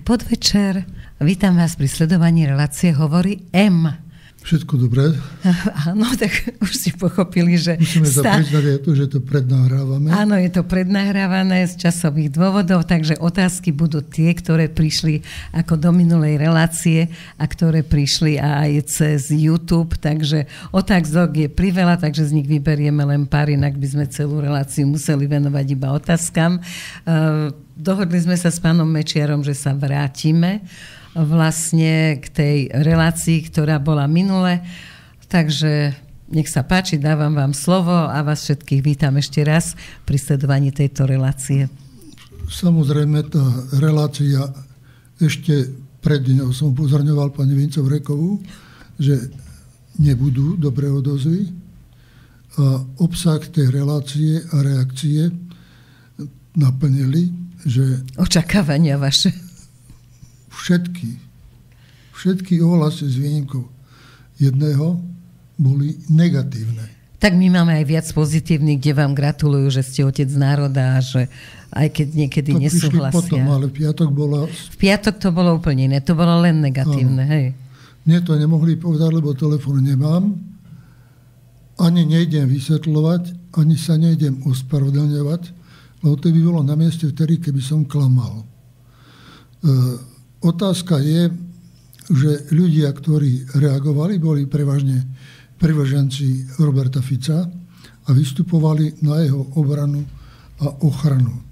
podvečer. Vítam vás pri sledovaní relácie Hovorí M. Všetko dobré? Áno, tak už si pochopili, že... Musíme sa priznať, že to prednahrávame. Áno, je to prednahrávané z časových dôvodov, takže otázky budú tie, ktoré prišli ako do minulej relácie a ktoré prišli aj cez YouTube, takže otázok je priveľa, takže z nich vyberieme len pár, inak by sme celú reláciu museli venovať iba otázkam. Dohodli sme sa s pánom Mečiarom, že sa vrátime vlastne k tej relácii, ktorá bola minule. Takže nech sa páči, dávam vám slovo a vás všetkých vítam ešte raz pri sledovaní tejto relácie. Samozrejme, tá relácia ešte pred ňou som upozorňoval pani Vincovrekovú, že nebudú dobré odozvy a obsah tej relácie a reakcie naplnili, že očakávania vaše. Všetky ohlasy s výnimkou jedného boli negatívne. Tak my máme aj viac pozitívnych, kde vám gratulujú, že ste otec národa a že aj keď niekedy to nesúhlasia. Potom, ale v piatok to bolo úplne iné, to bolo len negatívne. Hej. Mne to nemohli povedať, lebo telefón nemám. Ani nejdem vysvetľovať, ani sa nejdem ospravedlňovať, lebo to by bolo na mieste vtedy, keby som klamal. Otázka je, že ľudia, ktorí reagovali, boli prevažne privrženci Roberta Fica a vystupovali na jeho obranu a ochranu.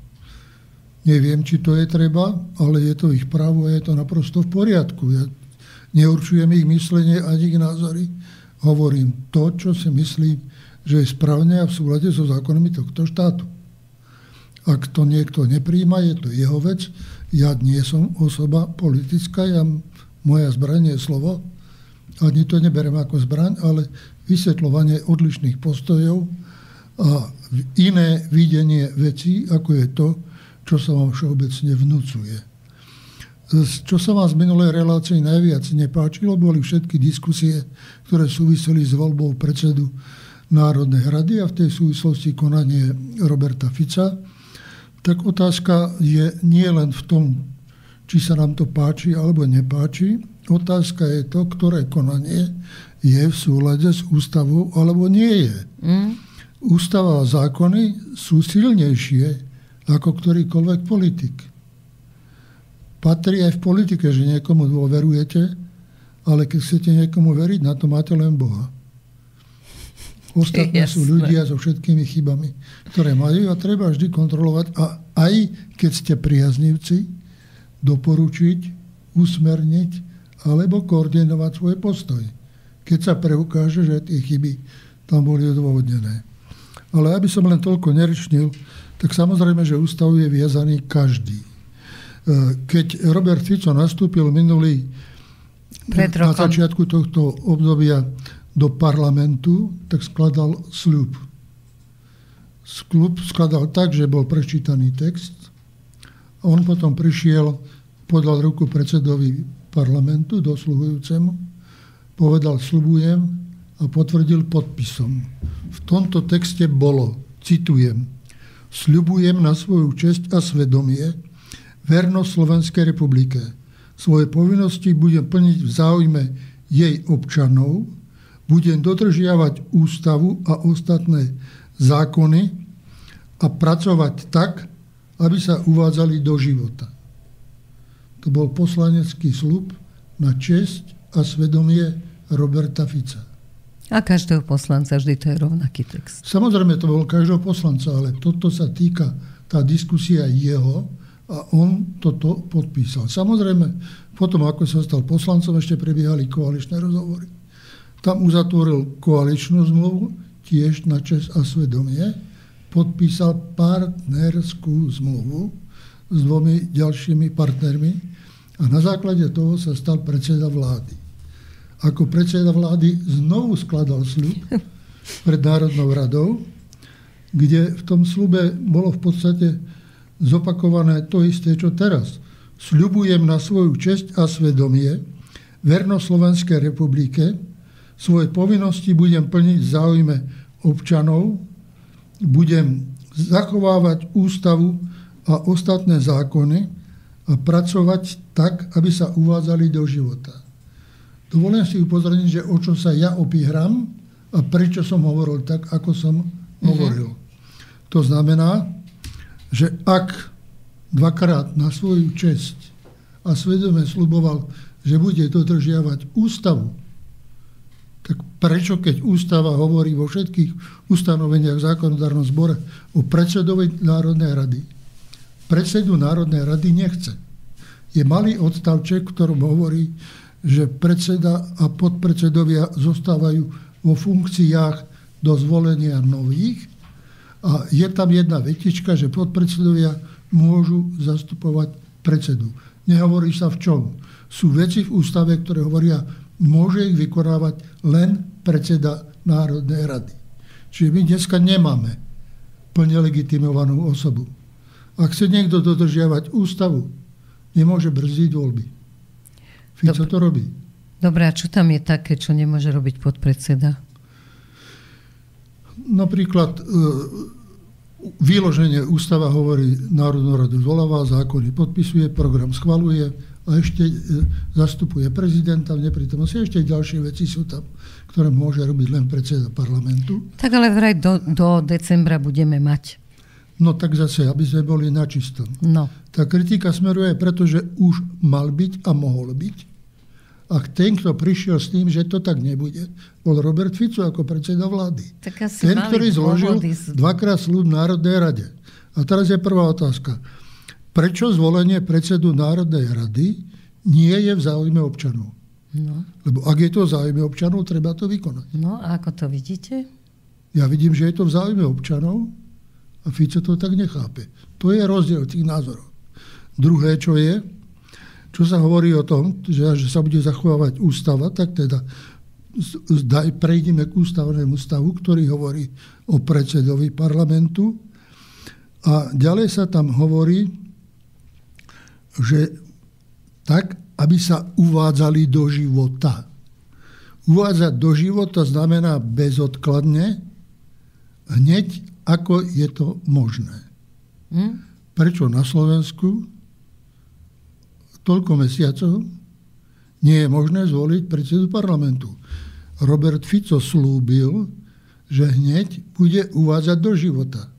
Neviem, či to je treba, ale je to ich právo a je to naprosto v poriadku. Ja neurčujem ich myslenie ani ich názory. Hovorím to, čo si myslím, že je správne a v súlade so zákonmi tohto štátu. Ak to niekto nepríjma, je to jeho vec. Ja nie som osoba politická, moja zbraň je slovo. Ani to neberiem ako zbraň, ale vysvetľovanie odlišných postojov a iné videnie vecí, ako je to, čo sa vám všeobecne vnúcuje. Čo sa vám z minulej relácie najviac nepáčilo, boli všetky diskusie, ktoré súviseli s voľbou predsedu Národnej rady a v tej súvislosti konanie Roberta Fica. Tak otázka je nie len v tom, či sa nám to páči alebo nepáči. Otázka je to, ktoré konanie je v súlade s ústavou alebo nie je. Ústava a zákony sú silnejšie ako ktorýkoľvek politik. Patrí aj v politike, že niekomu dôverujete, ale keď chcete niekomu veriť, na to máte len Boha. Ostatné sú ľudia so všetkými chybami, ktoré majú a treba vždy kontrolovať a aj keď ste priaznivci, doporučiť, usmerniť alebo koordinovať svoj postoj. Keď sa preukáže, že tie chyby tam boli odôvodnené. Ale aby som len toľko nerečnil, tak samozrejme, že ústavu je viazaný každý. Keď Robert Fico nastúpil minulý na začiatku tohto obdobia do parlamentu, tak skladal sľub. Sľub skladal tak, že bol prečítaný text. On potom prišiel, podal ruku predsedovi parlamentu, dosluhujúcemu, povedal sľubujem a potvrdil podpisom. V tomto texte bolo, citujem, sľubujem na svoju česť a svedomie vernosť Slovenskej republike. Svoje povinnosti budem plniť v záujme jej občanov, budem dodržiavať ústavu a ostatné zákony a pracovať tak, aby sa uvádzali do života. To bol poslanecký sľub na česť a svedomie Roberta Fica. A každého poslanca vždy to je rovnaký text. Samozrejme, to bol každého poslanca, ale toto sa týka, tá diskusia jeho a on toto podpísal. Samozrejme, potom, ako sa stal poslancom, ešte prebiehali koaličné rozhovory. Tam uzatvoril koaličnú zmluvu, tiež na česť a svedomie, podpísal partnerskú zmluvu s dvomi ďalšími partnermi a na základe toho sa stal predseda vlády. Ako predseda vlády znovu skladal sľub pred Národnou radou, kde v tom sľube bolo v podstate zopakované to isté, čo teraz. Sľubujem na svoju česť a svedomie vernosť Slovenskej republike, svoje povinnosti budem plniť v záujme občanov, budem zachovávať ústavu a ostatné zákony pracovať tak, aby sa uvádzali do života. Dovolím si upozorniť, že o čo sa ja opieram a prečo som hovoril tak, ako som hovoril. To znamená, že ak dvakrát na svoju česť a svedome sľuboval, že bude dodržiavať ústavu, tak prečo, keď ústava hovorí vo všetkých ustanoveniach v zákonodárnom zbore o predsedovi Národnej rady, predsedu Národnej rady nechce. Je malý odstavček, v ktorom hovorí, že predseda a podpredsedovia zostávajú vo funkciách do zvolenia nových a je tam jedna vetička, že podpredsedovia môžu zastupovať predsedu. Nehovorí sa v čom. Sú veci v ústave, ktoré hovoria, môže ich vykonávať len predseda Národnej rady. Čiže my dneska nemáme plne legitimovanú osobu. Ak chce niekto dodržiavať ústavu, nemôže brzdiť voľby. Fico to robí. Dobre, a čo tam je také, čo nemôže robiť podpredseda? Napríklad vyloženie ústava hovorí, Národnú radu zvoláva, zákony podpisuje, program schvaľuje a ešte zastupuje prezidenta v neprítomnosti. Ešte ďalšie veci sú tam, ktoré môže robiť len predseda parlamentu. Tak ale vraj do decembra budeme mať. No tak zase, aby sme boli na čistom. No. Tá kritika smeruje, pretože už mal byť a mohol byť. A ten, kto prišiel s tým, že to tak nebude, bol Robert Fico ako predseda vlády. Ten, ktorý zložil dvakrát sľub Národnej rade. A teraz je prvá otázka. Prečo zvolenie predsedu Národnej rady nie je v záujme občanov? No. Lebo ak je to v záujme občanov, treba to vykonať. No a ako to vidíte? Ja vidím, že je to v záujme občanov a Fico to tak nechápe. To je rozdiel tých názorov. Druhé, čo sa hovorí o tom, že sa bude zachovávať ústava, tak teda prejdeme k ústavnému stavu, ktorý hovorí o predsedovi parlamentu. A ďalej sa tam hovorí, že tak, aby sa uvádzali do života. Uvádzať do života znamená bezodkladne, hneď ako je to možné. Prečo na Slovensku toľko mesiacov nie je možné zvoliť predsedu parlamentu? Robert Fico slúbil, že hneď bude uvádzať do života.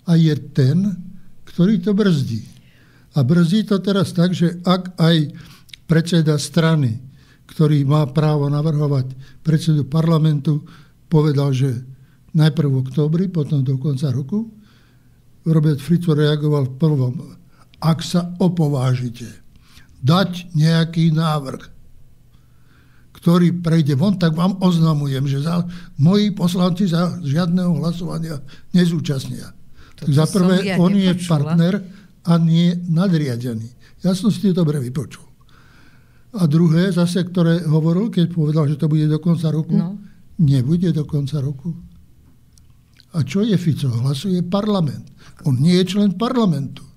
A je ten, ktorý to brzdí. A brzdí to teraz tak, že ak aj predseda strany, ktorý má právo navrhovať predsedu parlamentu, povedal, že najprv v októbri, potom do konca roku, Robert Fico reagoval v prvom. Ak sa opovážite dať nejaký návrh, ktorý prejde von, tak vám oznamujem, že moji poslanci za žiadneho hlasovania nezúčastnia. Tak za prvé, on je partner a nie nadriadený. Ja som si to dobre vypočul. A druhé, zase, ktoré hovoril, keď povedal, že to bude do konca roku, nebude do konca roku. A čo je Fico? Hlasuje parlament. On nie je člen parlamentu.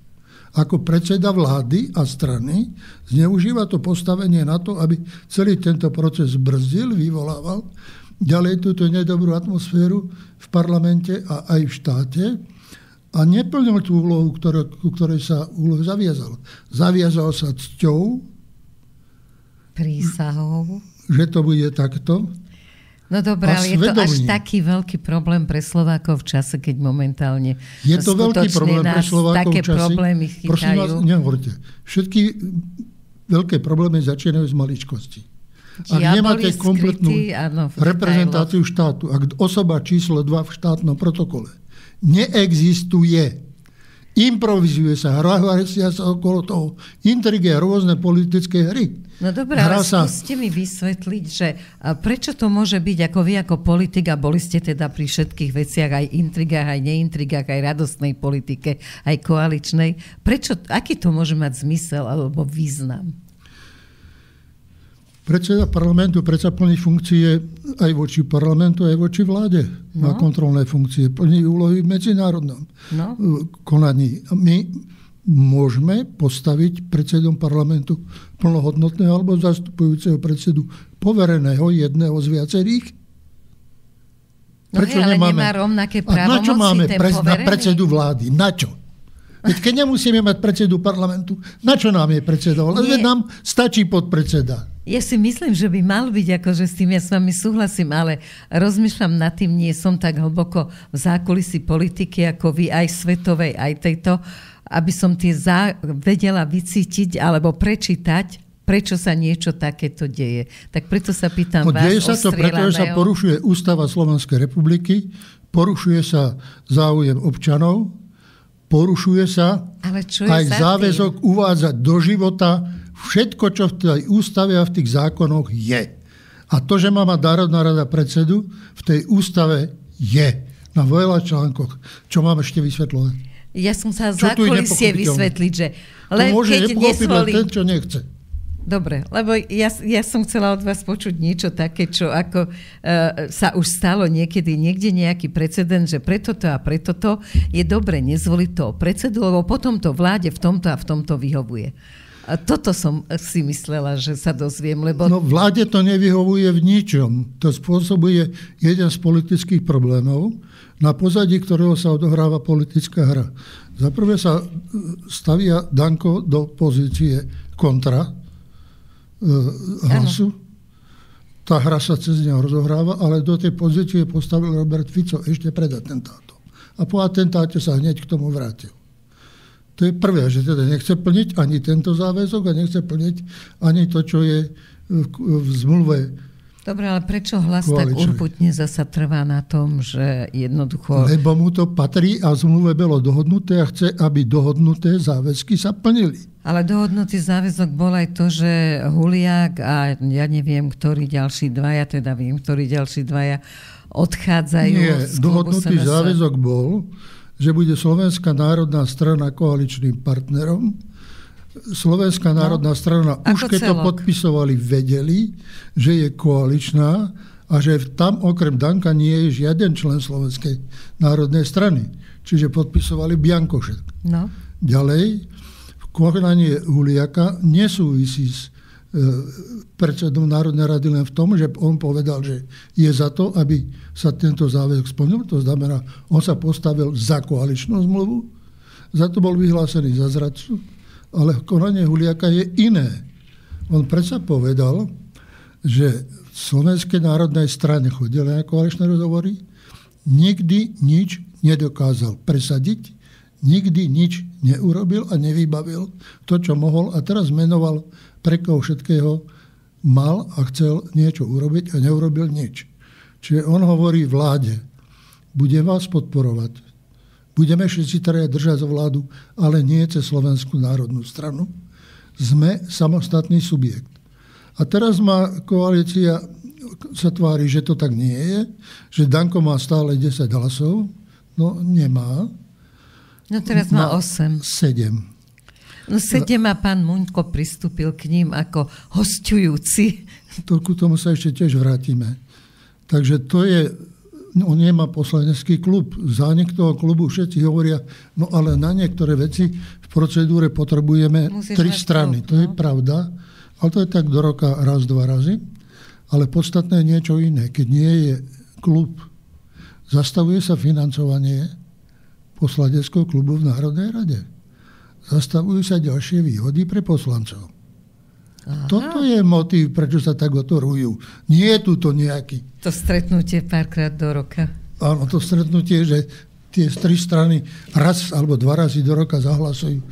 Ako predseda vlády a strany zneužíva to postavenie na to, aby celý tento proces brzdil, vyvolával ďalej túto nedobrú atmosféru v parlamente a aj v štáte a neplnil tú úlohu, ku ktorej sa zaviazal. Zaviazal sa cťou, prísahou, že to bude takto. No dobré, ale je to až taký veľký problém pre Slovákov v čase, keď momentálne je to veľký problém pre Slovákov v čase. Problémy chytajú. Prosím vás, nehovorte. Všetky veľké problémy začínajú z maličkosti. Ak nemáte kompletnú reprezentáciu štátu, ak osoba číslo 2 v štátnom protokole neexistuje, improvizuje sa, hrasia sa okolo toho, intrigy a rôzne politické hry. No dobré, ale skúste mi vysvetliť, že prečo to môže byť, ako vy ako politik, a boli ste teda pri všetkých veciach, aj intrigách, aj neintrigách, aj radostnej politike, aj koaličnej. Prečo, aký to môže mať zmysel alebo význam? Predseda parlamentu predsa plní funkcie aj voči parlamentu, aj voči vláde. Má kontrolné funkcie, plní úlohy v medzinárodnom konaní. My môžeme postaviť predsedom parlamentu plnohodnotného alebo zastupujúceho predsedu povereného jedného z viacerých. Prečo ale nemá rovnaké právomoci? Na čo máme predsedu vlády? Na čo? Veď keď nemusíme mať predsedu parlamentu, na čo nám je predseda? Veď nám stačí podpredseda. Ja si myslím, že by mal byť, akože s tým ja s vami súhlasím, ale rozmýšľam nad tým, nie som tak hlboko v zákulisí politiky, ako vy, aj svetovej, aj tejto, aby som vedela vycítiť alebo prečítať, prečo sa niečo takéto deje. Tak preto sa pýtam vás, deje sa to, pretože sa porušuje Ústava Slovenskej republiky, porušuje sa záujem občanov, porušuje sa aj záväzok uvádzať do života všetko, čo v tej ústave a v tých zákonoch je. A to, že má mať Národná rada predsedu, v tej ústave je. Na veľa článkoch. Čo mám ešte vysvetľovať? Ja som sa zákulisie vysvetliť, že len keď nesvolí... ten, čo nechce. Dobre, lebo ja som chcela od vás počuť niečo také, čo ako sa už stalo niekedy, niekde nejaký precedent, že preto to a preto to je dobre nezvoliť toho predsedu, lebo potom to vláde v tomto a v tomto vyhovuje. A toto som si myslela, že sa dozviem, lebo... No vláde to nevyhovuje v ničom. To spôsobuje jeden z politických problémov, na pozadí ktorého sa odohráva politická hra. Za prvé sa stavia Danko do pozície kontra Hlasu. Tá hra sa cez neho rozohráva, ale do tej pozície postavil Robert Fico ešte pred atentátom. A po atentáte sa hneď k tomu vrátil. To je prvé, že teda nechce plniť ani tento záväzok a nechce plniť ani to, čo je v zmluve. Dobre, ale prečo Hlas tak urputne zasa trvá na tom, že jednoducho... Lebo mu to patrí a v zmluve bolo dohodnuté a chce, aby dohodnuté záväzky sa plnili. Ale dohodnutý záväzok bol aj to, že Huliak a ja neviem, ktorí ďalší dvaja, teda viem, ktorí ďalší dvaja odchádzajú. Nie, dohodnutý záväzok bol, že bude Slovenská národná strana koaličným partnerom. Slovenská národná strana, už keď to podpisovali, vedeli, že je koaličná a že tam okrem Danka nie je žiaden člen Slovenskej národnej strany. Čiže podpisovali biankošek. No. Ďalej, konanie Huliaka nesúvisí s predsedom Národnej rady len v tom, že on povedal, že je za to, aby sa tento záväzok splnil. To znamená, on sa postavil za koaličnú zmluvu, za to bol vyhlásený za zradcu, ale konanie Huliaka je iné. On predsa povedal, že v Slovenskej národnej strane chodili na koaličné rozhovory, nikdy nič nedokázal presadiť, nikdy nič neurobil a nevybavil to, čo mohol a teraz menoval prekoho všetkého, mal a chcel niečo urobiť a neurobil nič. Čiže on hovorí vláde, budem vás podporovať, budeme všetci teda držať za vládu, ale nie cez Slovenskú národnú stranu. Sme samostatný subjekt. A teraz má koalícia, sa tvári, že to tak nie je, že Danko má stále 10 hlasov. No nemá. No teraz má 8. 7. No 7 a pán Muňko pristúpil k ním ako hosťujúci. K tomu sa ešte tiež vrátime. Takže to je, on nemá poslanecký klub. Zánik toho klubu všetci hovoria, no ale na niektoré veci v procedúre potrebujeme 3 strany. To je pravda, ale to je tak do roka raz, 2 razy. Ale podstatné je niečo iné. Keď nie je klub, zastavuje sa financovanie poslaneckého klubu v Národnej rade. Zastavujú sa ďalšie výhody pre poslancov. Aha. Toto je motív, prečo sa tak otorujú. Nie je tu to nejaký. To stretnutie párkrát do roka. Áno, to stretnutie, že tie 3 strany raz alebo 2 razy do roka zahlasujú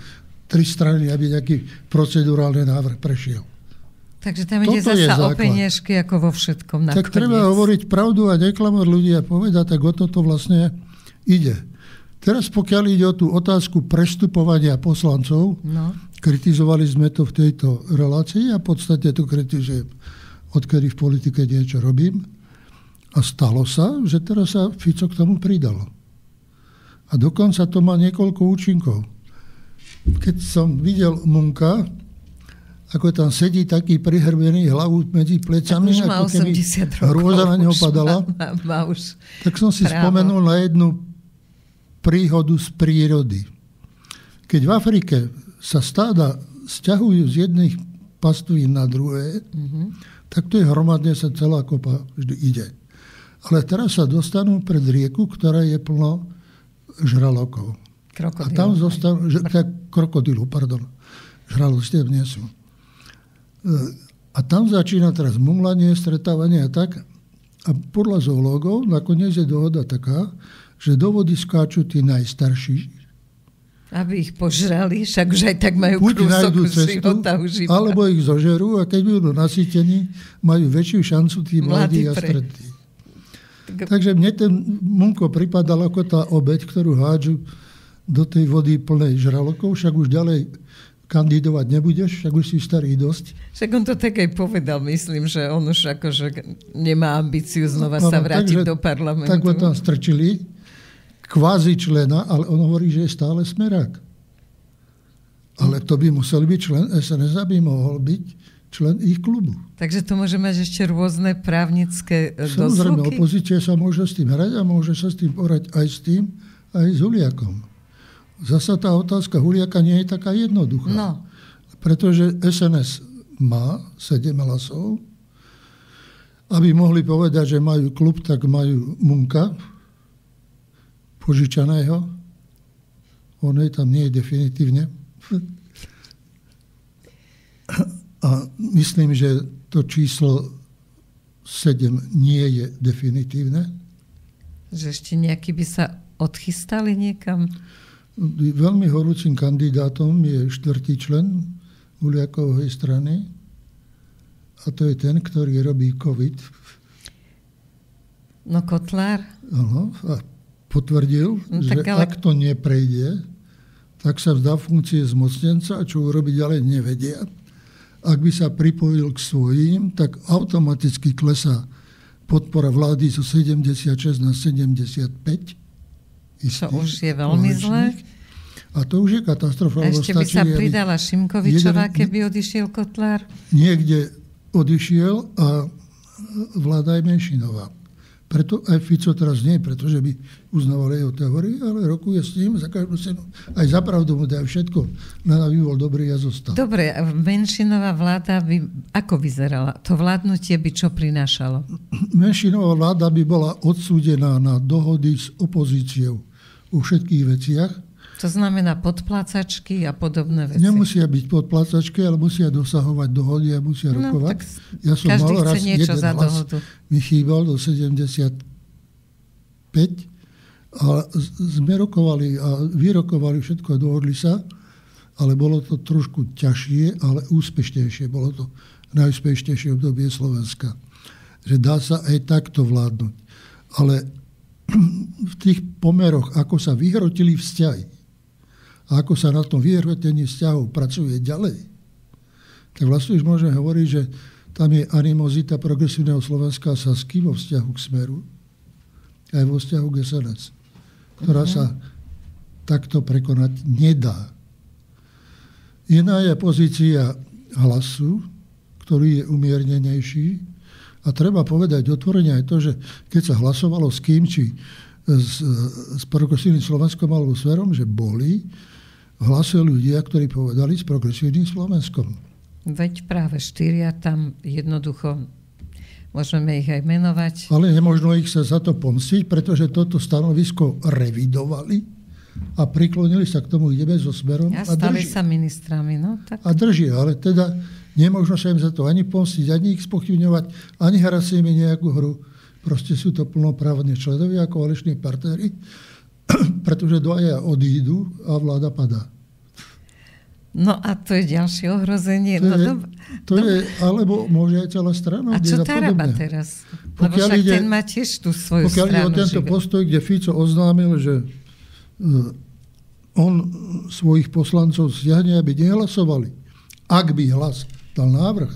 3 strany, aby nejaký procedurálny návrh prešiel. Takže tam ide zasa o peniažky, ako vo všetkom nakoniec. Tak treba hovoriť pravdu a neklamať ľudí a povedať, tak o toto vlastne ide. Teraz pokiaľ ide o tú otázku prestupovania poslancov, kritizovali sme to v tejto relácii a v podstate to kritizujem, odkedy v politike niečo robím. A stalo sa, že teraz sa Fico k tomu pridalo. A dokonca to má niekoľko účinkov. Keď som videl Munka, ako tam sedí taký prihrbený hlavu medzi plecami, ako keby hrôza na neho padala, tak som si spomenul na jednu príhodu z prírody. Keď v Afrike sa stáda sťahujú z jedných pastvín na druhé, tak to je hromadne sa celá kopa vždy ide. Ale teraz sa dostanú pred rieku, ktorá je plno žralokov. A tam zostal, krokodilu, pardon. Žralostieb nie sú. A tam začína teraz mumlanie, stretávanie a tak. A podľa zoológov nakoniec je dohoda taká, že do vody skáču tí najstarší. Aby ich požrali, však už aj tak majú krúsok života už iba. Alebo ich zožerú a keď budú nasýtení, majú väčšiu šancu tí mladí a stretí. Takže mne ten Munko pripadal ako tá obeť, ktorú hádžu do tej vody plnej žralokov, však už ďalej kandidovať nebudeš, však už si starý dosť. Však on to tak aj povedal, myslím, že on už akože nemá ambíciu znova sa vrátiť do parlamentu. Tak ho tam strčili, kvázi člena, ale on hovorí, že je stále smerák. Ale to by musel byť člen SNS, aby mohol byť člen ich klubu. Takže to môže mať ešte rôzne právnické dozvuky? Samozrejme, opozícia sa môže s tým hrať a môže sa s tým porať aj s tým, aj s Huliakom. Zasa tá otázka Huliaka nie je taká jednoduchá. No. Pretože SNS má 7 hlasov. Aby mohli povedať, že majú klub, tak majú Munka požičaného. On je tam nie je definitívne. A myslím, že to číslo 7 nie je definitívne. Že ešte nejaký by sa odchystali niekam? Veľmi horúcim kandidátom je 4. člen Huliakovej strany a to je ten, ktorý robí COVID. No Kotlár? Áno, a potvrdil, že ak to neprejde, tak sa vzdá funkcie zmocnenca a čo urobiť ďalej nevedia. Ak by sa pripojil k svojím, tak automaticky klesá podpora vlády zo 76 na 75. To už je veľmi zlé. A to už je katastrofa. A ešte by sa pridala Šimkovičová, keby odišiel Kotlár? Niekde odišiel a vláda je menšinová. Preto aj Fico teraz nie, pretože by uznával jeho teórie, ale rokuje s ním za každú cenu. Aj za pravdu mu dajú všetko. Na by bol dobrý a zostal. Dobre, a menšinová vláda by ako vyzerala? To vládnutie by čo prinášalo? Menšinová vláda by bola odsúdená na dohody s opozíciou o všetkých veciach. To znamená podplácačky a podobné veci. Nemusia byť podplácačky, ale musia dosahovať dohody a musia rokovať. Ja som mal raz jeden hlas, mi chýbal do 75 a sme rokovali a vyrokovali všetko a dohodli sa, ale bolo to trošku ťažšie, ale úspešnejšie. Bolo to najúspešnejšie obdobie Slovenska. Že dá sa aj takto vládnuť. Ale v tých pomeroch, ako sa vyhrotili vzťahy, a ako sa na tom vyhrotení vzťahov pracuje ďalej, tak vlastne už môžeme hovoriť, že tam je animozita progresívneho Slovenska a Sasky vo vzťahu k Smeru, aj vo vzťahu k SNS, ktorá sa takto prekonať nedá. Iná je pozícia Hlasu, ktorý je umiernenejší. A treba povedať otvorene aj to, že keď sa hlasovalo s kým, či s progresívnym Slovenskom alebo Smerom, že boli v hlase ľudia, ktorí povedali s progresívnym Slovenskom. Veď práve 4 tam jednoducho, môžeme ich aj menovať. Ale nemožno ich sa za to pomstiť, pretože toto stanovisko revidovali a priklonili sa k tomu, ideme so Smerom a stali sa ministrami. No, tak. A držia, ale teda nemožno sa im za to ani pomstiť, ani ich spochybňovať, ani hrať s nimi nejakú hru. Proste sú to plnoprávne členovia a koaliční partneri, pretože dvaja odídu a vláda padá. No a to je ďalšie ohrozenie. To je, alebo môže aj celá strana. A čo Taraba teraz? Lebo však ten má tiež tú svoju pokiaľ stranu. Pokiaľ je o tento postoj, kde Fico oznámil, že on svojich poslancov stiahne, aby nehlasovali. Ak by Hlas dal návrh,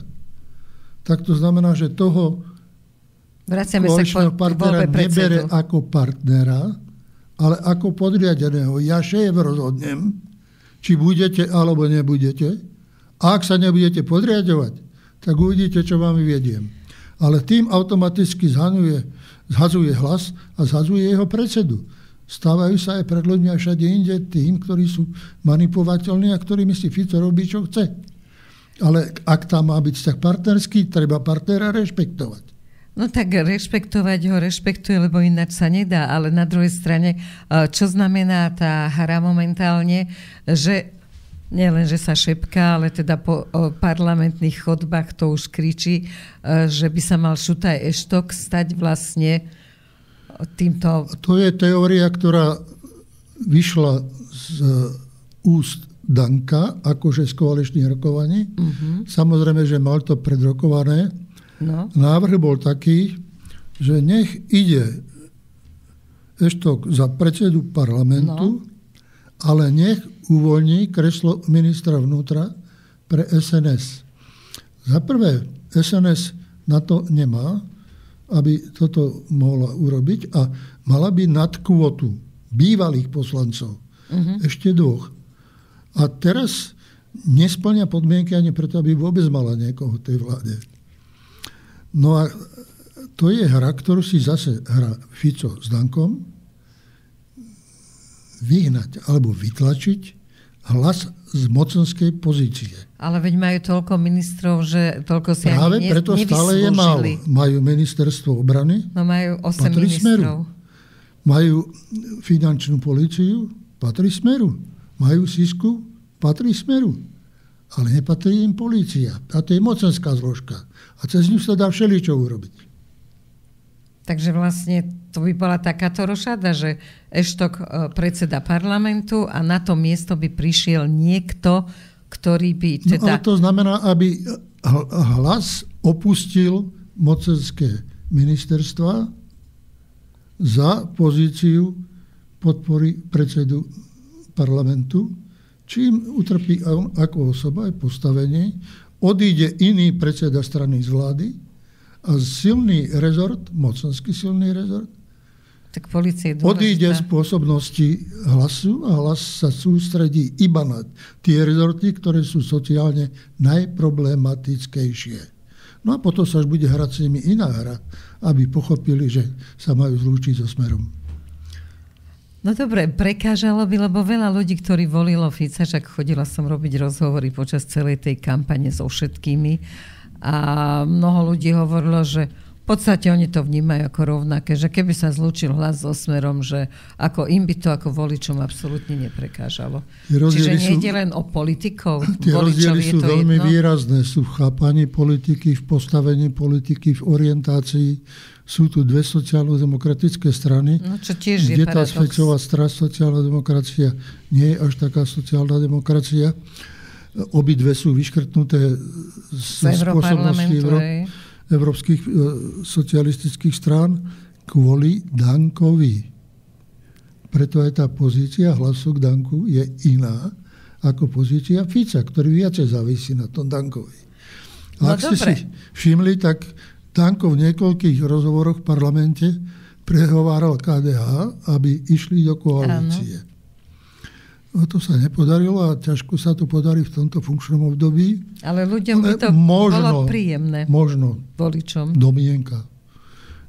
tak to znamená, že toho koaličného partnera nebere ako partnera, ale ako podriadeného. Ja šéf rozhodnem, či budete alebo nebudete. A ak sa nebudete podriadovať, tak uvidíte, čo vám vyvediem. Ale tým automaticky zhadzuje Hlas a zhadzuje jeho predsedu. Stávajú sa aj pred ľuďmi a všade inde tým, ktorí sú manipulovateľní a ktorými si Fico robí, čo chce. Ale ak tam má byť vzťah partnerský, treba partnera rešpektovať. No tak rešpektovať ho rešpektuje, lebo ináč sa nedá, ale na druhej strane, čo znamená tá hra momentálne, že nielen, že sa šepká, ale teda po parlamentných chodbách to už kričí, že by sa mal Šutaj Eštok stať vlastne týmto... To je teória, ktorá vyšla z úst Danka, akože z koaličných rokovaní. Samozrejme, že mal to predrokované. No. Návrh bol taký, že nech ide Eštok za predsedu parlamentu, ale nech uvoľní kreslo ministra vnútra pre SNS. Za prvé, SNS na to nemá, aby toto mohla urobiť a mala by nad kvotu bývalých poslancov. Ešte 2. A teraz nesplňa podmienky ani preto, aby vôbec mala niekoho v tej vláde. No a to je hra, ktorú si zase hrá Fico s Dankom, vyhnať alebo vytlačiť hlas z mocenskej pozície. Ale veď majú toľko ministrov, že toľko si práve ani preto stále je málo. Majú ministerstvo obrany, no majú 8 ministrov. Smeru. Majú finančnú políciu, patrí Smeru. Majú SIS-ku, patrí Smeru. Ale nepatrí im polícia. A to je mocenská zložka. A cez ňu sa dá všeličo urobiť. Takže vlastne to by bola takáto rošada, že Eštok predseda parlamentu a na to miesto by prišiel niekto, ktorý by teda... No ale to znamená, aby hlas opustil mocenské ministerstva za pozíciu podpory predsedu parlamentu, čím utrpí ako osoba aj postavenie, odíde iný predseda strany z vlády a silný rezort, mocenský silný rezort, tak polícia je odíde z pôsobnosti Hlasu a Hlas sa sústredí iba na tie rezorty, ktoré sú sociálne najproblematickejšie. No a potom sa až bude hrať s nimi iná hra, aby pochopili, že sa majú zlúčiť so Smerom. No dobre, prekážalo by, lebo veľa ľudí, ktorí volilo Fica, však chodila som robiť rozhovory počas celej tej kampane so všetkými a mnoho ľudí hovorilo, že v podstate oni to vnímajú ako rovnaké, že keby sa zlúčil Hlas so Smerom, že ako im by to ako voličom absolútne neprekážalo. Čiže nejde len o politikov. Tie rozdiely sú veľmi výrazné. Sú v chápaní politiky, v postavení politiky, v orientácii. Sú tu dve sociálno-demokratické strany. No, čo tiež je kde tá späťová sociálna demokracia nie je až taká sociálna demokracia. Obidve sú vyškrtnuté z spôsobnosti európskych socialistických strán kvôli Dankovi. Preto aj tá pozícia Hlasu k Danku je iná ako pozícia Fica, ktorý viacej závisí na tom Dankovi. A ak ste si všimli, tak Danko v niekoľkých rozhovoroch v parlamente prehováral KDH, aby išli do koalície. Áno. No to sa nepodarilo a ťažko sa to podarí v tomto funkčnom období. Ale ľuďom by to bolo príjemné. Možno. Voličom. Domienka.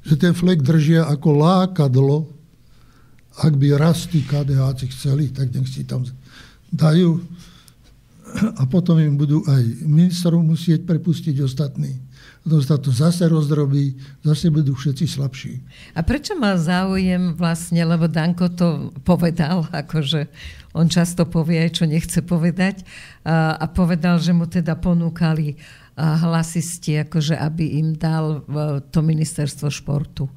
Že ten flek držia ako lákadlo. Ak by raz tí KDH-ci chceli, tak nech si tam dajú. A potom im budú aj ministrov musieť prepustiť ostatní. Potom sa to zase rozdrobí, zase budú všetci slabší. A prečo mal záujem vlastne, lebo Danko to povedal, akože on často povie aj, čo nechce povedať, a povedal, že mu teda ponúkali hlasisti, akože aby im dal to ministerstvo športu.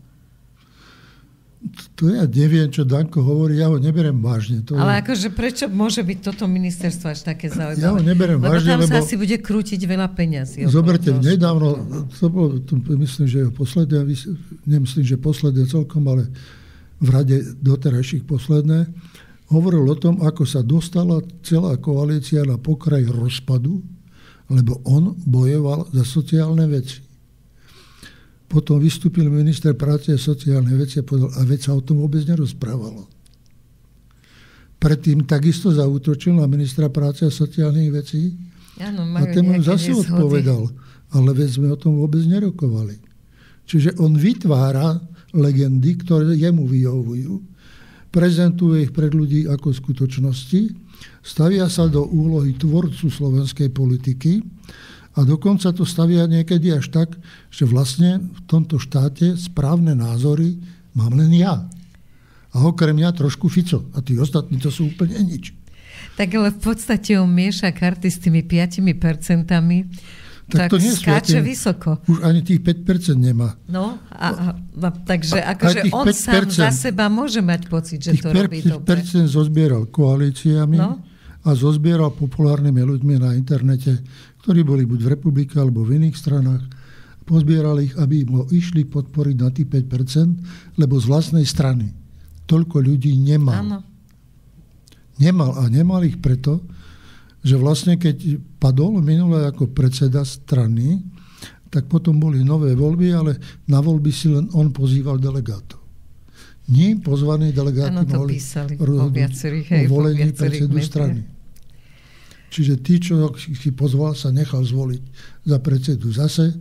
To ja neviem, čo Danko hovorí, ja ho neberiem vážne. Ale akože prečo môže byť toto ministerstvo až také zaujímavé? Ja ho neberiem vážne, lebo tam sa asi bude krútiť veľa peňazí. Zoberte, nedávno, myslím, že posledné, nemyslím, že posledné celkom, ale v rade doterajších posledné, hovoril o tom, ako sa dostala celá koalícia na pokraj rozpadu, lebo on bojoval za sociálne veci. Potom vystúpil minister práce a sociálne veci a povedal, a veď sa o tom vôbec nerozprávalo. Predtým takisto zaútočil na ministra práce a sociálnych vecí. Áno, a ten mu zase odpovedal, ale veď sme o tom vôbec nerokovali. Čiže on vytvára legendy, ktoré jemu vyhovujú, prezentuje ich pred ľudí ako skutočnosti, stavia sa do úlohy tvorcu slovenskej politiky A dokonca to stavia niekedy až tak, že vlastne v tomto štáte správne názory mám len ja. A okrem mňa trošku Fico. A tí ostatní to sú úplne nič. Tak ale v podstate on mieša karty s tými 5%, tak to skáče vysoko. Už ani tých 5% nemá. No, takže akože on sám za seba môže mať pocit, že to robí dobre. 5% zozbieral koalíciami a zozbieral populárnymi ľuďmi na internete, ktorí boli buď v Republike alebo v iných stranách. Pozbieral ich, aby mu išli podporiť na tých 5%, lebo z vlastnej strany toľko ľudí nemal. Áno. Nemal ich preto, že vlastne keď padol minule ako predseda strany, tak potom boli nové voľby, ale na voľby si len on pozýval delegátov. Nie pozvaní delegáti mohli rozhodnúť o volení predsedu strany. Čiže tí, čo si pozval, sa nechal zvoliť za predsedu zase,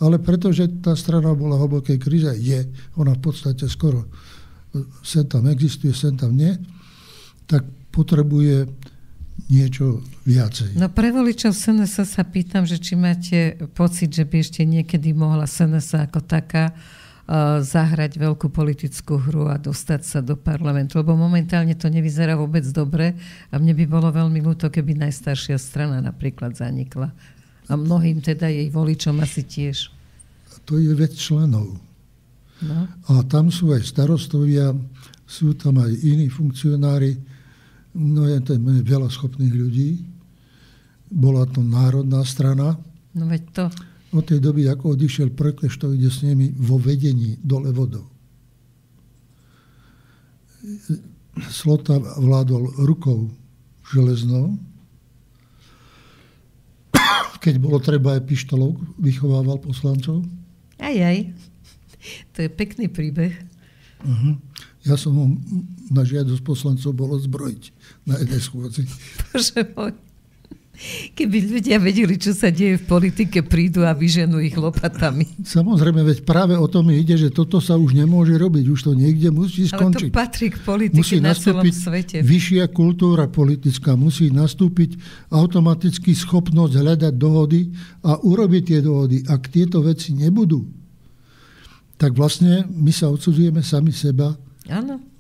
ale pretože tá strana bola v hlbokej kríze, ona v podstate skoro sem tam existuje, sem tam nie, tak potrebuje niečo viacej. No pre voličov SNS sa pýtam, že či máte pocit, že by ešte niekedy mohla SNS ako taká zahrať veľkú politickú hru a dostať sa do parlamentu, lebo momentálne to nevyzerá vôbec dobre a mne by bolo veľmi ľúto, keby najstaršia strana napríklad zanikla. A mnohým teda jej voličom asi tiež. To je vec členov. No. A tam sú aj starostovia, sú tam aj iní funkcionári. No je tam veľa schopných ľudí. Bola to národná strana. No veď to. Od tej doby, ako odišiel Prkleš, to ide s nimi vo vedení dole vodou. Slota vládol rukou železnou. Keď bolo treba aj pištolou, vychovával poslancov. Aj. To je pekný príbeh. Uh-huh. Ja som ho na žiadosť poslancov bol odzbrojiť na jednej schôdzi. Bože môj. Keby ľudia vedeli, čo sa deje v politike, prídu a vyženú ich lopatami. Samozrejme, veď práve o tom ide, že toto sa už nemôže robiť. Už to niekde musí skončiť. Ale to patrí k politike na celom svete. Vyššia kultúra politická, musí nastúpiť automaticky schopnosť hľadať dohody a urobiť tie dohody. Ak tieto veci nebudú, tak vlastne my sa odsudzujeme sami seba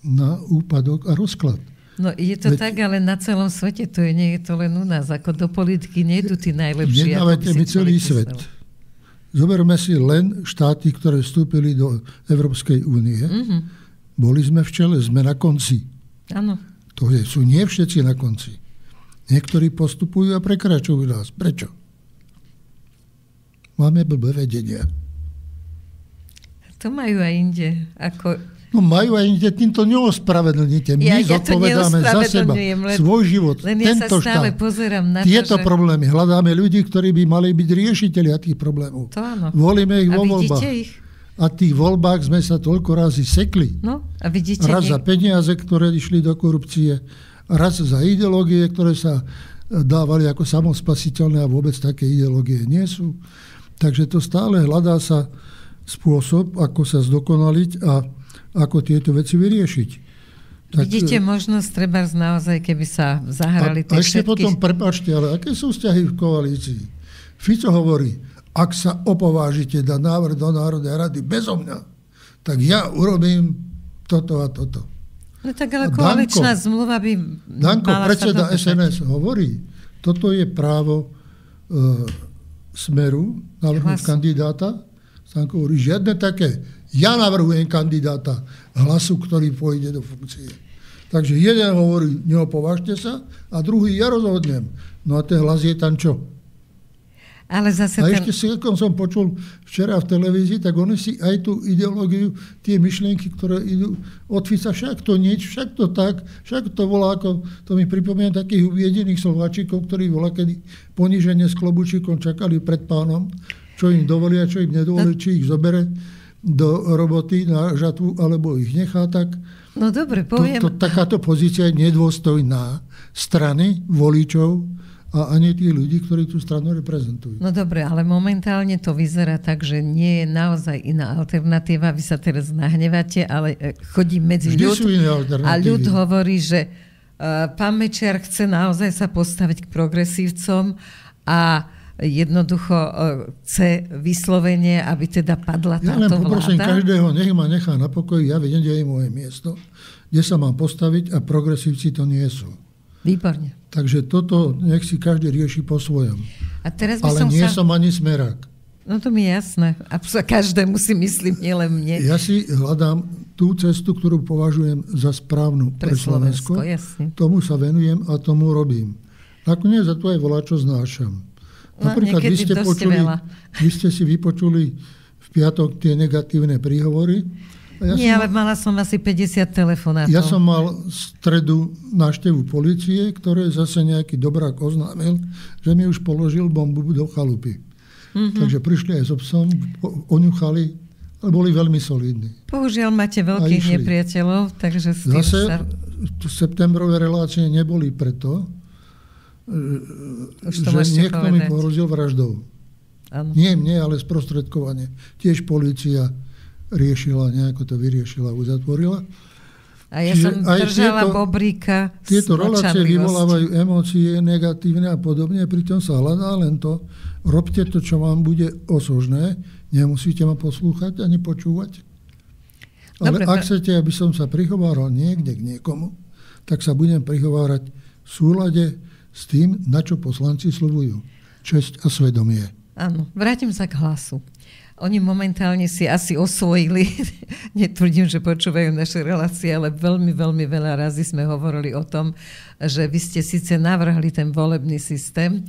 na úpadok a rozklad. No je to tak, ale na celom svete to je, nie je to len u nás. Ako do politiky nejdu tí najlepší. Nedávajte mi celý svet. Zoberme si len štáty, ktoré vstúpili do Európskej únie. Mm-hmm. Boli sme v čele, sme na konci. Áno. To sú nie všetci na konci. Niektorí postupujú a prekračujú nás. Prečo? Máme blbé vedenia. To majú aj inde. No majú aj inde, týmto neospravedlníte. My zodpovedáme za seba svoj život. Len ja tento sa stále pozerám na tieto problémy. Hľadáme ľudí, ktorí by mali byť riešitelia tých problémov. To áno. Volíme ich vo voľbách. Ich? A v tých voľbách sme sa toľko razy sekli. No, a vidíte raz za peniaze, ktoré išli do korupcie, raz za ideológie, ktoré sa dávali ako samospasiteľné a vôbec také ideológie nie sú. Takže to stále hľadá sa spôsob, ako sa zdokonaliť a ako tieto veci vyriešiť. Tak, vidíte možnosť, treba naozaj, keby sa zahrali tie všetky... A ešte potom, prepáčte, ale aké sú vzťahy v koalícii? Fico hovorí, ak sa opovážite dať návrh do Národnej rady bezo mňa, tak ja urobím toto a toto. No tak ale koaličná zmluva by Danko, predseda SNS, hovorí, toto je právo Smeru navrhnúť kandidáta. Danko hovorí, žiadne také. Ja navrhujem kandidáta Hlasu, ktorý pôjde do funkcie. Takže jeden hovorí, neopovážte sa, a druhý, ja rozhodnem. No a ten Hlas je tam čo? Ale zase ešte si, ako som počul včera v televízii, tak oni si aj tú ideológiu, tie myšlienky, ktoré idú od Fica, však to nič, však to tak, však to volá, ako to mi pripomína takých uviedených Slováčikov, ktorí volá, kedy poníženie s klobučíkom čakali pred pánom, čo im dovolia, čo im nedovolí, či ich zobere do roboty na žatvu, alebo ich nechá tak. No dobre, poviem. Takáto pozícia je nedôstojná strany, voličov a ani tých ľudí, ktorí tú stranu reprezentujú. No dobre, ale momentálne to vyzerá tak, že nie je naozaj iná alternatíva. Vy sa teraz nahnevate, ale chodí medzi ľud a ľud hovorí, že pán Mečiar chce naozaj sa postaviť k progresívcom a jednoducho chce vyslovene, aby teda padla táto vláda. Ja len poprosím každého, nech ma nechá na pokoji, ja vedem, kde je moje miesto, kde sa mám postaviť a progresívci to nie sú. Výborne. Takže toto nech si každý rieši po svojom. A teraz by ale nie som ani smerák. No to mi je jasné. A každému si myslím, nielen mne. Ja si hľadám tú cestu, ktorú považujem za správnu pre Slovensko. Jasne. Tomu sa venujem a tomu robím. Nakoniec za to aj voľačo znášam. Napríklad vy ste si vypočuli v piatok tie negatívne príhovory. Ale mala som asi 50 telefonátov. Ja som mal v stredu návštevu polície, ktoré zase nejaký dobrák oznámil, že mi už položil bombu do chalupy. Takže prišli aj so psom, oňuchali, ale boli veľmi solidní. Bohužiaľ máte veľkých nepriateľov, takže s tým zase septembrové relácie neboli preto, že niekto mi pohrozil vraždou. Ano. Nie mne, ale sprostredkovanie. Tiež polícia riešila, nejako to vyriešila, uzatvorila. A ja som držala bobríka. Tieto relácie vyvolávajú emócie negatívne a podobne, pritom sa hľadá len to, robte to, čo vám bude osožné, nemusíte ma poslúchať ani počúvať. Ale ak chcete, aby som sa prihováral niekde k niekomu, tak sa budem prihovárať v súlade s tým, na čo poslanci sľubujú. Česť a svedomie. Áno, vrátim sa k Hlasu. Oni momentálne si asi osvojili, netvrdím, že počúvajú naše relácie, ale veľmi, veľmi veľa razy sme hovorili o tom, že vy ste síce navrhli ten volebný systém,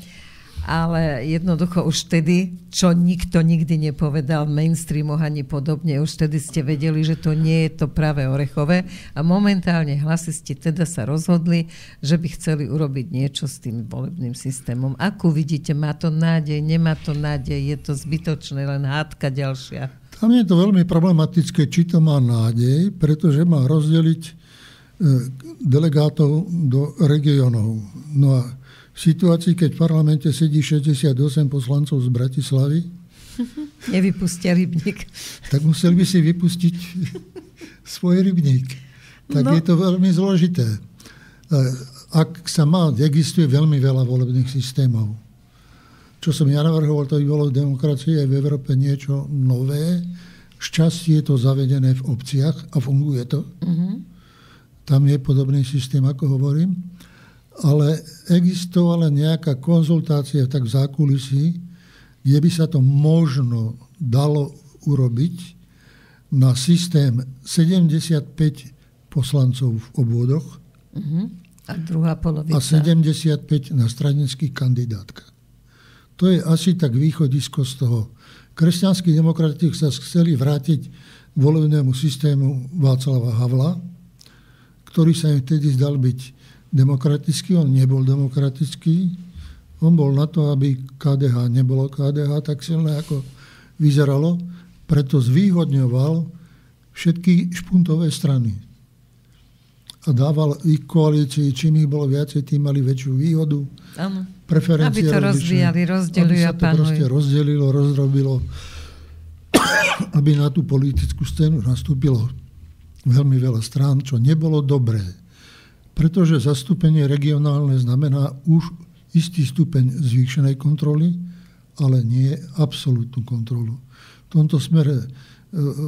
ale jednoducho už vtedy, čo nikto nikdy nepovedal v mainstreamoch ani podobne, už vtedy ste vedeli, že to nie je to práve orechové a momentálne hlasisti teda sa rozhodli, že by chceli urobiť niečo s tým volebným systémom. Akú vidíte? Má to nádej? Nemá to nádej? Je to zbytočné? Len hádka ďalšia? Tam je to veľmi problematické, či to má nádej, pretože má rozdeliť delegátov do regiónov. No a v situácii, keď v parlamente sedí 68 poslancov z Bratislavy, nevypustia rybník. Tak musel by si vypustiť svoj rybník. Tak je to veľmi zložité. Ak sa má, existuje veľmi veľa volebných systémov. Čo som ja navrhoval, to by bolo v demokracii aj v Európe niečo nové. Šťastie je to zavedené v obciach a funguje to. Tam je podobný systém, ako hovorím. Ale existovala nejaká konzultácia tak v zákulisí, kde by sa to možno dalo urobiť na systém 75 poslancov v obvodoch a druhá polovica. A 75 na stranických kandidátkach. To je asi tak východisko z toho. Kresťanskí demokrati sa chceli vrátiť k volebnému systému Václava Havla, ktorý sa im vtedy zdal byť demokratický, on nebol demokratický. On bol na to, aby KDH nebolo KDH tak silné, ako vyzeralo. Preto zvýhodňoval všetky špuntové strany. A dával ich koalícii, čím ich bolo viacej, tým mali väčšiu výhodu. Áno. Preferencie aby to rozvíjali, rozdeľujú a panujú. Aby sa to proste rozdelilo, rozdrobilo. Aby na tú politickú scénu nastúpilo veľmi veľa strán, čo nebolo dobré. Pretože zastúpenie regionálne znamená už istý stupeň zvýšenej kontroly, ale nie absolútnu kontrolu. V tomto smere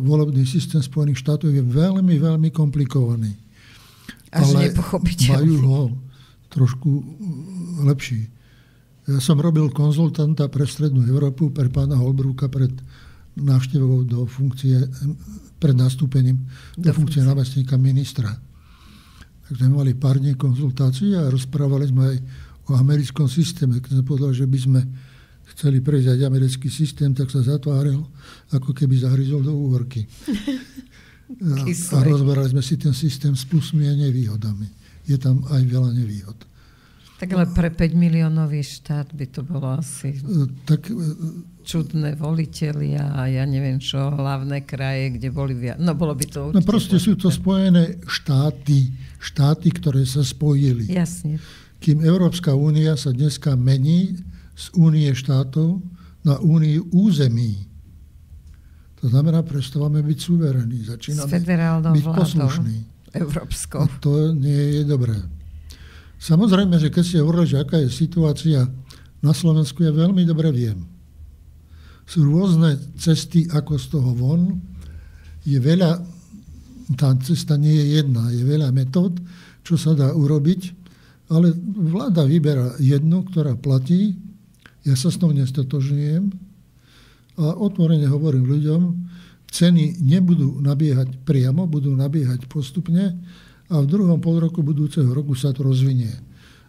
volebný systém Spojených štátov je veľmi, veľmi komplikovaný. Až nepochopiteľný. Majú ho trošku lepší. Ja som robil konzultanta pre Strednú Európu, pre pána Holbrooka pred návštevou do funkcie, pred nastúpením do funkcie námestníka ministra. Tak sme mali pár dní konzultácií a rozprávali sme aj o americkom systéme. Keď sme povedali, že by sme chceli prejsť aj americký systém, tak sa zatváril, ako keby zahryzol do úhorky. A rozberali sme si ten systém s plusmi a nevýhodami. Je tam aj veľa nevýhod. Tak ale pre 5 miliónový štát by to bolo asi čudné volitelia a ja neviem čo, hlavné kraje, kde boli viac. No bolo by to určite. No proste sú to Spojené štáty, ktoré sa spojili. Jasne. Kým Európska únia sa dneska mení z únie štátov na úniu území. To znamená, prestávame byť suverení. Začíname byť poslušní. Európskou. To nie je dobré. Samozrejme, že keď ste hovorili, že aká je situácia Na Slovensku ja veľmi dobre viem. Sú rôzne cesty, ako z toho von. Je veľa, tá cesta nie je jedna, je veľa metód, čo sa dá urobiť, ale vláda vyberá jednu, ktorá platí. Ja sa s tou nestotožňujem a otvorene hovorím ľuďom, ceny nebudú nabiehať priamo, budú nabiehať postupne a v druhom polroku budúceho roku sa to rozvinie.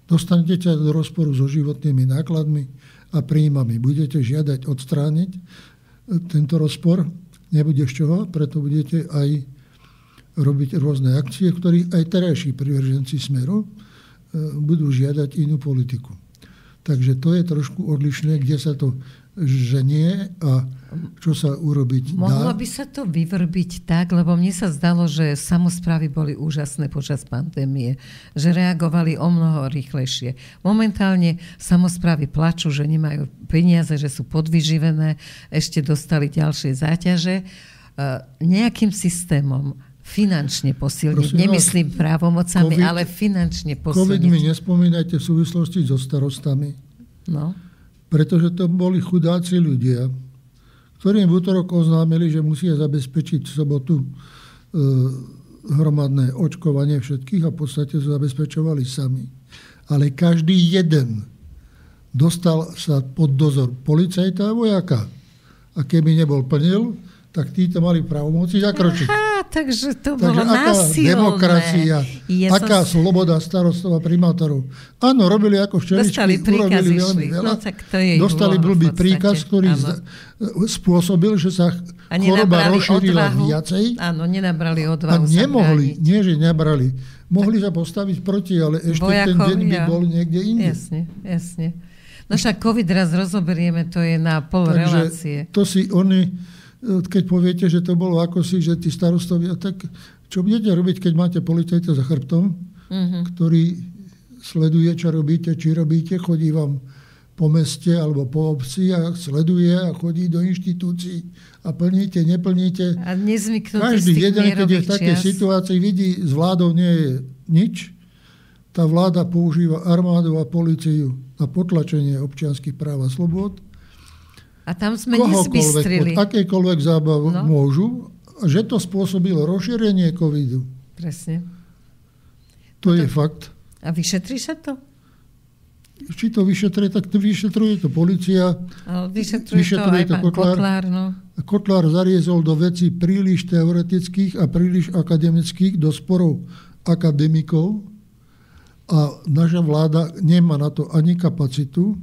Dostanete sa do rozporu so životnými nákladmi a príjmami. Budete žiadať odstrániť tento rozpor, nebude z čoho, preto budete aj robiť rôzne akcie, v ktorých aj terajší privrženci Smeru budú žiadať inú politiku. Takže to je trošku odlišné, kde sa to ženie a čo sa urobiť dá. Mohlo by sa to vyvrbiť tak, lebo mne sa zdalo, že samosprávy boli úžasné počas pandémie, že reagovali omnoho rýchlejšie. Momentálne samosprávy plačú, že nemajú peniaze, že sú podvyživené, ešte dostali ďalšie záťaže. Nejakým systémom finančne posilniť, nemyslím právomocami, ale finančne posilniť. COVID mi nespomínajte v súvislosti so starostami. No. Pretože to boli chudáci ľudia, ktorým v útorok oznámili, že musia zabezpečiť v sobotu hromadné očkovanie všetkých a v podstate to zabezpečovali sami. Ale každý jeden dostal sa pod dozor policajta a vojaka. A keby nebol plnil, tak títo mali právomoci zakročiť. Aha, takže to bolo násilné. Aká demokracia, aká sloboda starostov a primátorov. Áno, robili ako včeličky, urobili veľmi veľa. No, tak to je dostali blbý príkaz, ktorý spôsobil, že sa choroba rozšírila viacej. Áno, nenabrali odvahu. A nemohli, nie že nebrali, mohli sa postaviť proti, ale ešte ten deň by bol niekde inde. Jasne. No však COVID raz rozoberieme, to je na pol relácie. To si oni... Keď poviete, že to bolo akosi, že tí starostovia, tak čo budete robiť, keď máte policajta za chrbtom, ktorý sleduje, čo robíte, či robíte, chodí vám po meste alebo po obci a sleduje a chodí do inštitúcií a plníte, neplníte. A nezvyknutý každý jeden, keď je v takej situácii, vidí, s vládou nie je nič. Tá vláda používa armádu a políciu na potlačenie občianskych práv a slobôd. A tam sme nezbystrili. Pod akejkoľvek zábavu môžu. A že to spôsobilo rozšírenie covidu. Presne. To je fakt. A vyšetrí sa to? Či to vyšetruje, tak to vyšetruje to polícia. Vyšetruje to aj pán Kotlár. No. Kotlár zariezol do vecí príliš teoretických a príliš akademických, do sporov akademikov. A naša vláda nemá na to ani kapacitu.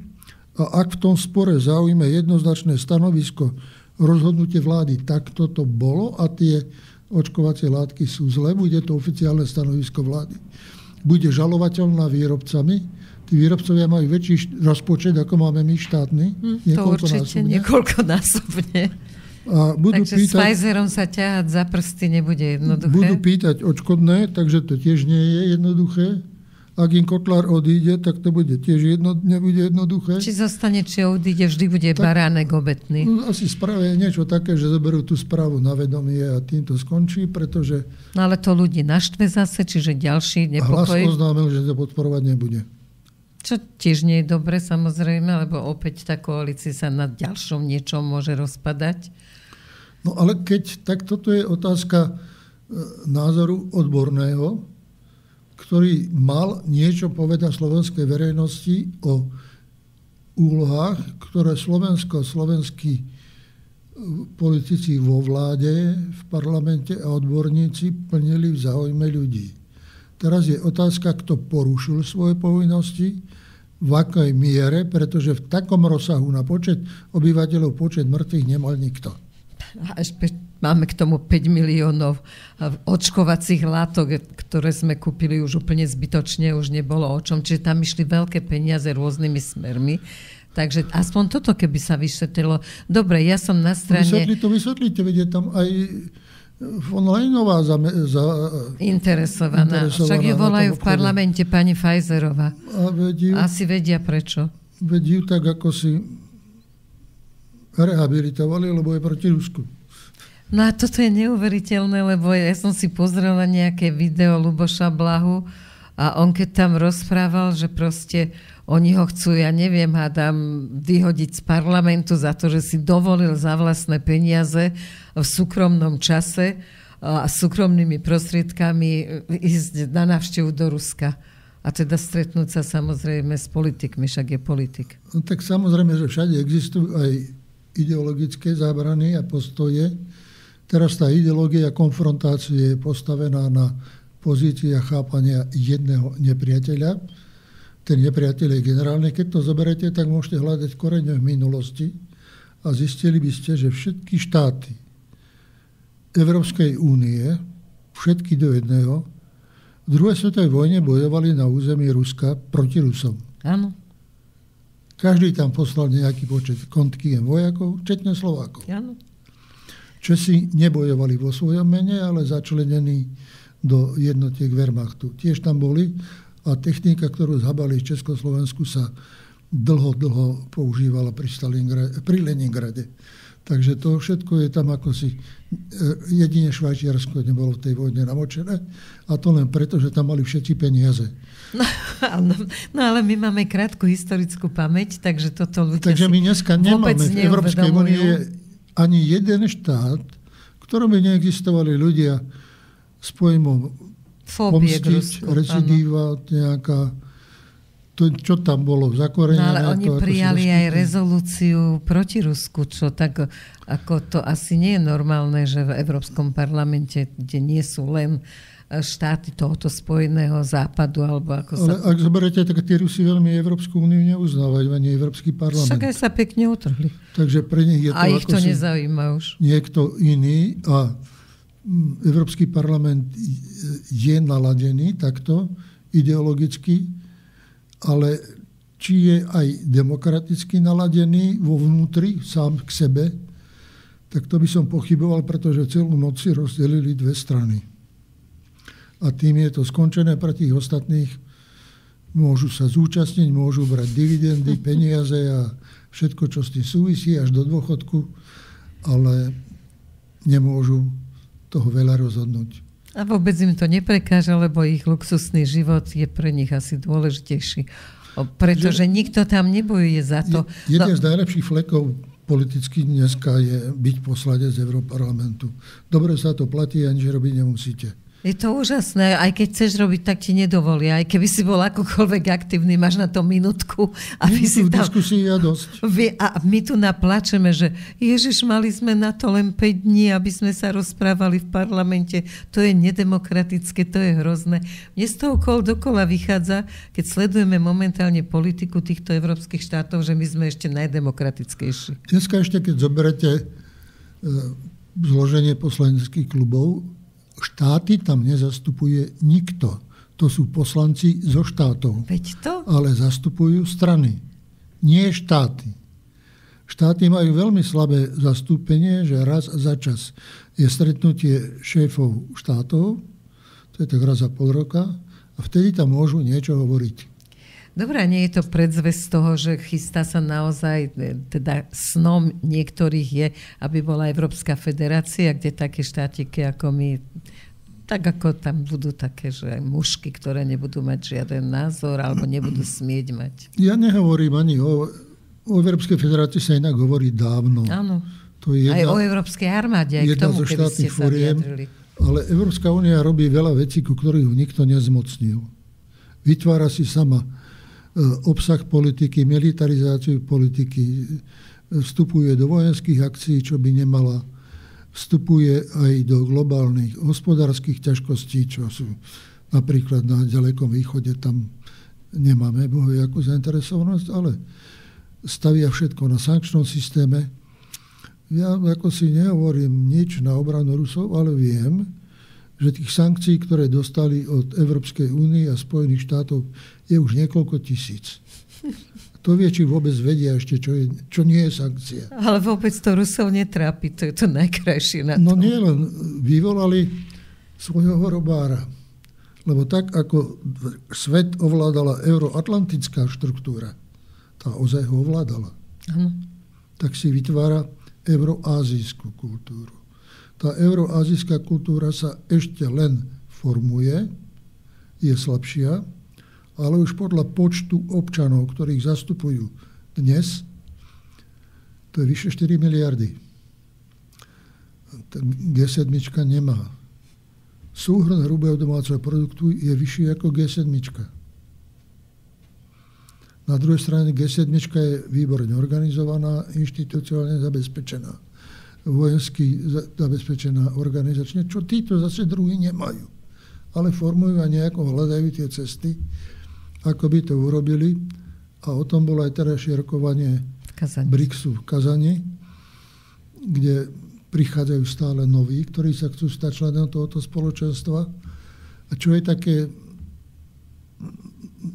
A ak v tom spore zaujme jednoznačné stanovisko, rozhodnutie vlády, tak toto bolo a tie očkovacie látky sú zlé, bude to oficiálne stanovisko vlády. Bude žalovateľná výrobcami. Tí výrobcovia majú väčší rozpočet, ako máme my štátny. To určite niekoľkonásobne. A budú takže s Pfizerom sa ťahať za prsty nebude jednoduché. Budú pýtať odškodné, takže to tiež nie je jednoduché. Ak im Kotlár odíde, tak to bude tiež nebude jednoduché. Či zostane, či odíde, vždy bude baránek obetný. No, asi spravia niečo také, že zoberú tú správu na vedomie a tým to skončí, pretože... No ale to ľudí naštve zase, čiže ďalší nepokoj. Hlas oznámil, že to podporovať nebude. Čo tiež nie je dobre, samozrejme, lebo opäť tá koalícia sa na ďalšom niečom môže rozpadať. No ale tak toto je otázka názoru odborného, ktorý mal niečo povedať slovenskej verejnosti o úlohách, ktoré slovenskí politici vo vláde, v parlamente a odborníci plnili v záujme ľudí. Teraz je otázka, kto porušil svoje povinnosti, v akej miere, pretože v takom rozsahu na počet obyvateľov, počet mŕtvych nemal nikto. Máme k tomu 5 miliónov očkovacích látok, ktoré sme kúpili už úplne zbytočne, už nebolo o čom. Čiže tam išli veľké peniaze rôznymi smermi. Takže aspoň toto, keby sa vyšetrilo. Dobre, ja som na strane... Vysvetlite, veď je tam aj von Leyenová interesovaná. Však ju volajú v parlamente pani Pfizerová. Asi vedia prečo. Veď ju tak ako si rehabilitovali, lebo je proti Rusku. No a toto je neuveriteľné, lebo ja som si pozrela nejaké video Ľuboša Blahu A on keď tam rozprával, že proste oni ho chcú, ja neviem, hádam, vyhodiť z parlamentu za to, že si dovolil za vlastné peniaze v súkromnom čase a súkromnými prostriedkami ísť na návštevu do Ruska. A teda stretnúť sa samozrejme s politikmi, však je politik. No, tak samozrejme, že všade existujú aj ideologické zábrany a postoje. Teraz tá ideológia konfrontácie je postavená na pozícia chápania jedného nepriateľa. Ten nepriateľ je generálny. Keď to zoberete, tak môžete hľadať koreňe v minulosti a zistili by ste, že všetky štáty Európskej únie, všetky do jedného, v druhej svetovej vojne bojovali na území Ruska proti Rusom. Áno. Každý tam poslal nejaký počet kontingent vojakov, včetne Slovákov. Áno. Česi nebojovali vo svojom mene, ale začlenení do jednotiek Wehrmachtu. Tiež tam boli a technika, ktorú zhabali v Československu, sa dlho používala pri Leningrade. Takže to všetko je tam ako si jedine Švajčiarsko nebolo v tej vojne namočené a to len preto, že tam mali všetci peniaze. No ale my máme krátku historickú pamäť, takže toto ľudia takže my dneska nemáme v Európskej únie ani jeden štát, v ktorom by neexistovali ľudia s pojmom pomstiť, recidíva, nejaká to, čo tam bolo zakorenené. No ale oni prijali aj rezolúciu proti Rusku, čo tak, ako to asi nie je normálne, že v Európskom parlamente, kde nie sú len štáty tohoto spojeného západu, alebo ako ale ak zoberete, tak tí Rusi veľmi Európsku úniu neuznávajú, ani Európsky parlament. Však aj sa pekne utrhli. Takže pre nich je to a ich to nezaujíma už. Niekto iný a Európsky parlament je naladený takto ideologicky, ale či je aj demokraticky naladený vo vnútri, sám k sebe, tak to by som pochyboval, pretože celú moc si rozdelili dve strany. A tým je to skončené pre tých ostatných. Môžu sa zúčastniť, môžu brať dividendy, peniaze a všetko, čo s tým súvisí, až do dôchodku, ale nemôžu toho veľa rozhodnúť. A vôbec im to neprekáža, lebo ich luxusný život je pre nich asi dôležitejší. Pretože nikto tam nebojuje za to. Jeden z najlepších flekov politicky dneska je byť poslanec z Európarlamentu. Dobre sa to platí, ani že robiť nemusíte. Je to úžasné. Aj keď chceš robiť, tak ti nedovolia. Aj keby si bol akokoľvek aktívny, máš na to minútku. Aby si tam... diskusii je dosť. A my tu naplačeme, že Ježiš, mali sme na to len 5 dní, aby sme sa rozprávali v parlamente. To je nedemokratické, to je hrozné. Mne z toho dokola vychádza, keď sledujeme momentálne politiku týchto európskych štátov, že my sme ešte najdemokratickejší. Dneska ešte, keď zoberete zloženie poslaneckých klubov, štáty tam nezastupuje nikto. To sú poslanci zo štátov. Veď to? Ale zastupujú strany. Nie štáty. Štáty majú veľmi slabé zastúpenie, že raz za čas je stretnutie šéfov štátov, to je tak raz za pol roka, a vtedy tam môžu niečo hovoriť. Dobre, nie je to predzvesť toho, že chystá sa naozaj, teda snom niektorých je, aby bola Európska federácia, kde také štátiky ako my, tak ako tam budú také, že mužky, ktoré nebudú mať žiaden názor alebo nebudú smieť mať. Ja nehovorím ani o Európskej federácii, sa inak hovorí dávno. Áno, to je aj o Európskej armáde, aj k tomu, keby ste sa vyjadrili. Ale Európska únia robí veľa vecí, ku ktorých ju nikto nezmocnil. Vytvára si sama obsah politiky, militarizáciu politiky, vstupuje do vojenských akcií, čo by nemala, vstupuje aj do globálnych hospodárskych ťažkostí, čo sú napríklad na ďalekom východe, tam nemáme bohojakú zainteresovanosť, ale stavia všetko na sankčnom systéme. Ja ako si nehovorím nič na obranu Rusov, ale viem, že tých sankcií, ktoré dostali od Európskej únie a Spojených štátov, je už niekoľko tisíc. To vie, či vôbec vedia ešte, čo nie je sankcia. Ale vôbec to Rusov netrápi, to je to najkrajšie na tom. No nie, len vyvolali svojho robára. Lebo tak, ako svet ovládala euroatlantická štruktúra, tá ozaj ho ovládala, tak si vytvára euroázijskú kultúru. Tá euroazijská kultúra sa ešte len formuje, je slabšia, ale už podľa počtu občanov, ktorých zastupujú dnes, to je vyše 4 miliardy. G7 nemá. Súhrn hrubého domáceho produktu je vyšší ako G7. Na druhej strane G7 je výborne organizovaná, inštitucionálne zabezpečená, vojensky zabezpečená organizačne, čo títo zase druhí nemajú. Ale formujú a nejako hľadajú tie cesty, ako by to urobili. A o tom bolo aj terajšie rokovanie BRICSu v Kazani, kde prichádzajú stále noví, ktorí sa chcú stať členom tohoto spoločenstva. A čo je také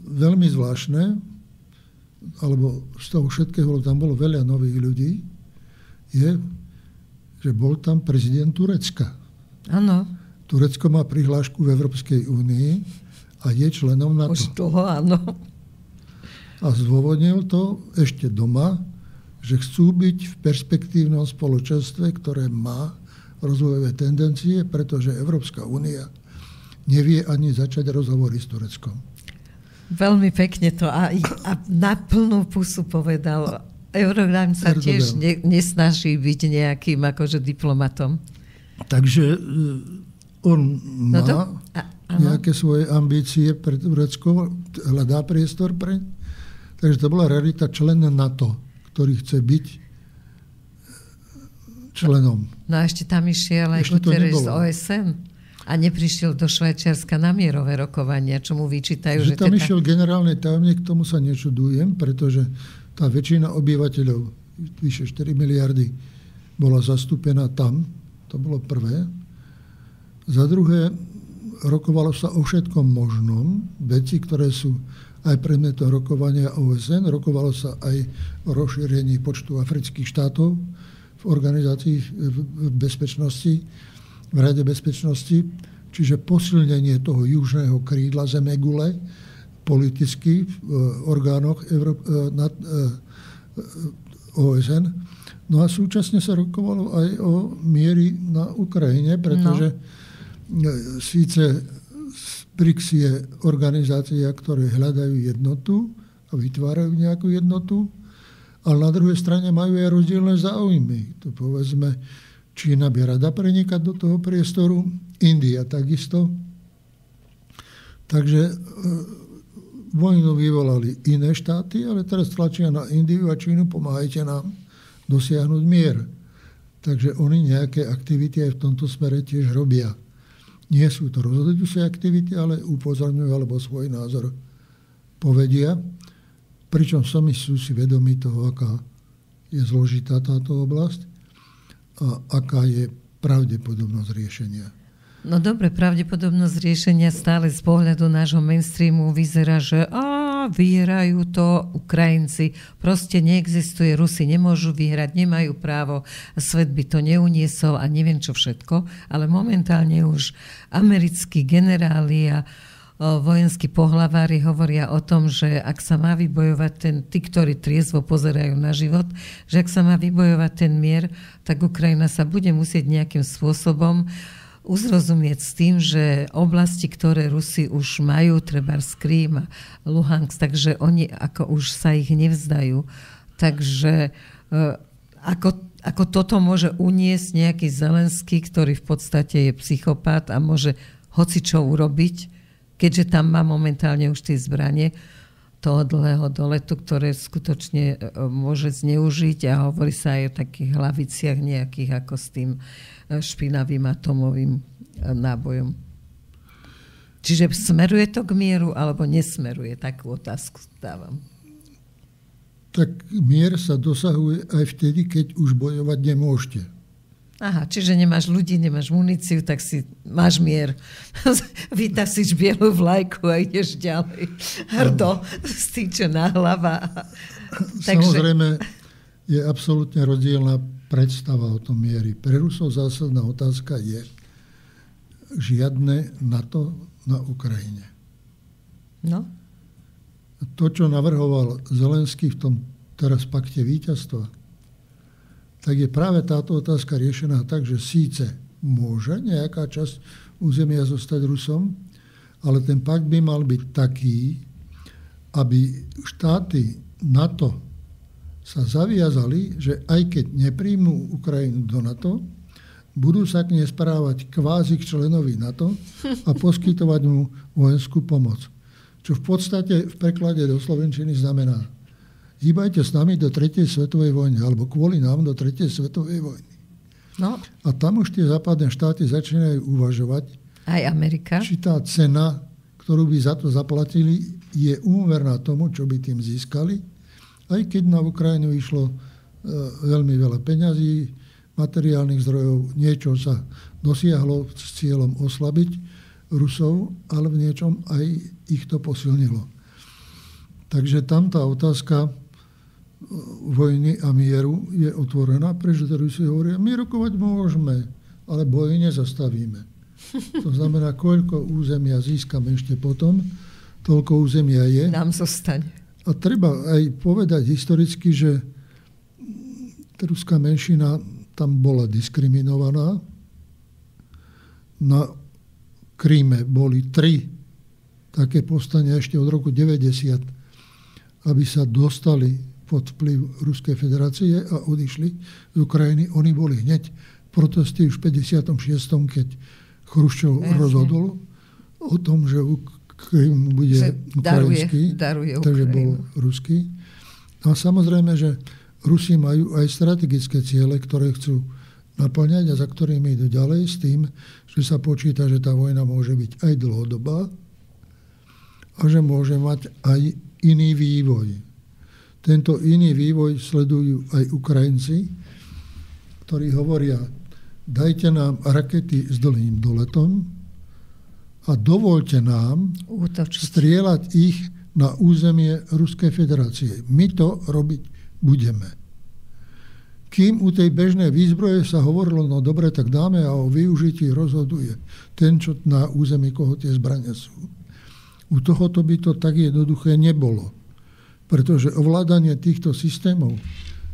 veľmi zvláštne, alebo z toho všetkého, tam bolo veľa nových ľudí, je, že bol tam prezident Turecka. Áno. Turecko má prihlášku v Európskej únii a je členom NATO. Už toho, áno. A zdôvodnil to ešte doma, že chcú byť v perspektívnom spoločenstve, ktoré má rozvojové tendencie, pretože Európska únia nevie ani začať rozhovory s Tureckom. Veľmi pekne to a na plnú pusu povedal. Eurogram sa tiež nesnaží byť nejakým akože diplomatom. Takže on má nejaké svoje ambície pre Turecko, hľadá priestor pre. Takže to bola realita člen NATO, ktorý chce byť členom. No a ešte tam išiel aj Guterres z OSN a neprišiel do Švajčiarska na mierové rokovania, čo mu vyčítajú. Že tam išiel generálny tajomník, tomu sa nečudujem, pretože tá väčšina obyvateľov, vyše 4 miliardy, bola zastúpená tam. To bolo prvé. Za druhé, rokovalo sa o všetkom možnom. Veci, ktoré sú aj predmetom rokovania OSN. Rokovalo sa aj o rozšírení počtu afrických štátov v organizácii v bezpečnosti, v Rade bezpečnosti, čiže posilnenie toho južného krídla zemegule politicky v orgánoch OSN. No a súčasne sa rokovalo aj o miery na Ukrajine, pretože síce BRICS je organizácia, ktoré hľadajú jednotu a vytvárajú nejakú jednotu, ale na druhej strane majú aj rozdielne záujmy. To povedzme, Čína by rada prenikať do toho priestoru, India takisto. Takže vojnu vyvolali iné štáty, ale teraz tlačia na Indiu a Čínu, pomáhajte nám dosiahnuť mier. Takže oni nejaké aktivity aj v tomto smere tiež robia. Nie sú to rozhodujúce aktivity, ale upozorňujú alebo svoj názor povedia. Pričom sami sú si vedomí toho, aká je zložitá táto oblasť a aká je pravdepodobnosť riešenia. No dobre, pravdepodobnosť riešenia stále z pohľadu nášho mainstreamu vyzerá, že vyhrajú to Ukrajinci. Proste neexistuje, Rusi nemôžu vyhrať, nemajú právo, svet by to neuniesol a neviem čo všetko, ale momentálne už americkí generáli a vojenskí pohlavári hovoria o tom, že ak sa má vybojovať tí, ktorí triezvo pozerajú na život, že ak sa má vybojovať ten mier, tak Ukrajina sa bude musieť nejakým spôsobom uzrozumieť s tým, že oblasti, ktoré Rusi už majú, trebárs Krím a Luhansk, takže oni ako už sa ich nevzdajú. Takže ako toto môže uniesť nejaký Zelenský, ktorý v podstate je psychopát a môže hocičo urobiť, keďže tam má momentálne už tie zbranie toho dlhého doletu, ktoré skutočne môže zneužiť a hovorí sa aj o takých hlaviciach nejakých ako s tým špinavým atomovým nábojom. Čiže smeruje to k mieru alebo nesmeruje? Takú otázku dávam. Tak mier sa dosahuje aj vtedy, keď už bojovať nemôžete. Aha, čiže nemáš ľudí, nemáš muníciu, tak si máš mier. Vytasíš bielu vlajku a ideš ďalej. Hrdo, stýčená hlava. Samozrejme, je absolútne rozdielna predstava o tom miery. Pre Rusov zásadná otázka je žiadne NATO na Ukrajine. No? To, čo navrhoval Zelenský v tom teraz pakte víťazstva, tak je práve táto otázka riešená tak, že síce môže nejaká časť územia zostať Rusom, Ale ten pakt by mal byť taký, aby štáty NATO sa zaviazali, že aj keď nepríjmú Ukrajinu do NATO, budú sa k nej správať kvázi k členovi NATO a poskytovať mu vojenskú pomoc. Čo v podstate v preklade do slovenčiny znamená: hýbajte s nami do 3. svetovej vojny, alebo kvôli nám do 3. svetovej vojny. No. A tam už tie západné štáty začínajú uvažovať, aj Amerika, či tá cena, ktorú by za to zaplatili, je úmerná tomu, čo by tým získali. Aj keď na Ukrajinu išlo veľmi veľa peňazí, materiálnych zdrojov, niečo sa dosiahlo s cieľom oslabiť Rusov, ale v niečom aj ich to posilnilo. Takže tam tá otázka vojny a mieru je otvorená, pretože Rusi hovoria, my rokovať môžeme, ale boj nezastavíme. To znamená, koľko územia získame ešte potom, toľko územia je. Nám zostane. A treba aj povedať historicky, že ruská menšina tam bola diskriminovaná. Na Kríme boli 3 také povstania ešte od roku 90, aby sa dostali pod vplyv Ruskej federácie a odišli z Ukrajiny. Oni boli hneď protesty už v 56., keď Chruščov rozhodol o tom, že Krym bude ukrajinský, daruje takže bol ruský. A samozrejme, že Rusi majú aj strategické ciele, ktoré chcú naplňať a za ktorými idú ďalej s tým, že sa počíta, že tá vojna môže byť aj dlhodobá a že môže mať aj iný vývoj. Tento iný vývoj sledujú aj Ukrajinci, ktorí hovoria, dajte nám rakety s dlhým doletom, a dovoľte nám strieľať ich na územie Ruskej federácie. My to robiť budeme. Kým u tej bežnej výzbroje sa hovorilo, no dobre, tak dáme a o využití rozhoduje ten, čo na území koho tie zbrane sú. U tohoto by to tak jednoduché nebolo. Pretože ovládanie týchto systémov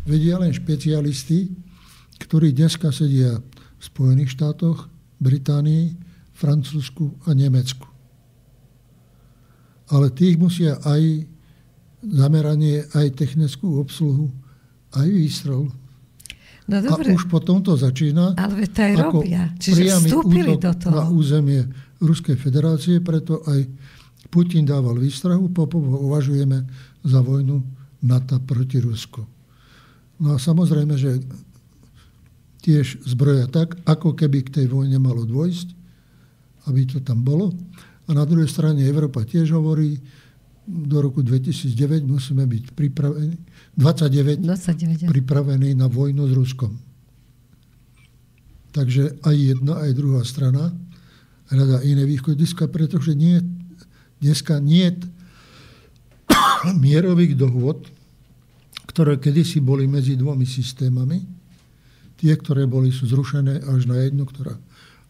vedia len špecialisti, ktorí dneska sedia v Spojených štátoch, Británii, Francúzsku a Nemecku. Ale tých musia aj zameranie, aj technickú obsluhu, aj výstrel. No dobre. A už potom to začína ale to aj ako robia. Čiže vstúpili do toho. Na územie Ruskej federácie, preto aj Putin dával výstrahu, považujeme za vojnu NATO proti Rusku. No a samozrejme, že tiež zbroja tak, ako keby k tej vojne malo dôjsť, aby to tam bolo. A na druhej strane Európa tiež hovorí, do roku 2009 musíme byť pripravení, 29 pripravení na vojnu s Ruskom. Takže aj jedna, aj druhá strana hľadá iné východiska, pretože dneska nie mierových dohôd, ktoré kedysi boli medzi dvomi systémami. Tie, ktoré boli, sú zrušené až na jednu, ktorá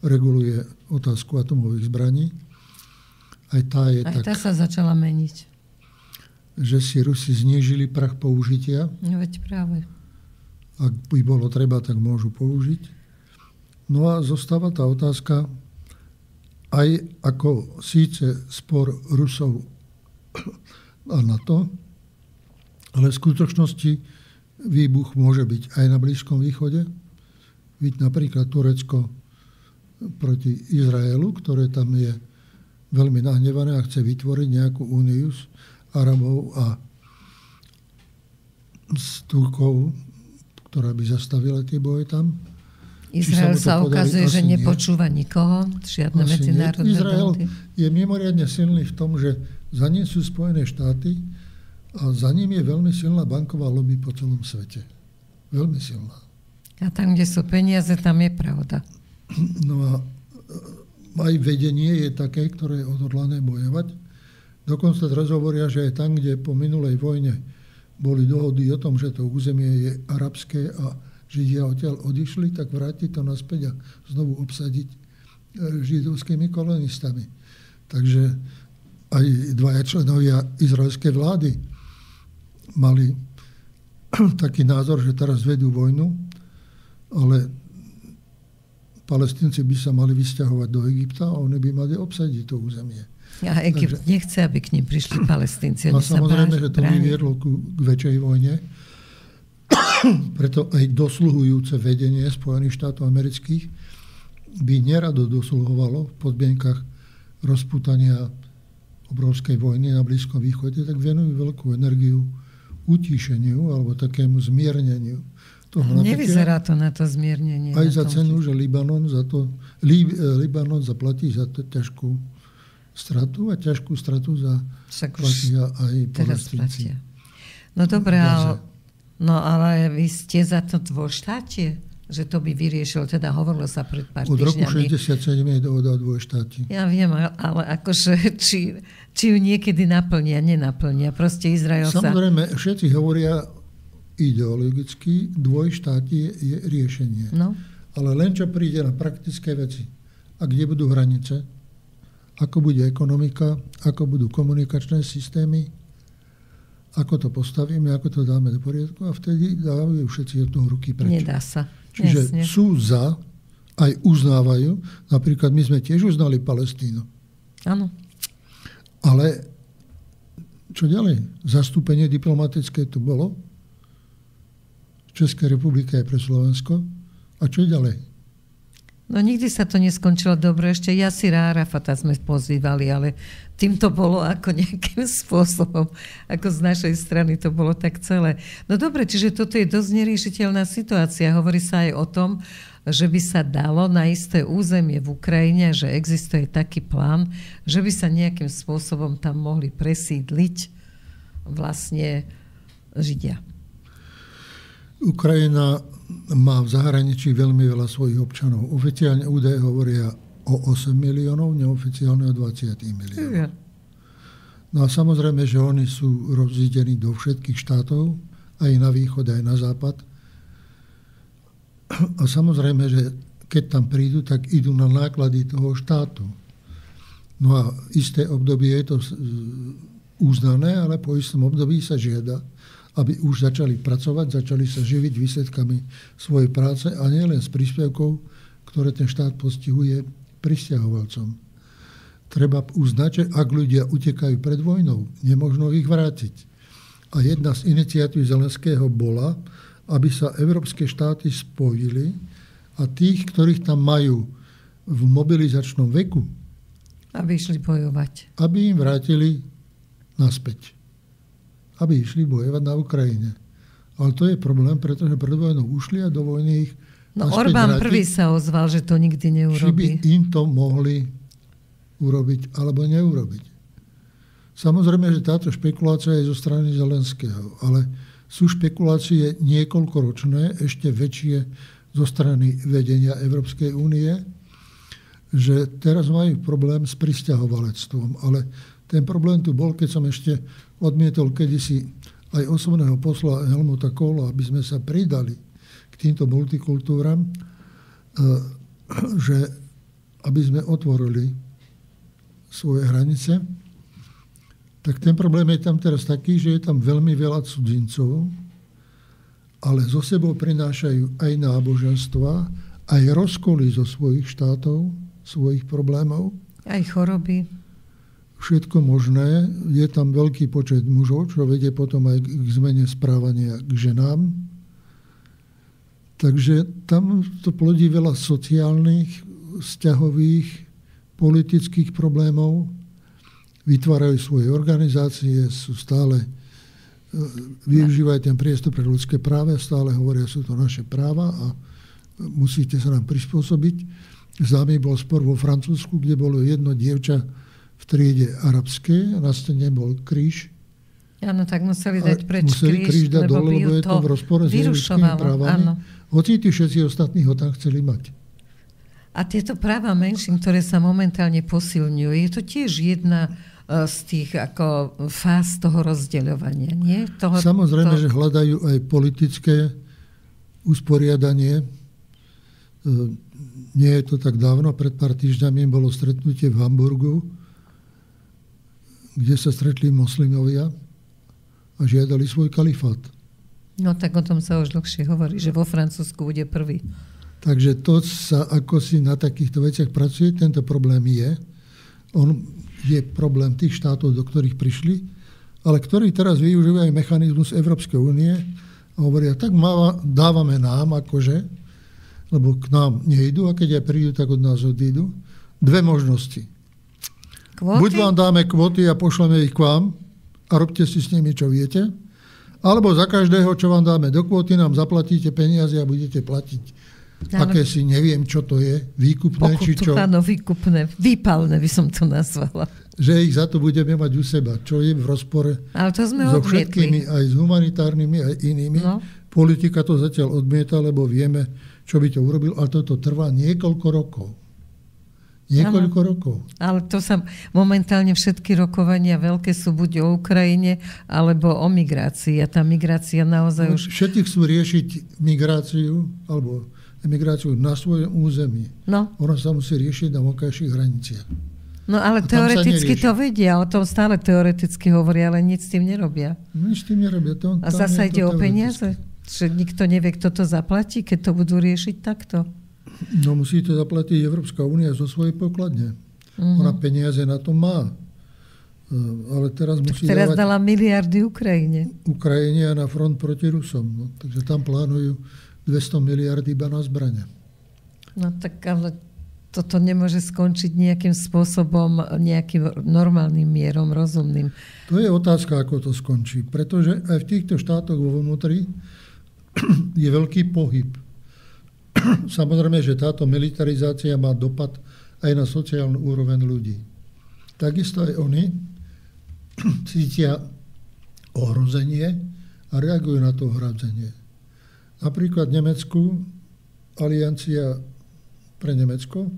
reguluje otázku atomových zbraní. Aj tá sa začala meniť. Že si Rusi znížili prach použitia. No veď práve. Ak by bolo treba, tak môžu použiť. No a zostáva tá otázka, aj ako síce spor Rusov a NATO, ale v skutočnosti výbuch môže byť aj na Blízkom východe. Vidť napríklad Turecko proti Izraelu, ktoré tam je veľmi nahnevané a chce vytvoriť nejakú úniu s Arabov a s Turkov, ktorá by zastavila tie boje tam. Izrael sa ukazuje, že nepočúva nikoho, žiadne medzinárodné Izrael je mimoriadne silný v tom, že za ním sú Spojené štáty a za ním je veľmi silná banková lobby po celom svete. Veľmi silná. A tam, kde sú peniaze, tam je pravda. No a aj vedenie je také, ktoré je odhodlané bojovať. Dokonca teraz hovoria, že aj tam, kde po minulej vojne boli dohody o tom, že to územie je arabské a Židia odtiaľ odišli, tak vrátiť to naspäť a znovu obsadiť židovskými kolonistami. Takže aj dvaja členovia izraelskej vlády mali taký názor, že teraz vedú vojnu, ale Palestínci by sa mali vysťahovať do Egypta a oni by mali obsadiť to územie. A Egypt nechce, aby k nim prišli Palestínci. A samozrejme, že to vyviedlo k väčšej vojne. Preto aj dosluhujúce vedenie Spojených štátov amerických by nerado dosluhovalo v podmienkach rozputania obrovskej vojny na Blízkom východe, tak venujú veľkú energiu utíšeniu alebo takému zmierneniu toho napätia. Nevyzerá to na to zmiernenie. Aj za cenu, že Libanon zaplatí za to ťažkú stratu a ťažkú stratu platia aj Palestínci. No dobré, ale vy ste za to dvojštátie? Že to by vyriešil, teda hovorilo sa pred pár týždňami. Od roku 67 je dohoda o dvojštáti. Ja viem, ale akože, či ju niekedy nenaplnia. Proste Izrael Samozrejme, všetci hovoria ideologicky, dvojštátie je riešenie. No. Ale len čo príde na praktické veci. A kde budú hranice? Ako bude ekonomika? Ako budú komunikačné systémy? Ako to postavíme? Ako to dáme do poriadku? A vtedy dávajú všetci od toho ruky preč. Nedá sa. Čiže sú za, aj uznávajú. Napríklad my sme tiež uznali Palestínu. Áno. Ale čo ďalej? Zastúpenie diplomatické tu bolo. Česká republika je pre Slovensko. A čo ďalej? No nikdy sa to neskončilo dobre. Ešte Jasira Arafata sme pozývali, ale tým to bolo ako nejakým spôsobom, ako z našej strany to bolo tak celé. No dobre, čiže toto je dosť neriešiteľná situácia. Hovorí sa aj o tom, že by sa dalo na isté územie v Ukrajine, že existuje taký plán, že by sa nejakým spôsobom tam mohli presídliť vlastne Židia. Ukrajina má v zahraničí veľmi veľa svojich občanov. Oficiálne údaje hovoria o 8 miliónov, neoficiálne o 20 miliónov. No a samozrejme, že oni sú rozídení do všetkých štátov, aj na východ, aj na západ. A samozrejme, že keď tam prídu, tak idú na náklady toho štátu. No a isté obdobie je to uznané, ale po istom období sa žiada, aby už začali pracovať, začali sa živiť výsledkami svojej práce a nie len z príspevkov, ktoré ten štát postihuje prisťahovalcom. Treba uznať, že ak ľudia utekajú pred vojnou, nemožno ich vrátiť. A jedna z iniciatív Zelenského bola, aby sa európske štáty spojili a tých, ktorých tam majú v mobilizačnom veku, aby išli bojovať. Aby im vrátili naspäť. Aby išli bojovať na Ukrajine. Ale to je problém, pretože pred vojnou ušli a do vojny ich Orbán prvý sa ozval, že to nikdy neurobí. Či by im to mohli urobiť alebo neurobiť. Samozrejme, že táto špekulácia je zo strany Zelenského, ale sú špekulácie niekoľkoročné, ešte väčšie zo strany vedenia Európskej únie, že teraz majú problém s prisťahovalectvom, ale ten problém tu bol, keď som ešte odmietol kedysi aj osobného posla Helmuta Kohla, aby sme sa pridali k týmto multikultúram, že aby sme otvorili svoje hranice, tak ten problém je tam teraz taký, že je tam veľmi veľa cudzincov, ale zo sebou prinášajú aj náboženstva, aj rozkoly zo svojich štátov, svojich problémov. Aj choroby. Všetko možné. Je tam veľký počet mužov, čo vedie potom aj k zmene správania k ženám. Takže tam to plodí veľa sociálnych, vzťahových, politických problémov. Vytvárajú svoje organizácie, sú stále využívajú ten priestor pre ľudské práva, stále hovoria, sú to naše práva a musíte sa nám prispôsobiť. Známy bol spor vo Francúzsku, kde bolo jedno dievča v triede arabskej a na stene bol kríž. Áno, tak museli dať preč kríž dať lebo dole, lebo je to v rozpore s ľudskými právami. Hoci tí všetci ostatní ho tam chceli mať. A tieto práva menšín, ktoré sa momentálne posilňujú, je to tiež jedna z tých ako fáz toho rozdeľovania, nie? Samozrejme, že hľadajú aj politické usporiadanie. Nie je to tak dávno, pred pár týždňami bolo stretnutie v Hamburgu, kde sa stretli moslimovia a žiadali svoj kalifát. No tak o tom sa už dlhšie hovorí, že vo Francúzsku bude prvý. Takže to sa ako si na takýchto veciach pracuje, tento problém je. On je problém tých štátov, do ktorých prišli, ale ktorí teraz využívajú mechanizmus Európskej únie a hovoria, tak dávame nám, akože, lebo k nám nejdú a keď aj prídu, tak od nás odídu. Dve možnosti. Kvóty? Buď vám dáme kvóty a pošleme ich k vám a robte si s nimi, čo viete, alebo za každého, čo vám dáme do kvóty, nám zaplatíte peniaze a budete platiť akési, neviem, čo to je, výkupné, či čo. Áno, výkupné, výpalné by som to nazvala. Že ich za to budeme mať u seba, čo je v rozpore so všetkými, aj s humanitárnymi, aj inými. No. Politika to zatiaľ odmieta, lebo vieme, čo by to urobil, ale toto trvá niekoľko rokov. Rokov. Ale to sa momentálne všetky rokovania veľké sú buď o Ukrajine, alebo o migrácii. A tá migrácia naozaj už... Všetci chcú riešiť migráciu, alebo emigráciu na svojom území. No. Ono sa musí riešiť na vonkajších hraniciach. No ale teoreticky to vedia, o tom stále teoreticky hovoria, ale nič s tým nerobia. Nič s tým nerobia. A zasa ide o peniaze? Že nikto nevie, kto to zaplatí, keď to budú riešiť takto? No musí to zaplatiť Európska únia zo svojej pokladne. Ona peniaze na to má. Ale teraz musí dávať... dala miliardy Ukrajine. Ukrajine a na front proti Rusom. No, takže tam plánujú 200 miliard iba na zbrane. No tak ale toto nemôže skončiť nejakým spôsobom, nejakým normálnym mierom, rozumným. To je otázka, ako to skončí. Pretože aj v týchto štátoch vo vnútri je veľký pohyb. Samozrejme, že táto militarizácia má dopad aj na sociálnu úroveň ľudí. Takisto aj oni cítia ohrozenie a reagujú na to ohrozenie. Napríklad v Nemecku Aliancia pre Nemecko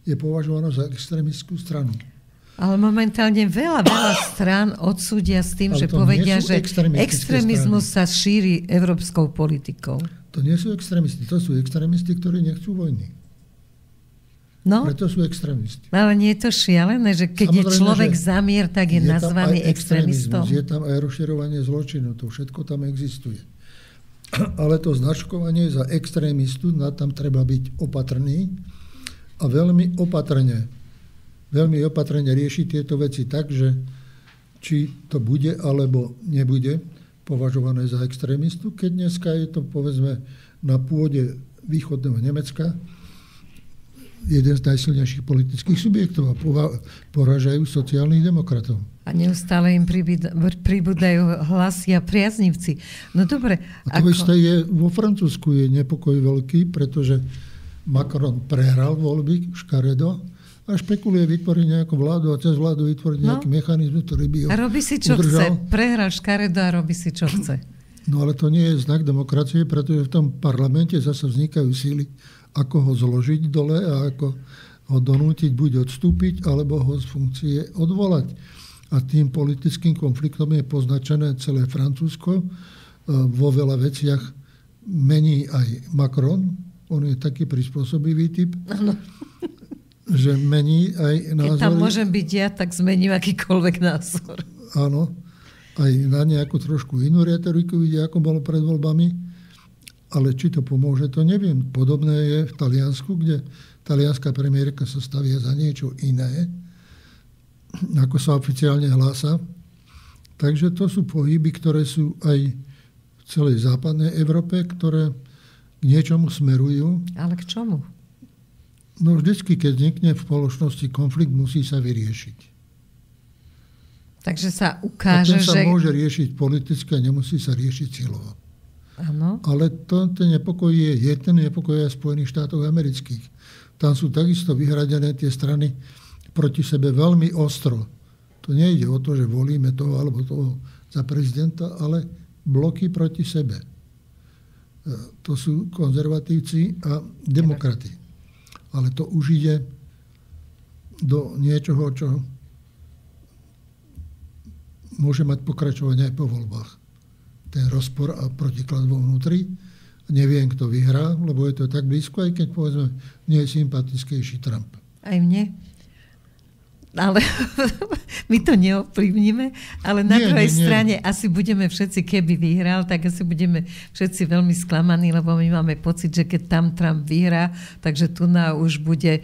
je považovaná za extrémistickú stranu. Ale momentálne veľa strán odsúdia s tým, že povedia, že extrémizmus sa šíri európskou politikou. To nie sú extrémisti, to sú extrémisti, ktorí nechcú vojny. No, preto sú extrémisti. Ale nie je to šialené, že keď je človek za mier, tak je nazvaný extrémistom. Je tam aj rozširovanie zločinu, to všetko tam existuje. Ale to značkovanie za extrémistu, tam treba byť opatrný a veľmi opatrne riešiť tieto veci tak, že či to bude alebo nebude považované za extrémistu, keď dneska je to, povedzme, na pôde východného Nemecka jeden z najsilnejších politických subjektov a porážajú sociálnych demokratov. A neustále im pribúdajú hlasy a priaznivci. No dobre. A to isté je vo Francúzsku, je nepokoj veľký, pretože Macron prehral voľby škaredo a špekuluje vytvoriť nejakú vládu a cez vládu vytvoriť nejaký mechanizmus, ktorý by ho udržal. A robí si, čo chce. Prehral škaredo a robí si, čo chce. No ale to nie je znak demokracie, pretože v tom parlamente zase vznikajú síly, ako ho zložiť dole a ako ho donútiť buď odstúpiť, alebo ho z funkcie odvolať. A tým politickým konfliktom je poznačené celé Francúzsko. Vo veľa veciach mení aj Macron. On je taký prispôsobivý typ. Ano. Že mení aj názory. Keď tam môžem byť ja, tak zmením akýkoľvek názor. Áno. Aj na nejakú trošku inú retoriku vidia, ako bolo pred voľbami. Ale či to pomôže, to neviem. Podobné je v Taliansku, kde talianská premiérka sa stavia za niečo iné, ako sa oficiálne hlása. Takže to sú pohyby, ktoré sú aj v celej západnej Európe, ktoré k niečomu smerujú. Ale k čomu? No vždycky, keď vznikne v spoločnosti konflikt, musí sa vyriešiť. Takže sa ukáže, že... sa môže riešiť politicky a nemusí sa riešiť silovo. Áno. Ale ten nepokoj je ten nepokoj aj v Spojených štátoch amerických. Tam sú takisto vyhradené tie strany proti sebe veľmi ostro. To nejde o to, že volíme toho alebo toho za prezidenta, ale bloky proti sebe. To sú konzervatívci a demokrati. Ale to už ide do niečoho, čo môže mať pokračovanie aj po voľbách. Ten rozpor a protiklad vo vnútri. Neviem, kto vyhrá, lebo je to tak blízko, aj keď povedzme, nie je sympatickejší Trump. Aj mne. ale my to neovplyvníme, ale na druhej strane asi budeme všetci, keby vyhral, tak asi budeme všetci veľmi sklamaní, lebo my máme pocit, že keď tam Trump vyhrá, takže tu už bude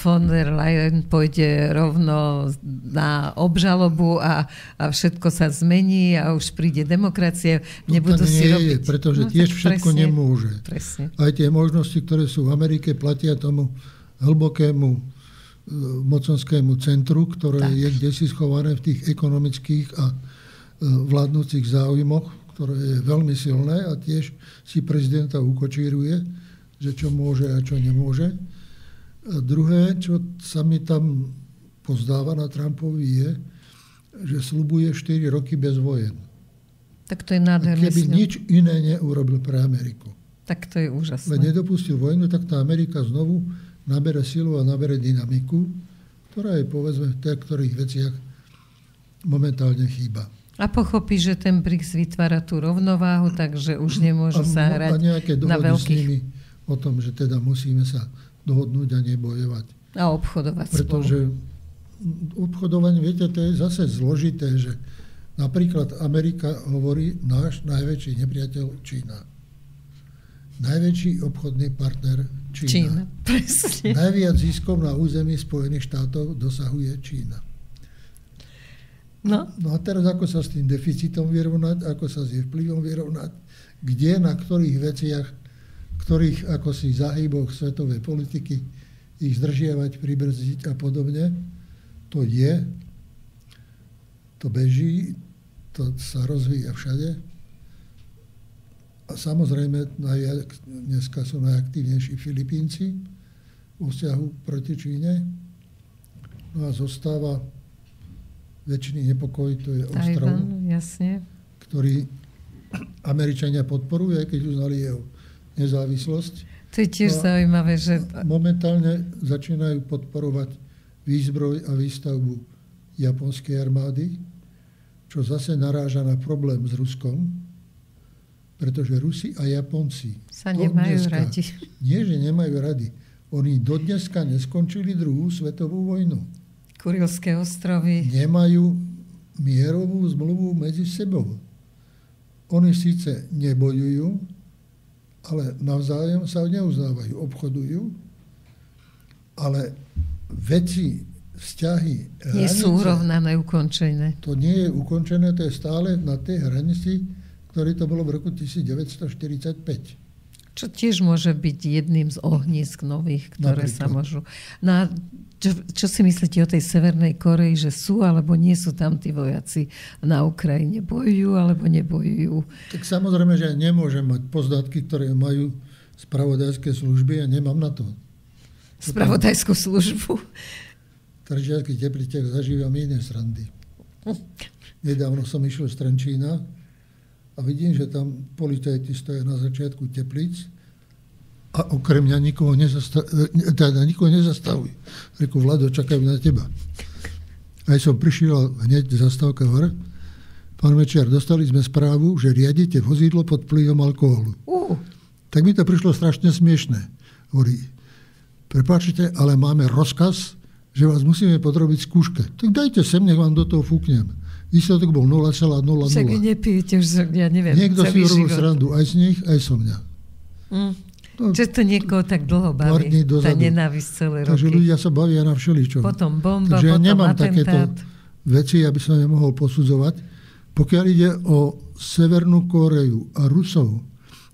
von der Leyen pôjde rovno na obžalobu a všetko sa zmení a už príde demokracia. Nebudú si robiť. Pretože tiež všetko nemôže. Presne. Aj tie možnosti, ktoré sú v Amerike, platia tomu hlbokému mocenskému centru, ktoré je kdesi schované v tých ekonomických a vládnúcich záujmoch, ktoré je veľmi silné a tiež si prezidenta ukočíruje, že čo môže a čo nemôže. A druhé, čo sa mi tam pozdáva na Trumpovi je, že sľubuje 4 roky bez vojen. Tak to je nádherné. Keby nič iné neurobil pre Ameriku. Tak to je úžasné. Veď nedopustil vojnu, tak tá Amerika znovu nabere silu a nabere dynamiku, ktorá je, povedzme, v tých ktorých veciach momentálne chýba. A pochopí, že ten BRICS vytvára tú rovnováhu, takže už nemôžu sa hrať na veľkých. A nejaké dohody s nimi o tom, že teda musíme sa dohodnúť a nebojovať. A obchodovať Pretože obchodovanie, viete, to je zase zložité, že napríklad Amerika hovorí náš najväčší nepriateľ Čína. Najväčší obchodný partner Čína. Presne. Najviac ziskov na území Spojených štátov dosahuje Čína. No a teraz ako sa s tým deficitom vyrovnať, ako sa s jej vplyvom vyrovnať, kde, na ktorých veciach, ktorých ako si zahyboch svetovej politiky ich zdržiavať, pribrzdiť a podobne, to beží, to sa rozvíja všade. A samozrejme, dneska sú najaktívnejší Filipínci vo vzťahu proti Číne. No a zostáva väčšiný nepokoj, to je ostrov, ktorý Američania podporujú, aj keď uznali jeho nezávislosť. To je tiež zaujímavé, že... Momentálne začínajú podporovať výzbroj a výstavbu japonskej armády, čo zase naráža na problém s Ruskom, pretože Rusi a Japonci sa nemajú radi. Nie, že nemajú radi. Oni dodneska neskončili druhú svetovú vojnu. Kurilské ostrovy. Nemajú mierovú zmluvu medzi sebou. Oni síce nebojujú, ale navzájom sa neuznávajú, obchodujú, ale veci, vzťahy, hranice... Nie sú urovnané, ukončené. To nie je ukončené, to je stále na tej hranici, ktorý to bolo v roku 1945. Čo tiež môže byť jedným z ohnízk nových, ktoré napríklad sa môžu... No a čo si myslíte o tej Severnej Koreji, že sú alebo nie sú tam tí vojaci na Ukrajine? Bojujú alebo nebojujú? Tak samozrejme, že nemôžem mať poznatky, ktoré majú spravodajské služby a nemám na to. Spravodajskú službu? V Tržiackých Tepliciach zažívam iné srandy. Nedávno som išiel z Trenčína a vidím, že tam policajti stoja na začiatku Teplíc a okrem mňa nikoho nezastavujú. Reku, Vlado, čakajú na teba. Aj som prišiel hneď zastávka hore. Pán Mečiar, dostali sme správu, že riadite vozidlo pod vplyvom alkoholu. Tak mi to prišlo strašne smiešné. Hovorí, prepáčte, ale máme rozkaz, že vás musíme podrobiť skúške. Tak dajte sem, nech vám do toho fúknem. Výsledok bol 0,00. Však vy nepijete už, ja neviem, niekto si urobil srandu aj z nich, aj so mňa. Že to niekoho tak dlho baví, tá nenávisť celé roky. Takže ľudia sa bavia na všeličom. Potom bomba, takže potom ja nemám atentát. Takéto veci, aby som nemohol posudzovať. Pokiaľ ide o Severnú Kóreju a Rusov,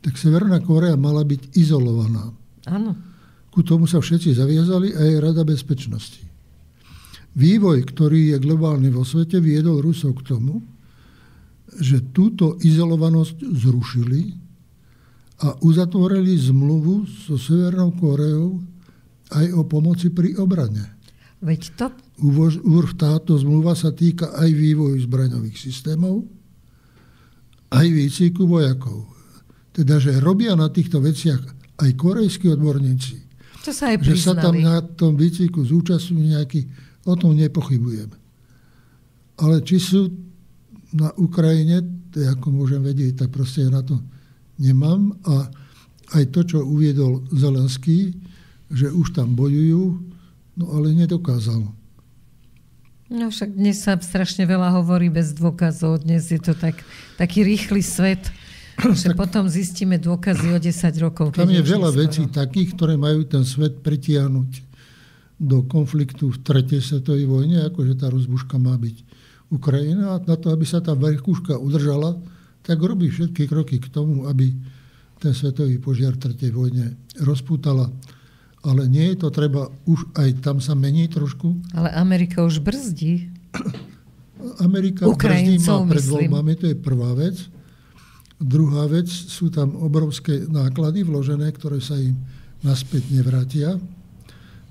tak Severná Kórea mala byť izolovaná. Áno. Ku tomu sa všetci zaviazali aj Rada bezpečnosti. Vývoj, ktorý je globálny vo svete, viedol Rusov k tomu, že túto izolovanosť zrušili a uzatvorili zmluvu so Severnou Kóreou aj o pomoci pri obrane. Veď to... Táto zmluva sa týka aj vývoju zbraňových systémov, aj výcviku vojakov. Teda, že robia na týchto veciach aj korejskí odborníci. To sa aj priznali. Že sa tam na tom výcviku zúčastňujú nejaký, o tom nepochybujem. Ale či sú na Ukrajine, to ako môžem vedieť, tak proste ja na to nemám. A aj to, čo uviedol Zelenský, že už tam bojujú, no ale nedokázal No však dnes sa strašne veľa hovorí bez dôkazov. Dnes je to taký rýchly svet, že potom zistíme dôkazy o 10 rokov. Tam je veľa vecí takých, ktoré majú ten svet pritiahnuť do konfliktu v 3. svetovej vojne, akože tá rozbuška má byť Ukrajina. A na to, aby sa tá vrchúška udržala, tak robí všetky kroky k tomu, aby ten svetový požiar v 3. vojne rozpútala. Ale nie je to treba, už aj tam sa mení trošku. Ale Amerika už brzdí. Amerika brzdí má pred voľbami, to je prvá vec. Druhá vec, sú tam obrovské náklady vložené, ktoré sa im naspäť nevrátia.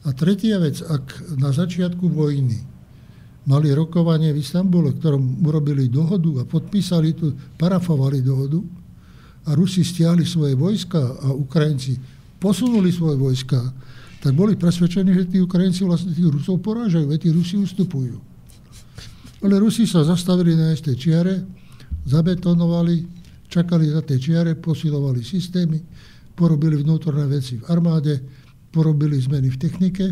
A tretia vec, ak na začiatku vojny mali rokovanie v Istanbule, ktorom urobili dohodu a podpísali tu, parafovali dohodu a Rusi stiahli svoje vojska a Ukrajinci posunuli svoje vojska, tak boli presvedčení, že tí Ukrajinci vlastne tých Rusov porážajú, veď tí Rusi ustupujú. Ale Rusi sa zastavili na istej čiare, zabetonovali, čakali za tej čiare, posilovali systémy, porobili vnútorné veci v armáde, porobili zmeny v technike.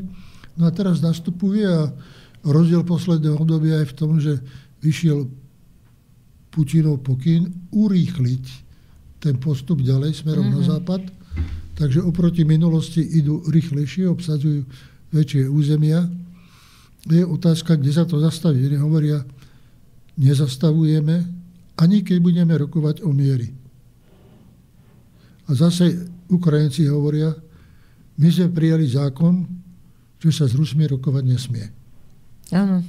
No a teraz nastupuje a rozdiel posledného obdobia je v tom, že vyšiel Putinov pokyn urýchliť ten postup ďalej smerom na západ. Takže oproti minulosti idú rýchlejšie, obsadzujú väčšie územia. Je otázka, kde sa to zastaví. Oni hovoria, nezastavujeme, ani keď budeme rokovať o miery. A zase Ukrajinci hovoria, my sme prijali zákon, že sa s Rusmi rokovať nesmie. Áno.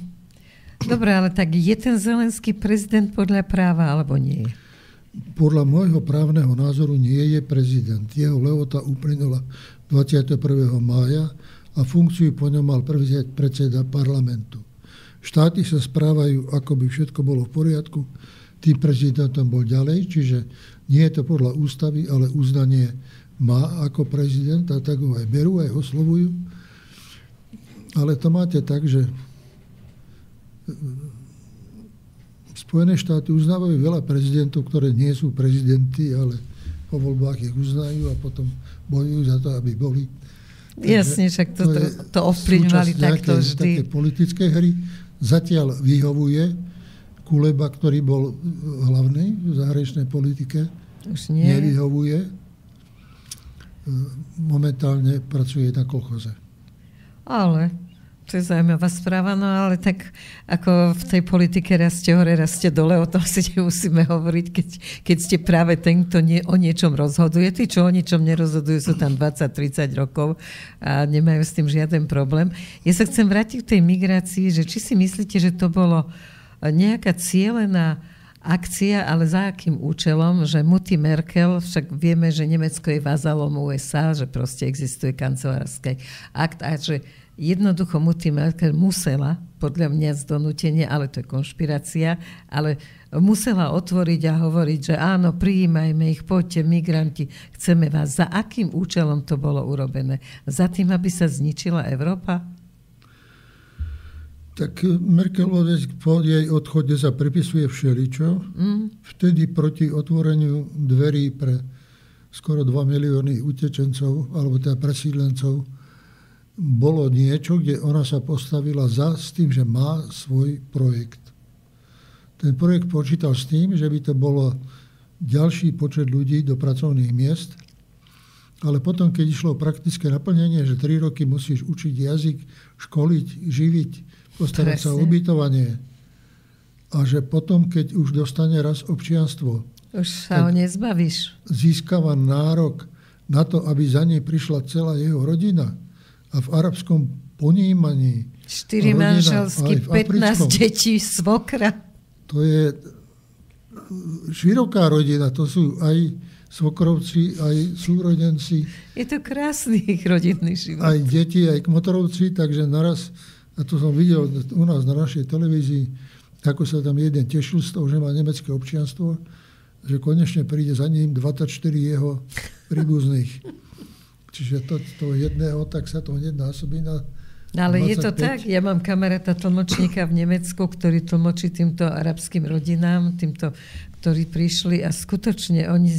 Dobre, ale tak je ten Zelenský prezident podľa práva, alebo nie je? Podľa môjho právneho názoru nie je prezident. Jeho lehota uplynula 21. mája a funkciu po ňom mal prevziať predseda parlamentu. Štáty sa správajú, ako by všetko bolo v poriadku. Tým prezidentom bol ďalej, čiže nie je to podľa ústavy, ale uznanie má ako prezident a tak ho aj berú, aj oslovujú. Ale to máte tak, že Spojené štáty uznávajú veľa prezidentov, ktoré nie sú prezidenti, ale po voľbách ich uznajú a potom bojujú za to, aby boli. Jasne, však to ovplyvňovali takto vždy. Také politické hry. Zatiaľ vyhovuje Kuleba, ktorý bol hlavný v zahraničnej politike. Už nie. Nevyhovuje. Momentálne pracuje na kolchoze. Ale to je zaujímavá správa, no ale tak ako v tej politike rastie hore, rastie dole, o tom si nemusíme hovoriť, keď ste práve ten, kto o niečom rozhoduje. Tí, čo o ničom nerozhodujú, sú tam 20-30 rokov a nemajú s tým žiaden problém. Ja sa chcem vrátiť k tej migrácii, že či si myslíte, že to bolo nejaká cielená akcia, ale za akým účelom, že Mutti Merkel, však vieme, že Nemecko je vazalom USA, že proste existuje kancelárský akt a že jednoducho Mutti Merkel musela, podľa mňa z donútenia, ale to je konšpirácia, ale musela otvoriť a hovoriť, že áno, prijímajme ich, poďte, migranti, chceme vás. Za akým účelom to bolo urobené? Za tým, aby sa zničila Európa? Tak Merkelovej po jej odchode sa pripisuje všeličo. Vtedy proti otvoreniu dverí pre skoro 2 milióny utečencov, alebo teda presídlencov, bolo niečo, kde ona sa postavila s tým, že má svoj projekt. Ten projekt počítal s tým, že by to bolo ďalší počet ľudí do pracovných miest, ale potom, keď išlo o praktické naplnenie, že 3 roky musíš učiť jazyk, školiť, živiť, postarať sa o ubytovanie a že potom, keď už dostane raz občianstvo, už sa ho nezbavíš. Získava nárok na to, aby za nej prišla celá jeho rodina. A v arabskom ponímaní 4 manželsky, 15 detí, svokra. To je široká rodina. To sú aj svokrovci, aj súrodenci. Je to krásny rodinný život. Aj deti, aj kmotorovci. Takže naraz, a to som videl u nás na našej televízii, ako sa tam jeden tešil z toho, že má nemecké občianstvo, že konečne príde za ním 24 jeho príbuzných. Čiže to jedného, tak sa to hneď násobí na 25. Ale je to tak, ja mám kamaráta tlmočníka v Nemecku, ktorý tlmočí týmto arabským rodinám, týmto, ktorí prišli a skutočne oni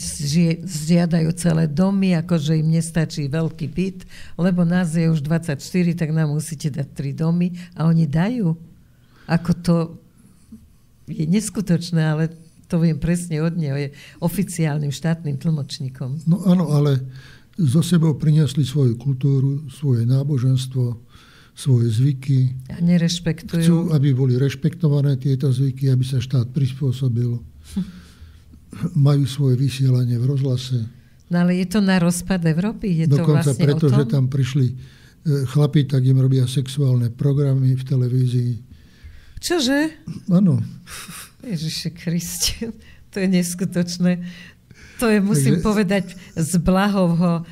žiadajú celé domy, akože im nestačí veľký byt, lebo nás je už 24, tak nám musíte dať 3 domy a oni dajú. ako to je neskutočné, ale to viem presne od neho, je oficiálnym štátnym tlmočníkom. No áno, ale zo sebou priniesli svoju kultúru, svoje náboženstvo, svoje zvyky. A nerešpektujú. Chcú, aby boli rešpektované tieto zvyky, aby sa štát prispôsobil. Majú svoje vysielanie v rozhlase. No ale je to na rozpad Európy? Je dokonca to vlastne preto, že tam prišli chlapi, tak im robia sexuálne programy v televízii. Čože? Áno. Ježiši Kriste, to je neskutočné. To je, musím povedať, z Blahovho,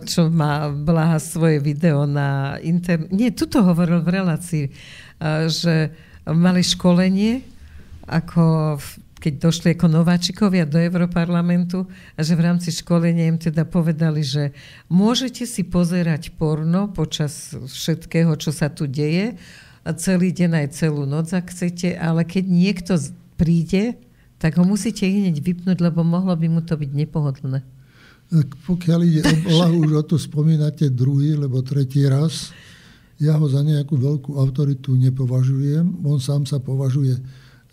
čo má Blaha svoje video na internet. Nie, tuto hovoril v relácii, že mali školenie, ako keď došli ako nováčikovia do Europarlamentu a že v rámci školenia im teda povedali, že môžete si pozerať porno počas všetkého, čo sa tu deje, celý deň aj celú noc, ak chcete, ale keď niekto príde, tak ho musíte hneď vypnúť, lebo mohlo by mu to byť nepohodlné. Pokiaľ ide o Blahu, už o to spomínate druhý, lebo tretí raz, ja ho za nejakú veľkú autoritu nepovažujem. On sám sa považuje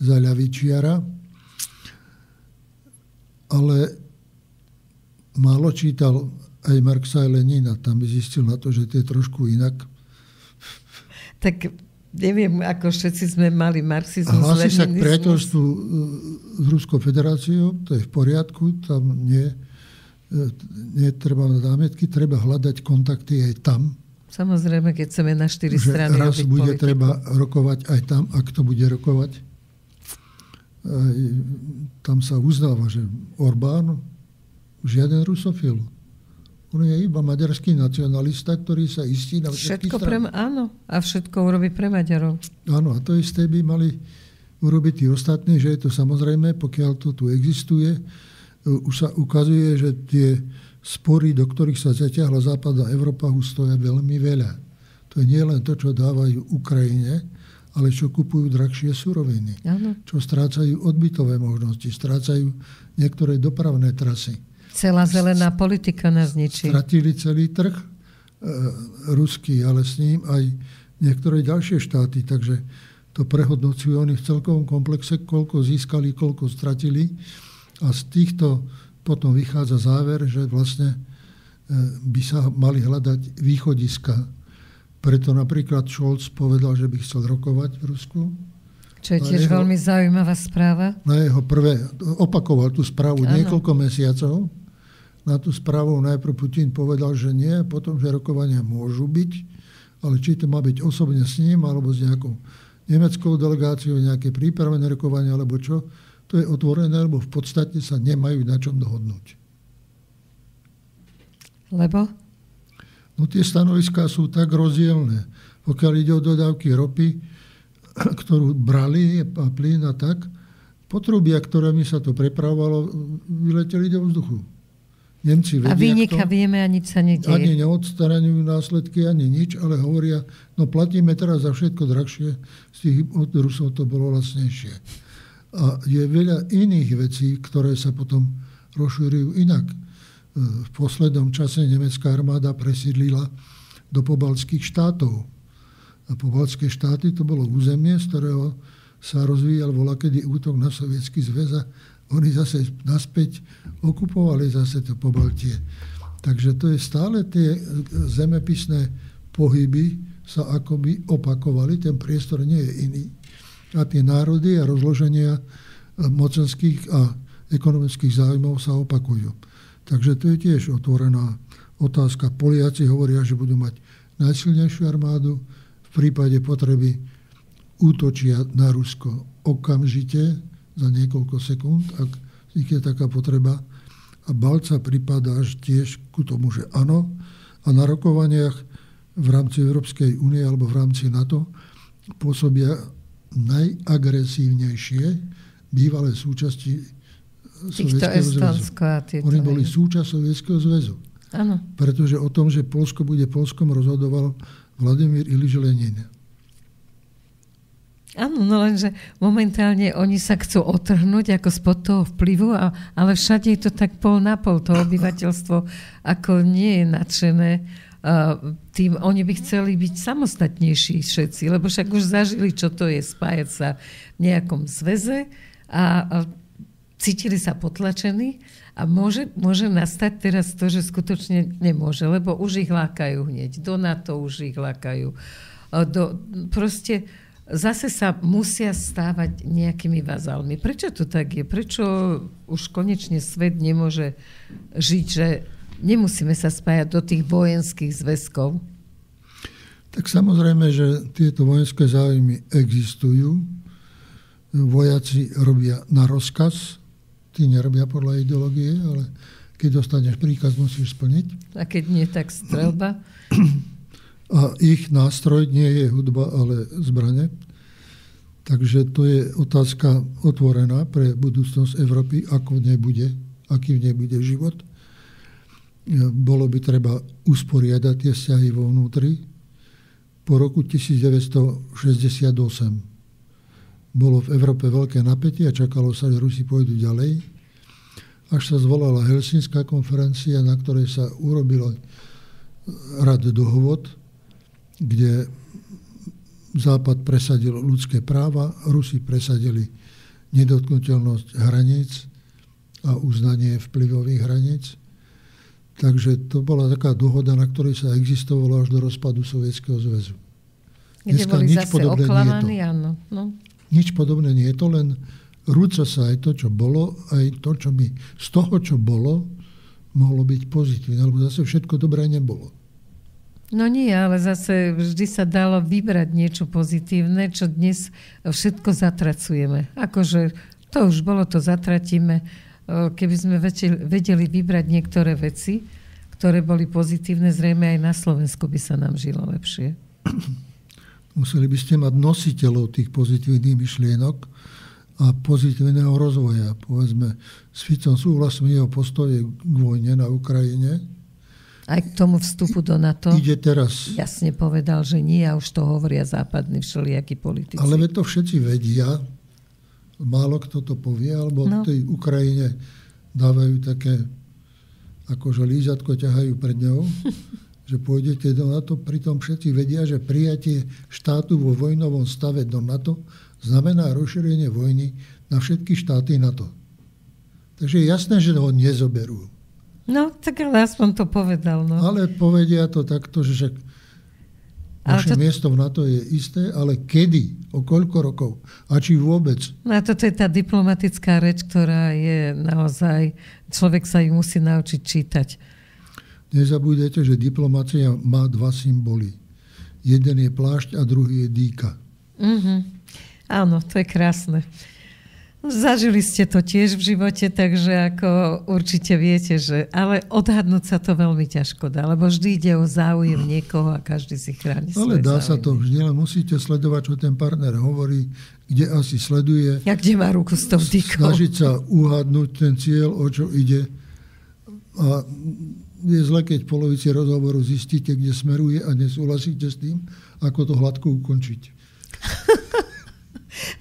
za ľavičiara, ale málo čítal aj Marxa a Lenina. Tam by zistil na to, že to je trošku inak. Tak neviem, ako všetci sme mali marxizmus, leninizmus. Hlási sa k priateľstvu s Ruskou federáciou, to je v poriadku, tam nie treba na námietky, treba hľadať kontakty aj tam. Samozrejme, keď chceme na 4 strany raz robiť bude politiku. Treba rokovať aj tam, ak to bude rokovať. Tam sa uznáva, že Orbán žiaden rusofil. On je iba maďarský nacionalista, ktorý sa istí na všetky strany. Áno, a všetko urobí pre Maďarov. Áno, a to isté by mali urobiť tí ostatní, že je to samozrejme, pokiaľ to tu existuje, už sa ukazuje, že tie spory, do ktorých sa zaťahla západná Európa, už stoja veľmi veľa. To je nie len to, čo dávajú Ukrajine, ale čo kupujú drahšie suroviny. Áno. Čo strácajú odbytové možnosti, strácajú niektoré dopravné trasy. Celá zelená politika nás ničí. Stratili celý trh ruský, ale s ním aj niektoré ďalšie štáty. Takže to prehodnocujú oni v celkovom komplexe, koľko získali, koľko stratili. A z týchto potom vychádza záver, že vlastne by sa mali hľadať východiska. Preto napríklad Scholz povedal, že by chcel rokovať v Rusku. Čo je tiež veľmi zaujímavá správa. Na jeho opakoval tú správu niekoľko mesiacov. Na tú správu najprv Putin povedal, že nie, potom, že rokovania môžu byť, ale či to má byť osobne s ním, alebo s nejakou nemeckou delegáciou, nejaké prípravné rokovania, alebo čo, to je otvorené, lebo v podstate sa nemajú na čom dohodnúť. Lebo? No tie stanoviská sú tak rozdielne. Pokiaľ ide o dodávky ropy, ktorú brali a plyn a tak, potrubia, ktorými sa to prepravovalo, vyleteli do vzduchu. Nemci vedia, a výnika vieme a nič sa nedieje. Ani neodstraňujú následky, ani nič, ale hovoria, no platíme teraz za všetko drahšie, z tých od Rusov to bolo lacnejšie. A je veľa iných vecí, ktoré sa potom rozšírujú inak. V poslednom čase nemecká armáda presídlila do pobaltských štátov. A pobaltské štáty to bolo územie, z ktorého sa rozvíjal volakedy útok na Sovietsky zväz a oni zase naspäť okupovali zase to Pobaltie. Takže to je stále tie zemepisné pohyby sa akoby opakovali, ten priestor nie je iný. A tie národy a rozloženia mocenských a ekonomických záujmov sa opakujú. Takže to je tiež otvorená otázka. Poliaci hovoria, že budú mať najsilnejšiu armádu, v prípade potreby útočia na Rusko okamžite, za niekoľko sekúnd, ak je taká potreba. A Balca pripadá tiež ku tomu, že áno. A na rokovaniach v rámci Európskej únie alebo v rámci NATO pôsobia najagresívnejšie bývalé súčasti Sovietskeho zväzu. Oni boli súčasť Sovietskeho zväzu. Áno. Pretože o tom, že Poľsko bude Poľskom, rozhodoval Vladimír Ilič Lenin. Áno, no lenže momentálne oni sa chcú otrhnúť ako spod toho vplyvu, ale všade je to tak pol na pol. To obyvateľstvo ako nie je nadšené tým oni by chceli byť samostatnejší všetci, lebo však už zažili, čo to je spájať sa v nejakom zväze a cítili sa potlačení a môže nastať teraz to, že skutočne nemôže, lebo už ich lákajú hneď. Do NATO už ich lákajú. Proste zase sa musia stávať nejakými vazalmi. Prečo to tak je? Prečo už konečne svet nemôže žiť, že nemusíme sa spájať do tých vojenských zväzkov? Tak samozrejme, že tieto vojenské záujmy existujú. Vojaci robia na rozkaz. Tí nerobia podľa ideológie, ale keď dostaneš príkaz, musíš splniť. A keď nie, tak streľba. A ich nástroj nie je hudba, ale zbrane. Takže to je otázka otvorená pre budúcnosť Európy, aký v nej bude život. Bolo by treba usporiadať tie vzťahy vo vnútri. Po roku 1968 bolo v Európe veľké napätie a čakalo sa, že Rusi pôjdu ďalej. Až sa zvolala Helsinská konferencia, na ktorej sa urobilo rad dohovod, kde Západ presadil ľudské práva, Rusi presadili nedotknuteľnosť hraníc a uznanie vplyvových hraníc. Takže to bola taká dohoda, na ktorej sa existovalo až do rozpadu Sovietskeho zväzu. Kde boli zase oklamaní, áno. No. Nič podobné nie je to, len rúca sa aj to, čo bolo, aj to, čo by z toho, čo bolo, mohlo byť pozitívne, lebo zase všetko dobré nebolo. No nie, ale zase vždy sa dalo vybrať niečo pozitívne, čo dnes všetko zatracujeme. Akože to už bolo, to zatratíme. Keby sme vedeli vybrať niektoré veci, ktoré boli pozitívne, zrejme aj na Slovensku by sa nám žilo lepšie. Museli by ste mať nositeľov tých pozitívnych myšlienok a pozitívneho rozvoja. Povedzme, s Ficom súhlasím jeho postoje k vojne na Ukrajine. Aj k tomu vstupu do NATO ide teraz. Jasne povedal, že nie, a už to hovoria západní všelijakí politici. Ale to všetci vedia. Málo kto to povie, alebo v tej Ukrajine dávajú také, akože lízatko ťahajú pred ňou, že pôjdete do NATO. Pritom všetci vedia, že prijatie štátu vo vojnovom stave do NATO znamená rozšírenie vojny na všetky štáty NATO. Takže je jasné, že ho nezoberú. No, tak ale aspoň to povedal. No. Ale povedia to takto, že naše miesto v NATO je isté, ale kedy, o koľko rokov a či vôbec. No a toto je tá diplomatická reč, ktorá je naozaj, človek sa ju musí naučiť čítať. Nezabúdajte, že diplomácia má dva symboly. Jeden je plášť a druhý je dýka. Áno, to je krásne. Zažili ste to tiež v živote, takže ako určite viete, že ale odhadnúť sa to veľmi ťažko dá, lebo vždy ide o záujem niekoho a každý si chráni svoje záujmy. Ale dá sa to vždy, ale musíte sledovať, čo ten partner hovorí, kde asi sleduje. A kde má ruku s tou dýkou. Snažiť sa uhadnúť ten cieľ, o čo ide. A je zle, keď v polovici rozhovoru zistíte, kde smeruje a nesúhlasíte s tým, ako to hladko ukončiť.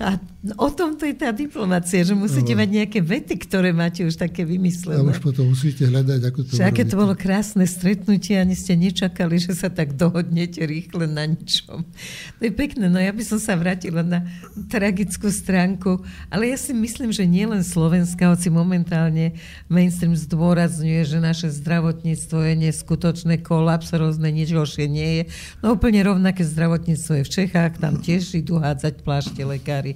A o tom to je tá diplomácia, že musíte mať nejaké vety, ktoré máte už také vymyslené. A už potom musíte hľadať, ako to urobíte. Aké to bolo krásne stretnutie, ani ste nečakali, že sa tak dohodnete rýchle na ničom. To je pekné, no ja by som sa vrátila na tragickú stránku, ale ja si myslím, že nielen Slovenska, hoci momentálne mainstream zdôrazňuje, že naše zdravotníctvo je neskutočné, kolaps, rôzne, nič horšie nie je. No úplne rovnaké zdravotníctvo je v Čechách, tam tiež idú hádzať plášte lekári.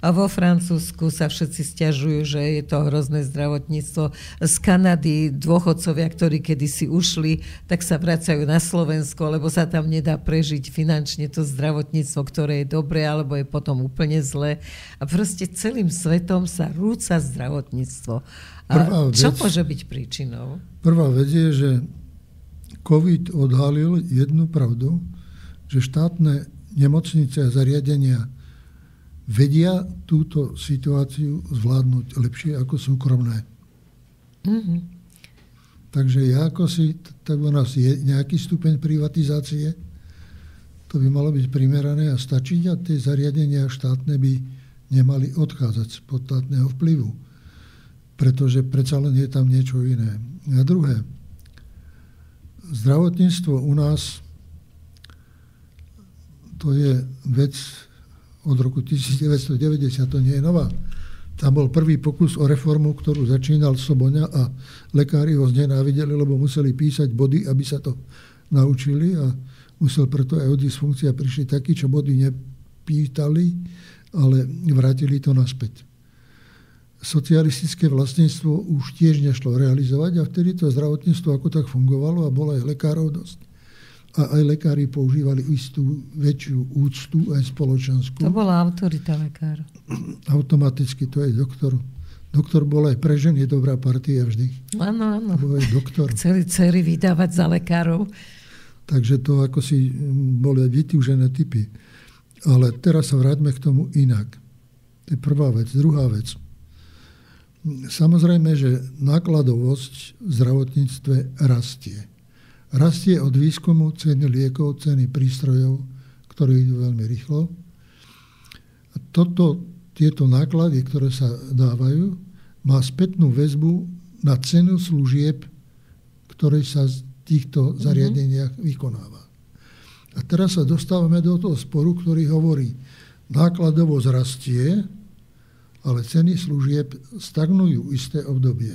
A vo Francúzsku sa všetci sťažujú, že je to hrozné zdravotníctvo. Z Kanady dôchodcovia, ktorí kedysi ušli, tak sa vracajú na Slovensko, lebo sa tam nedá prežiť finančne to zdravotníctvo, ktoré je dobré, alebo je potom úplne zlé. A proste celým svetom sa rúca zdravotníctvo. A čo môže byť príčinou? Prvá vec je, že COVID odhalil jednu pravdu, že štátne nemocnice a zariadenia vedia túto situáciu zvládnuť lepšie ako súkromné. Takže tak u nás je nejaký stupeň privatizácie, to by malo byť primerané a stačiť a tie zariadenia štátne by nemali odchádzať spod štátneho vplyvu, pretože predsa len je tam niečo iné. A druhé, zdravotníctvo u nás to je vec od roku 1990, to nie je nová. Tam bol prvý pokus o reformu, ktorú začínal Soboňa a lekári ho znenávideli, lebo museli písať body, aby sa to naučili a musel preto aj odísť z funkcie a prišli takí, čo body nepýtali, ale vrátili to naspäť. Socialistické vlastníctvo už tiež nešlo realizovať a vtedy to zdravotníctvo ako tak fungovalo a bolo aj lekárov dosť. A aj lekári používali istú väčšiu úctu aj spoločenskú. To bola autorita lekárov. Automaticky to je doktor. Doktor bol aj pre ženy dobrá partia vždy. Áno, áno. Bol aj doktor. Chceli dcery vydávať za lekárov. Takže to ako si boli vytúžené typy. Ale teraz sa vráťme k tomu inak. To je prvá vec. Druhá vec. Samozrejme, že nákladovosť v zdravotníctve rastie. Rastie od výskumu ceny liekov, ceny prístrojov, ktoré idú veľmi rýchlo. A tieto náklady, ktoré sa dávajú, má spätnú väzbu na cenu služieb, ktoré sa z týchto zariadeniach vykonáva. A teraz sa dostávame do toho sporu, ktorý hovorí, nákladovosť rastie, ale ceny služieb stagnujú isté obdobie.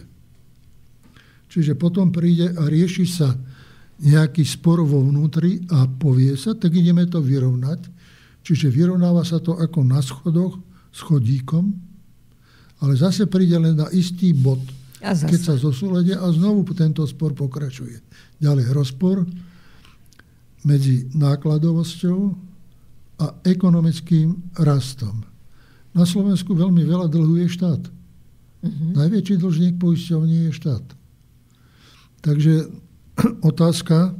Čiže potom príde a rieši sa nejaký spor vo vnútri a povie sa, tak ideme to vyrovnať. Čiže vyrovnáva sa to ako na schodoch s chodíkom, ale zase príde len na istý bod, keď sa zosúledia a znovu tento spor pokračuje. Ďalej rozpor medzi nákladovosťou a ekonomickým rastom. Na Slovensku veľmi veľa dlhuje štát. Najväčší dlžník poisťovní je štát. Takže otázka,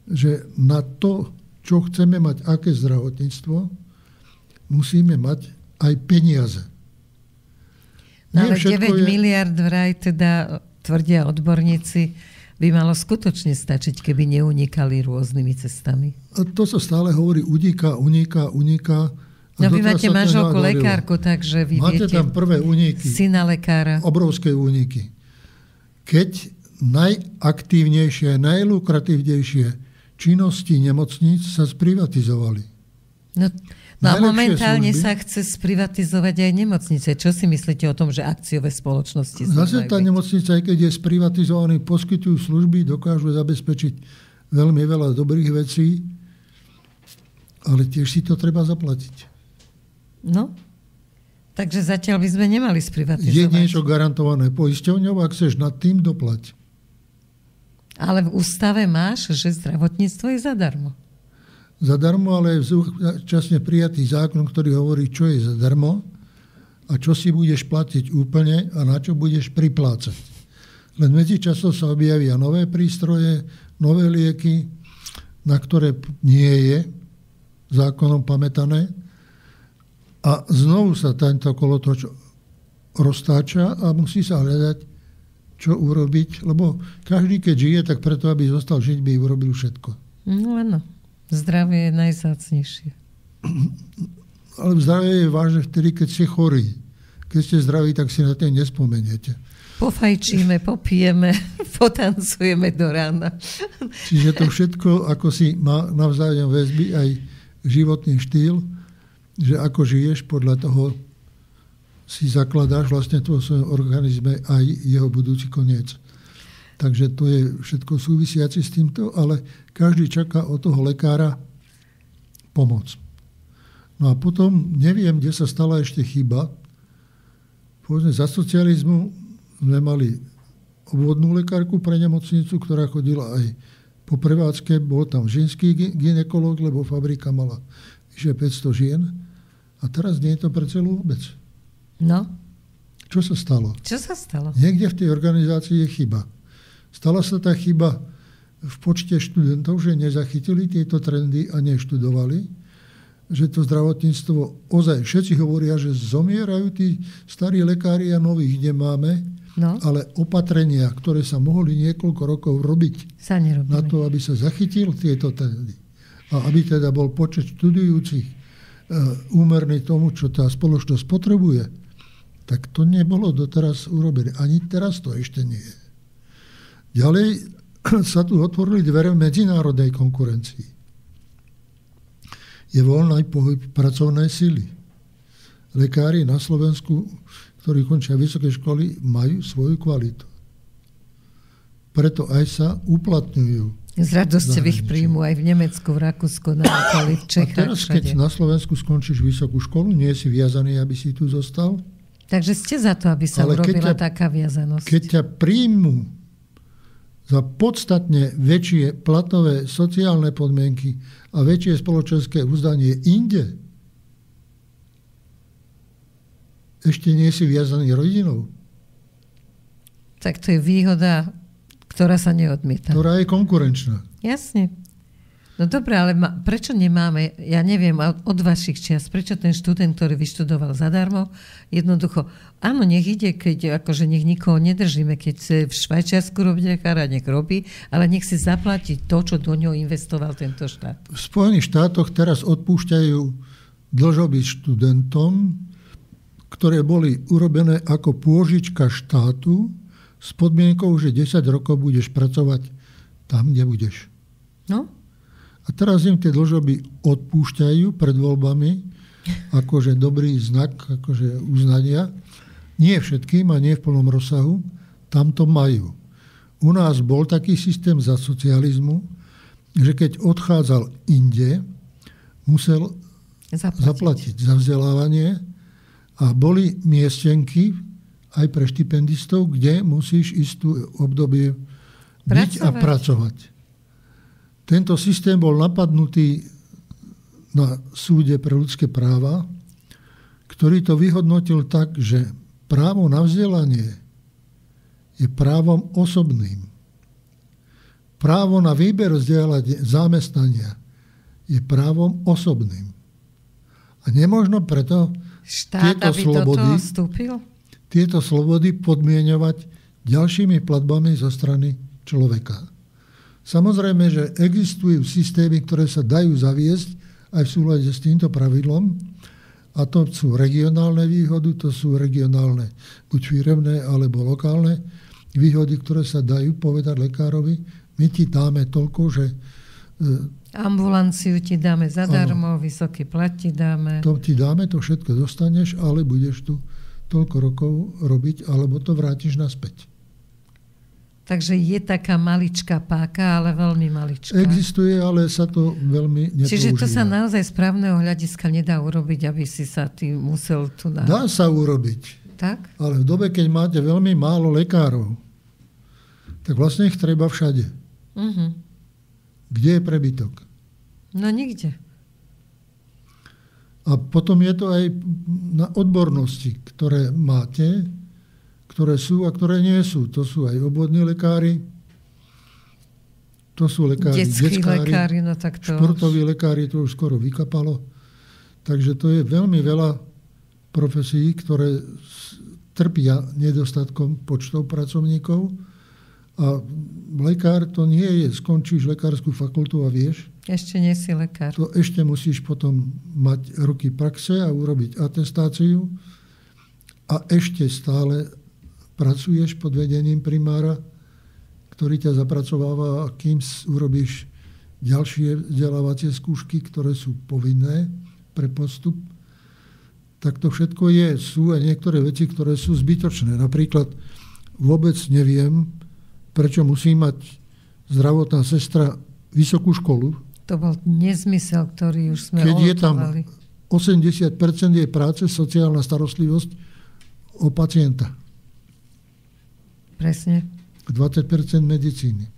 že na to, čo chceme mať, aké zdravotníctvo, musíme mať aj peniaze. No ale 9 miliard vraj teda, tvrdia odborníci, by malo skutočne stačiť, keby neunikali rôznymi cestami. A to sa stále hovorí, uniká. No vy máte manželku lekárku, takže vy máte viete tam prvé úniky. Syna lekára. Obrovské úniky. Keď najaktívnejšie, najlukratívnejšie činnosti nemocníc sa sprivatizovali. No a momentálne sa chce sprivatizovať aj nemocnice. Čo si myslíte o tom, že akciové spoločnosti zase tá nemocnica, aj keď je sprivatizovaný, poskytujú služby, dokážu zabezpečiť veľmi veľa dobrých vecí, ale tiež si to treba zaplatiť. No, takže zatiaľ by sme nemali sprivatizovať. Je niečo garantované poisťovňou, ak chceš nad tým doplať. Ale v ústave máš, že zdravotníctvo je zadarmo. Zadarmo, ale je súčasne prijatý zákon, ktorý hovorí, čo je zadarmo a čo si budeš platiť úplne a na čo budeš priplácať. Len medzičasom sa objavia nové prístroje, nové lieky, na ktoré nie je zákonom pamätané. A znovu sa tento kolotoč roztáča a musí sa hľadať, čo urobiť, lebo každý, keď žije, tak preto, aby zostal žiť, by urobil všetko. No áno. Zdravie je najzácnejšie. Ale zdravie je vážne vtedy, keď ste chorí. Keď ste zdraví, tak si na to nespomeniete. Pofajčíme, popijeme, potancujeme do rána. Čiže to všetko, ako si má navzájom väzby aj životný štýl, že ako žiješ, podľa toho si zakladáš vlastne vo svojom organizme aj jeho budúci koniec. Takže to je všetko súvisiaci s týmto, ale každý čaká od toho lekára pomoc. No a potom neviem, kde sa stala ešte chyba. Povedzme, za socializmu sme mali obvodnú lekárku pre nemocnicu, ktorá chodila aj po prevádzke. Bol tam ženský gynekológ, lebo fabrika mala vyše 500 žien. A teraz nie je to pre celú obec. No. Čo sa stalo? Niekde v tej organizácii je chyba. Stala sa tá chyba v počte študentov, že nezachytili tieto trendy a neštudovali, že to zdravotníctvo ozaj všetci hovoria, že zomierajú tí starí lekári a nových nemáme, ale opatrenia, ktoré sa mohli niekoľko rokov robiť na to, aby sa zachytil tieto trendy a aby teda bol počet študujúcich úmerný tomu, čo tá spoločnosť potrebuje, tak to nebolo doteraz urobené. Ani teraz to ešte nie je. Ďalej sa tu otvorili dvere medzinárodnej konkurencii. Je voľný pohyb pracovnej sily. Lekári na Slovensku, ktorí končia vysoké školy, majú svoju kvalitu. Preto aj sa uplatňujú. Z radosťou ich príjmu aj v Nemecku, v Rakúsku, na okolí, v Čechách. A teraz, keď na Slovensku skončíš vysokú školu, nie si viazaný, aby si tu zostal. Takže ste za to, aby sa urobila taká viazanosť. Keď ťa príjmu za podstatne väčšie platové sociálne podmienky a väčšie spoločenské uznanie inde, ešte nie si viazaný rodinou. Tak to je výhoda, ktorá sa neodmieta. Ktorá je konkurenčná. Jasne. No dobre, ale prečo nemáme, ja neviem, od vašich čias, prečo ten študent, ktorý vyštudoval zadarmo, jednoducho, áno, nech ide, keď akože nech nikoho nedržíme, keď chce v Švajčiarsku robiť lekára, nech robí, ale nech si zaplatí to, čo do ňoho investoval tento štát. V Spojených štátoch teraz odpúšťajú dlžoby študentom, ktoré boli urobené ako pôžička štátu s podmienkou, že 10 rokov budeš pracovať tam, kde budeš. No? A teraz im tie dlžoby odpúšťajú pred voľbami, akože dobrý znak, akože uznania. Nie všetkým a nie v plnom rozsahu. Tam to majú. U nás bol taký systém za socializmu, že keď odchádzal inde, musel zaplatiť za vzdelávanie a boli miestenky aj pre štipendistov, kde musíš istú obdobie byť a pracovať. Tento systém bol napadnutý na súde pre ľudské práva, ktorý to vyhodnotil tak, že právo na vzdelanie je právom osobným. Právo na výber zamestnania je právom osobným. A nemožno preto tieto slobody podmieňovať ďalšími platbami zo strany človeka. Samozrejme, že existujú systémy, ktoré sa dajú zaviesť aj v súlade s týmto pravidlom, a to sú regionálne výhody, to sú regionálne buď firemné alebo lokálne výhody, ktoré sa dajú povedať lekárovi. My ti dáme toľko, že ambulanciu ti dáme zadarmo, vysoký plat ti dáme. To ti dáme, to všetko dostaneš, ale budeš tu toľko rokov robiť, alebo to vrátiš naspäť. Takže je taká maličká páka, ale veľmi maličká. Existuje, ale sa to veľmi nepoužíva. Čiže to sa naozaj z právneho hľadiska nedá urobiť, aby si sa ty musel tu Dá sa urobiť. Tak? Ale v dobe, keď máte veľmi málo lekárov, tak vlastne ich treba všade. Uh-huh. Kde je prebytok? No nikde. A potom je to aj na odbornosti, ktoré máte, ktoré sú a ktoré nie sú. To sú aj obvodní lekári, to sú lekári, lekári, no tak to športoví lekári, to už skoro vykapalo. Takže to je veľmi veľa profesí, ktoré trpia nedostatkom počtov pracovníkov. A lekár to nie je, skončíš lekárskú fakultu a vieš. Ešte nie si lekár. To ešte musíš potom mať roky praxe a urobiť atestáciu a ešte stále pracuješ pod vedením primára, ktorý ťa zapracováva, a kým urobíš ďalšie vzdelávacie skúšky, ktoré sú povinné pre postup, tak to všetko je. Sú aj niektoré veci, ktoré sú zbytočné. Napríklad vôbec neviem, prečo musí mať zdravotná sestra vysokú školu. To bol nezmysel, ktorý už sme keď je tam 80% jej práce sociálna starostlivosť o pacienta. Presne. 20% medicíny.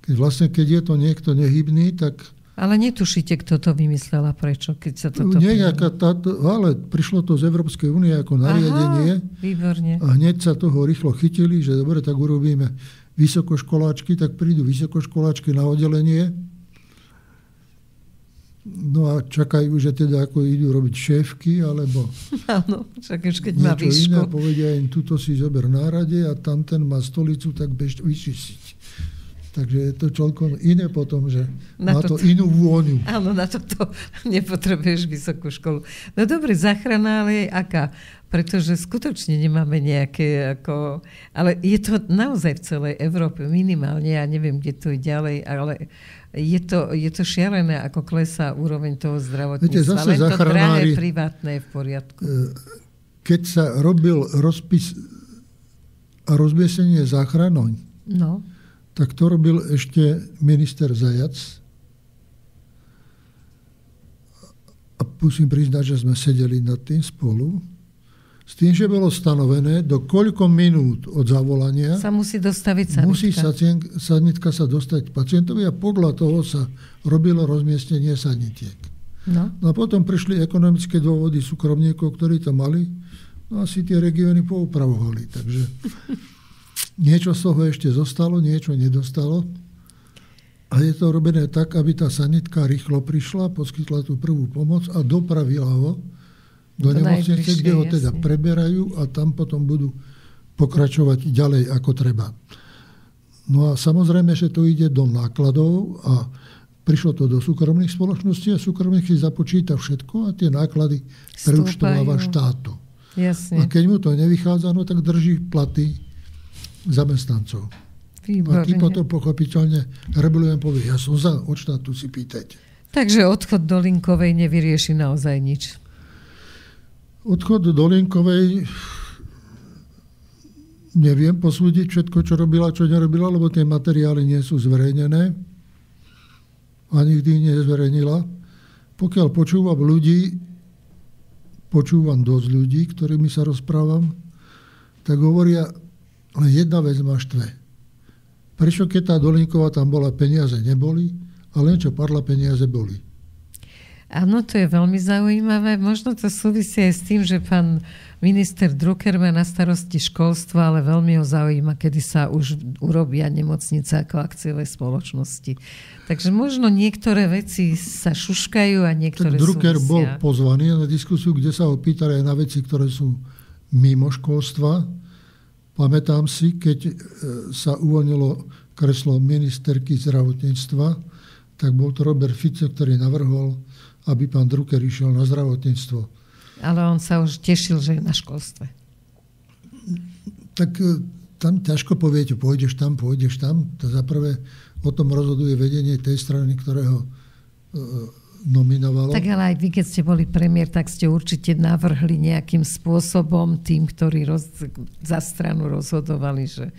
Keď je to niekto nehybný, tak... Ale netušíte, kto to vymyslel a prečo, keď sa toto... Ale prišlo to z Európskej únie ako nariadenie. Aha, výborne. A hneď sa toho rýchlo chytili, že dobre, tak urobíme vysokoškoláčky, tak prídu vysokoškoláčky na oddelenie. No a čakajú, že teda ako idú robiť šéfky, alebo áno, čakáš, keď má výšku. Niečo iné, povedia im, tuto si zober nárade a tamten má stolicu, tak bež vyčistiť. Takže je to čoľko iné potom, že má to inú vôňu. Áno, na toto nepotrebuješ vysokú školu. No dobre, záchrana, ale aká? Pretože skutočne nemáme nejaké ale je to naozaj v celej Európe minimálne, ja neviem, kde to je ďalej, ale je to šialené, ako klesá úroveň toho zdravotníctva. Len to drahé, privátne je v poriadku. Keď sa robil rozpis a rozmiestnenie záchranou, tak to robil ešte minister Zajac. A musím priznať, že sme sedeli nad tým spolu. S tým, že bolo stanovené, do koľko minút od zavolania sa musí dostaviť sanitka. Musí sanitka sa dostať k pacientovi a podľa toho sa robilo rozmiestnenie sanitiek. No a potom prišli ekonomické dôvody súkromníkov, ktorí to mali. No asi tie regióny poupravovali. Takže niečo z toho ešte zostalo, niečo nedostalo. A je to robené tak, aby tá sanitka rýchlo prišla, poskytla tú prvú pomoc a dopravila ho do nemocnice, kde ho teda preberajú a tam potom budú pokračovať ďalej ako treba. No a samozrejme, že to ide do nákladov a prišlo to do súkromných spoločností a súkromných si započíta všetko a tie náklady preúčtováva štátu. Jasne. A keď mu to nevychádza, no tak drží platy zamestnancov. Výborné. A tí potom pochopiteľne rebulujem povie, ja som za, od štátu si pýtajte. Takže odchod do Linkovej nevyrieši naozaj nič. Odchod do Linkovej neviem posúdiť všetko, čo robila, čo nerobila, lebo tie materiály nie sú zverejnené a nikdy ich nezverejnila. Pokiaľ počúvam dosť ľudí, ktorými sa rozprávam, tak hovoria, len jedna vec ma štve. Prečo keď tá Dolinková tam bola, peniaze neboli, a len čo padla, peniaze boli. Áno, to je veľmi zaujímavé. Možno to súvisí aj s tým, že pán minister Drucker má na starosti školstvo, ale veľmi ho zaujíma, kedy sa už urobia nemocnice ako akciové spoločnosti. Takže možno niektoré veci sa šuškajú a niektoré tak Drucker súvisia. Bol pozvaný na diskusiu, kde sa ho pýtali aj na veci, ktoré sú mimo školstva. Pamätám si, keď sa uvoľnilo kreslo ministerky zdravotníctva, tak bol to Robert Fico, ktorý navrhol, aby pán Drucker išiel na zdravotníctvo. Ale on sa už tešil, že je na školstve. Tak tam ťažko poviete, pôjdeš tam. To zaprvé o tom rozhoduje vedenie tej strany, ktorého nominovalo. Tak ale aj vy, keď ste boli premiér, tak ste určite navrhli nejakým spôsobom tým, ktorí za stranu rozhodovali, že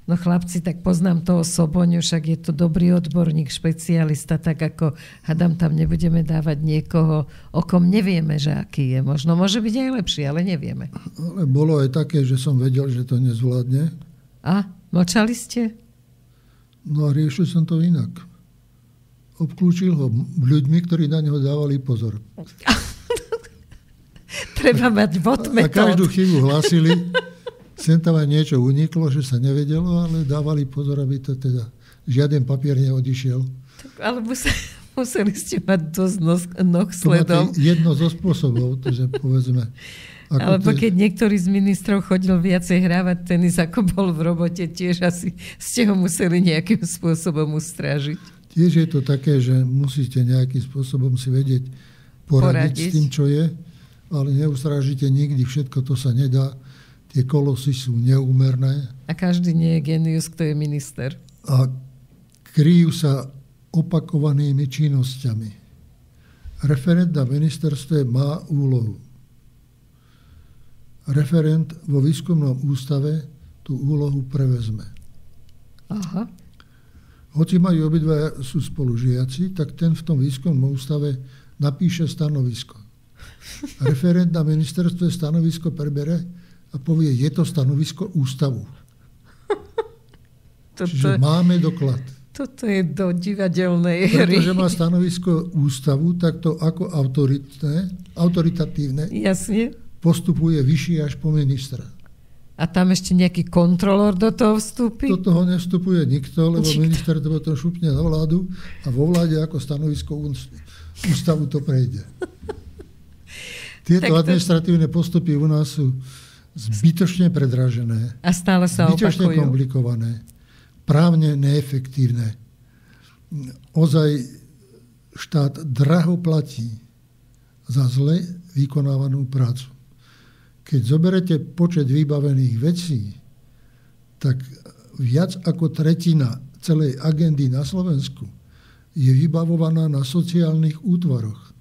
no chlapci, tak poznám toho Soboňu, však je to dobrý odborník, špecialista, tak ako hadam tam nebudeme dávať niekoho, o kom nevieme, že aký je. Možno môže byť aj lepší, ale nevieme. Ale bolo aj také, že som vedel, že to nezvládne. A? Mlčali ste? No a riešil som to inak. Obklúčil ho ľuďmi, ktorí na neho dávali pozor. Treba mať bot metód. A každú chybu hlásili. Sem tam aj niečo uniklo, že sa nevedelo, ale dávali pozor, aby to teda žiaden papier neodišiel. Tak, ale museli ste mať dosť noh sledom. To jedno zo spôsobov, takže povedzme. Alebo keď niektorý z ministrov chodil viacej hrávať tenis, ako bol v robote, tiež asi ste ho museli nejakým spôsobom ustrážiť. Tiež je to také, že musíte nejakým spôsobom si vedieť poradiť s tým, čo je, ale neustrážite nikdy, všetko to sa nedá. Tie kolosy sú neúmerné. A každý nie je genius, kto je minister. A kryjú sa opakovanými činnosťami. Referent na ministerstve má úlohu. Referent vo výskumnom ústave tú úlohu prevezme. Aha. Hoci majú obidva sú spolužiaci, tak ten v tom výskumnom ústave napíše stanovisko. Referent na ministerstve stanovisko prebere a povie, je to stanovisko ústavu. Čiže máme doklad. Toto je do divadelnej hry. Pretože má stanovisko ústavu, tak to ako autoritatívne Jasne. postupuje vyššie až po ministra. A tam ešte nejaký kontrolór do toho vstúpi? Do toho nevstupuje nikto, lebo minister to potom šupne na vládu a vo vláde ako stanovisko ústavu to prejde. Tieto administratívne postupy u nás sú zbytočne predražené. A stále sa zbytočne opakujú. komplikované. právne neefektívne. Ozaj štát draho platí za zle vykonávanú prácu. Keď zoberete počet vybavených vecí, tak viac ako tretina celej agendy na Slovensku je vybavovaná na sociálnych útvaroch.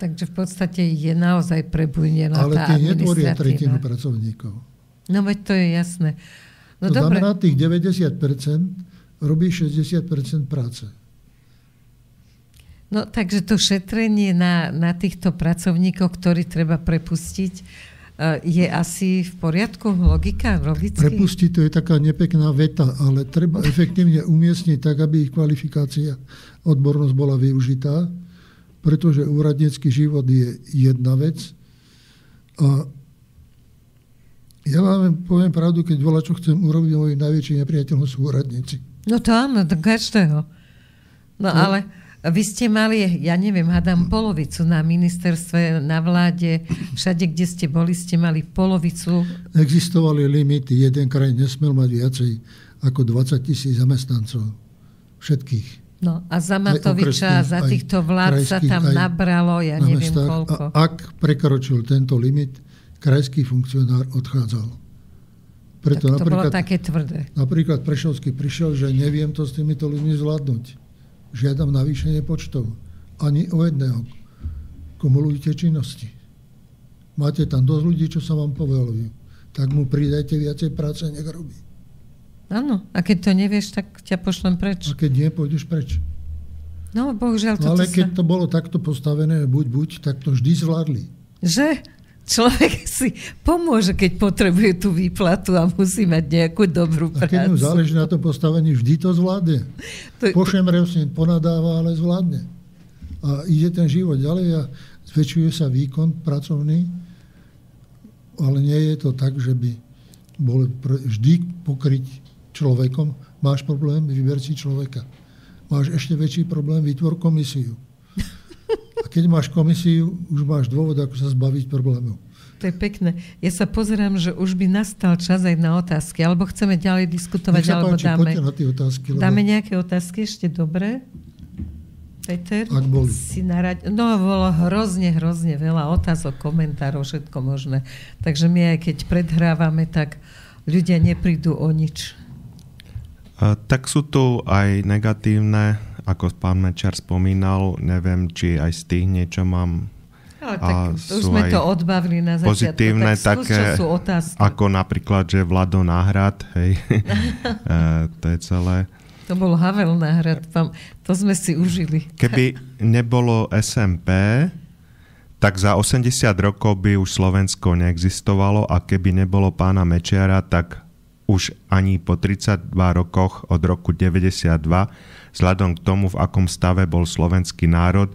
Takže v podstate je naozaj prebujnená tá administratíva. Ale tie netvoria tretinu pracovníkov. No veď to je jasné. No to dobre. znamená, tých 90% robí 60% práce. No takže to šetrenie na týchto pracovníkov, ktorí treba prepustiť, je asi v poriadku? Logika? Logicky? Prepustiť, to je taká nepekná veta, ale treba efektívne umiestniť tak, aby ich kvalifikácia, odbornosť bola využitá, pretože úradnícky život je jedna vec. A ja vám poviem pravdu, keď čo chcem urobiť, môj najväčší nepriateľ sú úradníci. No to áno, do každého. No ale vy ste mali, ja neviem, hádam polovicu na ministerstve, na vláde, všade, kde ste boli, ste mali polovicu. Existovali limity, jeden kraj nesmel mať viacej ako 20,000 zamestnancov. Všetkých. No a za Matoviča, za týchto vlád sa tam nabralo, ja neviem koľko. A ak prekročil tento limit, krajský funkcionár odchádzal. Preto tak to bolo také tvrdé. Napríklad Prešovský prišiel, že neviem to s týmito ľuďmi zvládnuť. Žiadam navýšenie počtov. Ani o jedného. Kumulujte činnosti. Máte tam dosť ľudí, čo sa vám povelujú. Tak mu pridajte viacej práce, nech robí. Áno. A keď to nevieš, tak ťa pošlem preč. A keď nie, pôjdeš preč. No, bohužiaľ toto ale keď to bolo takto postavené, buď, tak to vždy zvládli. Že? Človek si pomôže, keď potrebuje tú výplatu a musí mať nejakú dobrú prácu. A keď mu záleží na tom postavení, vždy to zvládne. Pošemrev si ponadáva, ale zvládne. A ide ten život ďalej a zväčšuje sa výkon pracovný, ale nie je to tak, že by bol vždy pokryť človekom. Máš problém, vyber si človeka. Máš ešte väčší problém, vytvor komisiu. A keď máš komisiu, už máš dôvod, ako sa zbaviť problémov. To je pekné. Ja sa pozerám, že už by nastal čas aj na otázky. Alebo chceme ďalej diskutovať, alebo dáme... Na tie otázky, dáme nejaké otázky ešte, dobre? Peter? Ak boli. No, bolo hrozne veľa otázok, komentárov, všetko možné. Takže my aj keď predhrávame, tak ľudia neprídu o nič. Tak sú tu aj negatívne, ako pán Mečiar spomínal, neviem, či aj z tých niečo mám. Ale tak už sme to odbavili na začiatku. Pozitívne tak také, sú otázky. Ako napríklad, že Vlado Náhrad, hej, to je celé. To bol Havel Náhrad, to sme si užili. Keby nebolo SMP, tak za 80 rokov by už Slovensko neexistovalo a keby nebolo pána Mečiara, tak už ani po 32 rokoch od roku 92, vzhľadom k tomu, v akom stave bol slovenský národ,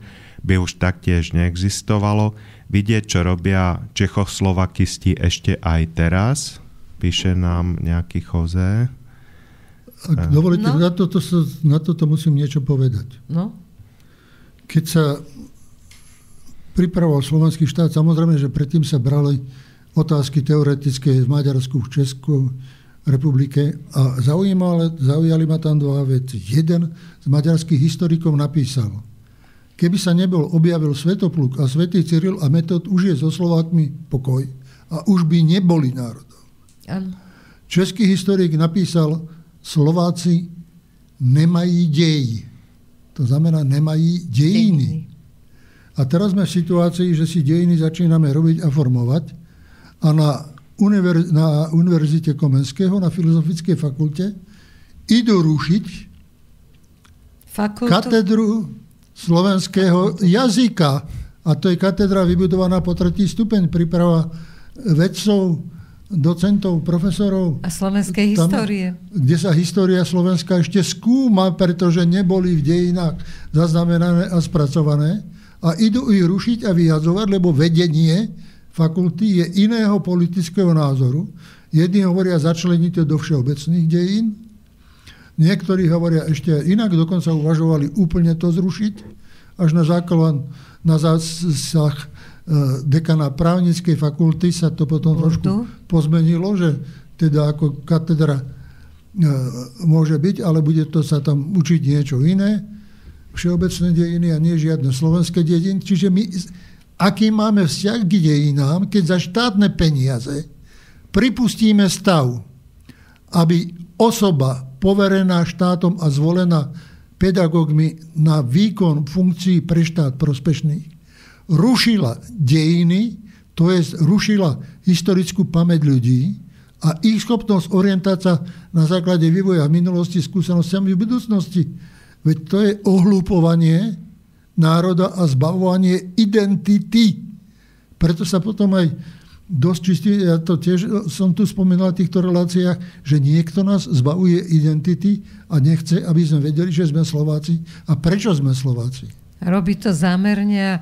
by už taktiež neexistovalo. Vidieť, čo robia Čechoslovakisti ešte aj teraz, píše nám nejaký Jose. Ak dovolíte, na toto musím niečo povedať. No? Keď sa pripravoval slovenský štát, samozrejme, že predtým sa brali otázky teoretické v Maďarsku, v Česku republike a zaujali ma tam dva veci. Jeden z maďarských historikov napísal, keby sa nebol objavil Svetopluk a svätý Cyril a Metod, už je so Slovákmi pokoj a už by neboli národov. Ano. Český historik napísal, Slováci nemají dej. To znamená, nemají dejiny. A teraz sme v situácii, že si dejiny začíname robiť a formovať a na Univerzite Komenského, na Filozofickej fakulte, idú rušiť katedru slovenského jazyka. A to je katedra vybudovaná po 3. stupeň, príprava vedcov, docentov, profesorov. A slovenskej histórie. Kde sa história Slovenska ešte skúma, pretože neboli v dejinách zaznamenané a spracované. A idú ich rušiť a vyhadzovať, lebo vedenie fakulty je iného politického názoru. Jedni hovoria začleniť to do všeobecných dejín, niektorí hovoria ešte inak, dokonca uvažovali úplne to zrušiť, až na zásah dekana právnickej fakulty sa to potom trošku pozmenilo, že teda ako katedra môže byť, ale bude to sa tam učiť niečo iné, všeobecné dejiny a nie žiadne slovenské dejiny. Čiže my, aký máme vzťah k dejinám, keď za štátne peniaze pripustíme stav, aby osoba poverená štátom a zvolená pedagógmi na výkon funkcií pre štát prospešných rušila dejiny, to je rušila historickú pamäť ľudí a ich schopnosť orientovať sa na základe vývoja v minulosti skúsenostiami v budúcnosti. Veď to je ohlupovanie národa a zbavovanie identity. Preto sa potom aj dosť čistý, ja to tiež som tu spomínal v týchto reláciách, že niekto nás zbavuje identity a nechce, aby sme vedeli, že sme Slováci a prečo sme Slováci. Robí to zámerne a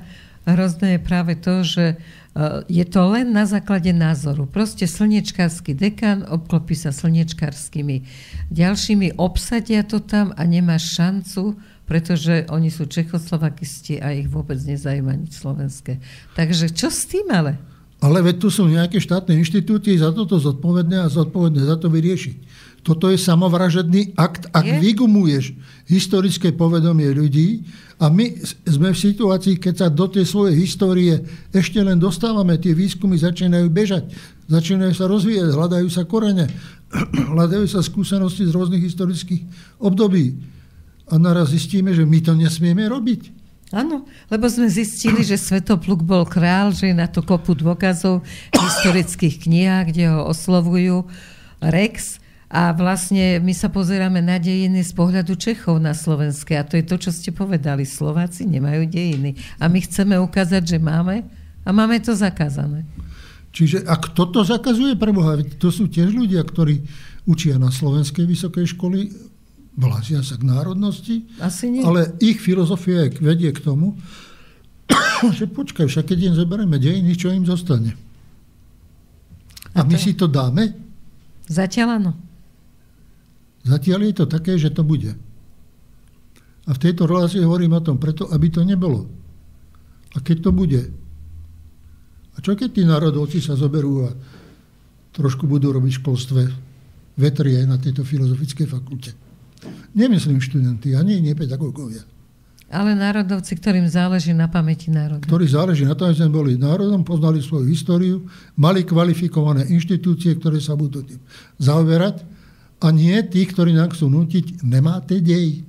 hrozné je práve to, že je to len na základe názoru. Proste slniečkársky dekan obklopí sa slniečkárskymi ďalšími, obsadia to tam a nemá šancu, pretože oni sú čechoslovakisti a ich vôbec nezaujíma nič slovenské. Takže čo s tým ale? Ale veď tu sú nejaké štátne inštitúty za toto zodpovedné a zodpovedné za to vyriešiť. Toto je samovražedný akt, ak vygumuješ historické povedomie ľudí a my sme v situácii, keď sa do tej svojej histórie ešte len dostávame, tie výskumy začínajú bežať, začínajú sa rozvíjať, hľadajú sa korene, hľadajú sa skúsenosti z rôznych historických období. A naraz zistíme, že my to nesmieme robiť. Áno, lebo sme zistili, že Svetopluk bol král, že je na to kopu dôkazov v historických knihách, kde ho oslovujú Rex. A vlastne my sa pozeráme na dejiny z pohľadu Čechov na slovenské. A to je to, čo ste povedali. Slováci nemajú dejiny. A my chceme ukázať, že máme. A máme to zakázané. Čiže a kto to zakazuje pre Boha? To sú tiež ľudia, ktorí učia na slovenskej vysokej školy, vlásia sa k národnosti. Asi nie. Ale ich filozofia vedie k tomu, že počkaj, však keď im zoberieme dejiny, čo im zostane? A my si to dáme? Zatiaľ áno. Zatiaľ je to také, že to bude. A v tejto relácii hovorím o tom preto, aby to nebolo. A keď to bude. A čo keď tí národovci sa zoberú a trošku budú robiť v školstve vetrie na tejto filozofickej fakulte? Nemyslím študenti, ani nie pedagógovia. Ale národovci, ktorým záleží na pamäti národa. Ktorí záleží na tom, že sme boli národom, poznali svoju históriu, mali kvalifikované inštitúcie, ktoré sa budú tým zaoberať. A nie tých, ktorí nám chcú nútiť, nemáte dej.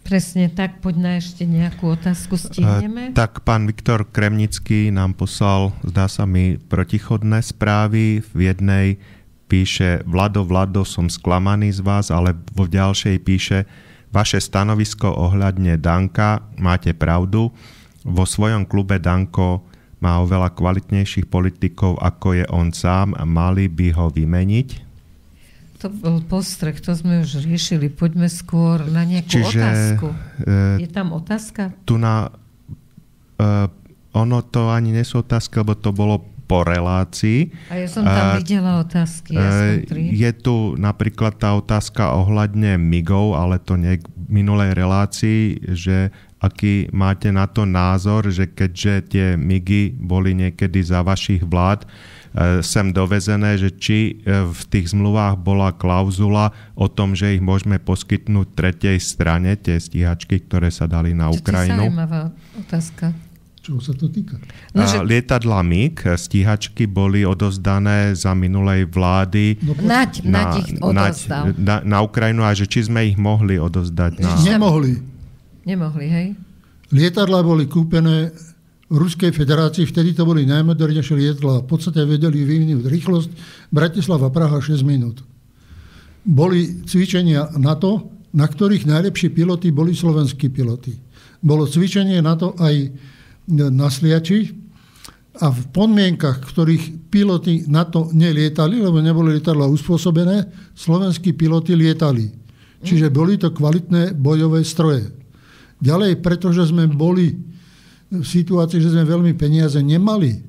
Presne tak, poď na ešte nejakú otázku, stihneme. Tak pán Viktor Kremnický nám poslal, zdá sa mi, protichodné správy. V jednej píše: Vlado, som sklamaný z vás, ale vo ďalšej píše: vaše stanovisko ohľadne Danka, máte pravdu. Vo svojom klube Danko má oveľa kvalitnejších politikov, ako je on sám, mali by ho vymeniť. To bol postreh, to sme už riešili. Poďme skôr na nejakú otázku. Je tam otázka? Ono to ani nie sú otázky, lebo to bolo po relácii. A ja som tam videla otázky. Je tu napríklad tá otázka ohľadne migov, ale to nie k minulej relácii, že aký máte na to názor, že keďže tie migy boli niekedy za vašich vlád sem dovezené, že či v tých zmluvách bola klauzula o tom, že ich môžeme poskytnúť tretej strane, tie stíhačky, ktoré sa dali na Ukrajinu. To je zaujímavá otázka. Čo sa to týka? Lietadlá MiG, stíhačky boli odovzdané za minulej vlády na Ukrajinu a že či sme ich mohli odovzdať. Nemohli, hej? Lietadlá boli kúpené v Ruskej federácii, vtedy to boli najmodernejšie lietadlá. V podstate vedeli vyvinúť rýchlosť. Bratislava, Praha 6 minút. Boli cvičenia NATO, na ktorých najlepší piloti boli slovenskí piloti. Bolo cvičenie NATO aj na Sliači a v podmienkach, ktorých piloti NATO nelietali, lebo neboli lietadlá uspôsobené, slovenskí piloti lietali. Čiže boli to kvalitné bojové stroje. Ďalej, pretože sme boli v situácii, že sme veľmi peniaze nemali,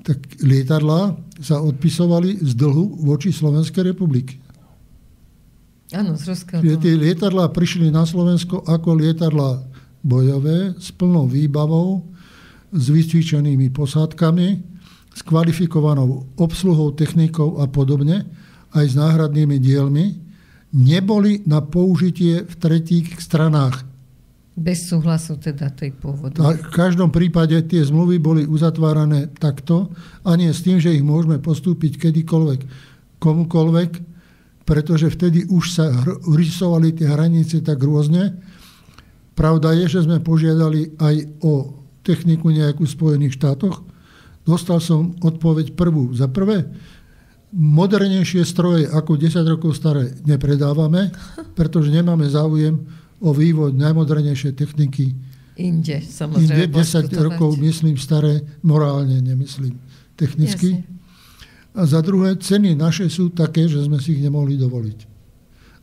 tak lietadlá sa odpisovali z dlhu voči Slovenskej republiky. Áno, z Ruského. Tie lietadlá prišli na Slovensko ako lietadlá bojové, s plnou výbavou, s vycvičenými posádkami s kvalifikovanou obsluhou, technikou a podobne, aj s náhradnými dielmi, neboli na použitie v tretích stranách. Bez súhlasu teda tej pôvodnej. V každom prípade tie zmluvy boli uzatvárané takto a nie s tým, že ich môžeme postúpiť kedykoľvek, komukoľvek, pretože vtedy už sa rysovali tie hranice tak rôzne. Pravda je, že sme požiadali aj o techniku nejakú v Spojených štátoch. Dostal som odpoveď prvú. Za prvé, modernejšie stroje ako 10 rokov staré nepredávame, pretože nemáme záujem o vývoj najmodernejšej techniky. Inde, samozrejme. 10 rokov myslím staré, morálne nemyslím technicky. Jasne. A za druhé, ceny naše sú také, že sme si ich nemohli dovoliť.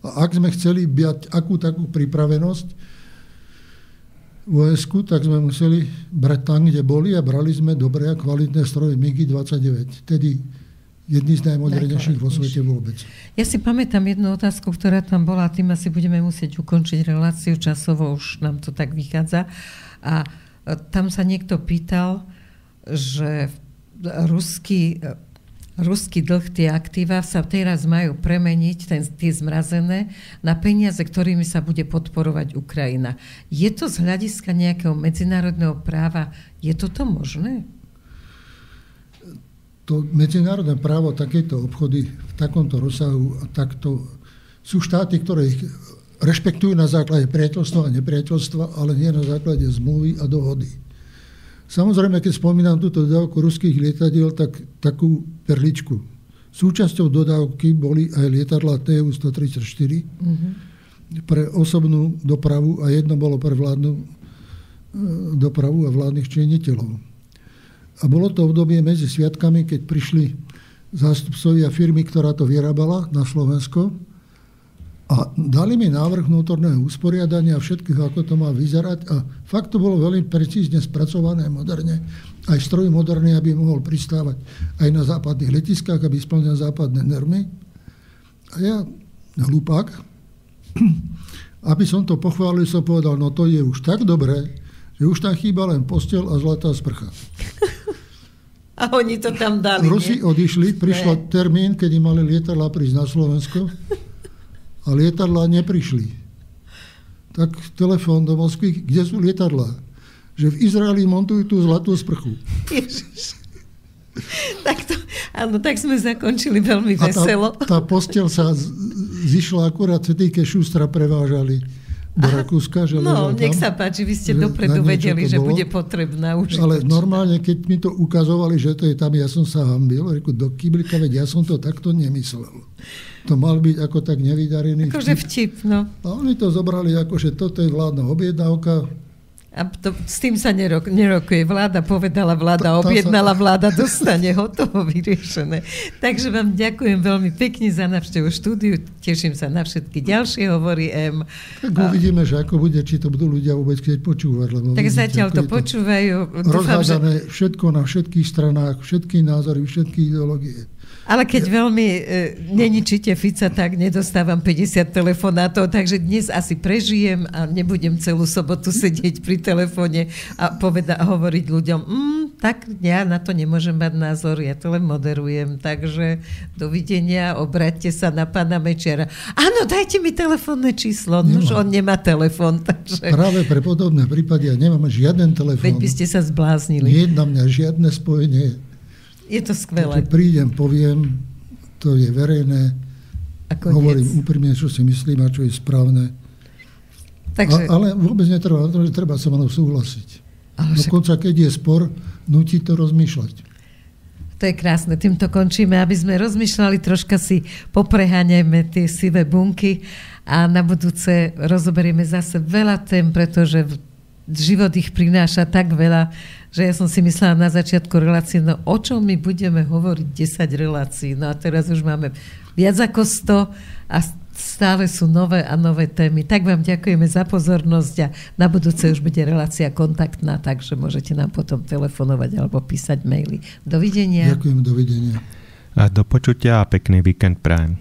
A ak sme chceli mať akú takú pripravenosť vojenskú, tak sme museli brať tam, kde boli a brali sme dobré a kvalitné stroje MiG-29. Tedy jedný z najmodernejších vo svete vôbec. Ja si pamätám jednu otázku, ktorá tam bola, tým asi budeme musieť ukončiť reláciu časovo, už nám to tak vychádza. A tam sa niekto pýtal, že ruský dlh, tie aktíva sa teraz majú premeniť, tie zmrazené, na peniaze, ktorými sa bude podporovať Ukrajina. Je to z hľadiska nejakého medzinárodného práva, je toto možné? To medzinárodné právo, takéto obchody v takomto rozsahu, takto sú štáty, ktoré ich rešpektujú na základe priateľstva a nepriateľstva, ale nie na základe zmluvy a dohody. Samozrejme, keď spomínam túto dodávku ruských lietadiel, tak takú perličku. Súčasťou dodávky boli aj lietadlá Tu-134 pre osobnú dopravu a jedno bolo pre vládnu dopravu a vládnych činiteľov. A bolo to obdobie medzi sviatkami, keď prišli zástupcovia firmy, ktorá to vyrábala na Slovensko a dali mi návrh vnútorného usporiadania všetkých, ako to má vyzerať a fakt to bolo veľmi precízne spracované moderne. Aj stroj moderný, aby mohol pristávať aj na západných letiskách, aby splňal západné normy. A ja, hlupák, aby som to pochválil, som povedal, no to je už tak dobré, že už tam chýba len posteľ a zlatá sprcha. A oni to tam dali, Rusi odišli, prišiel termín, kedy mali lietadlá prísť na Slovensko a lietadlá neprišli. Tak telefón do Moskvy, kde sú lietadlá? Že v Izraeli montujú tú zlatú sprchu. Ježiš. Tak sme zakončili veľmi veselo. Tá posteľ sa zišla akurát Cetýke Šustra prevážali do Rakúska. Že nech sa páči, vy ste dopredu vedeli, že bude potrebná už. Ale normálne, keď mi to ukazovali, že to je tam, ja som sa hanbil, reku, do kyblika, veď ja som to takto nemyslel. To mal byť ako tak nevydarený akože vtip, no. A oni to zobrali ako, že toto je vládna objednávka. A s tým sa nerokuje. Vláda povedala, vláda objednala, vláda dostane, hotovo, vyriešené. Takže vám ďakujem veľmi pekne za návštevu štúdiu. Teším sa na všetky ďalšie, hovorí M. Tak uvidíme, že ako bude, či to budú ľudia vôbec chcieť počúvať. Lebo tak vidíte, zatiaľ to počúvajú. Rozhádané všetko na všetkých stranách, všetky názory, všetky ideológie. Ale keď veľmi neničíte Fica, tak nedostávam 50 telefonátov, takže dnes asi prežijem a nebudem celú sobotu sedieť pri telefóne a hovoriť ľuďom, tak ja na to nemôžem mať názor, ja to len moderujem, takže dovidenia, obráťte sa na pána Mečiara. Áno, dajte mi telefónne číslo, už on nemá telefón. Takže... Práve pre podobné prípady ja nemám žiaden telefón. Veď by ste sa zbláznili. Nie je na mňa žiadne spojenie. Je to skvelé. Keď prídem, poviem, to je verejné, hovorím úprimne, čo si myslím a čo je správne. Takže... Ale vôbec netreba, že treba sa mnou súhlasiť. Dokonca, keď je spor, nutí to rozmýšľať. To je krásne, týmto končíme, aby sme rozmýšľali, troška si popreháňajme tie sivé bunky a na budúce rozoberieme zase veľa tém, pretože život ich prináša tak veľa, že ja som si myslela na začiatku relácie, no o čom my budeme hovoriť 10 relácií. No a teraz už máme viac ako 100 a stále sú nové a nové témy. Tak vám ďakujeme za pozornosť a na budúce už bude relácia kontaktná, takže môžete nám potom telefonovať alebo písať maily. Dovidenia. Ďakujem, dovidenia. A do počutia a pekný víkend prajem.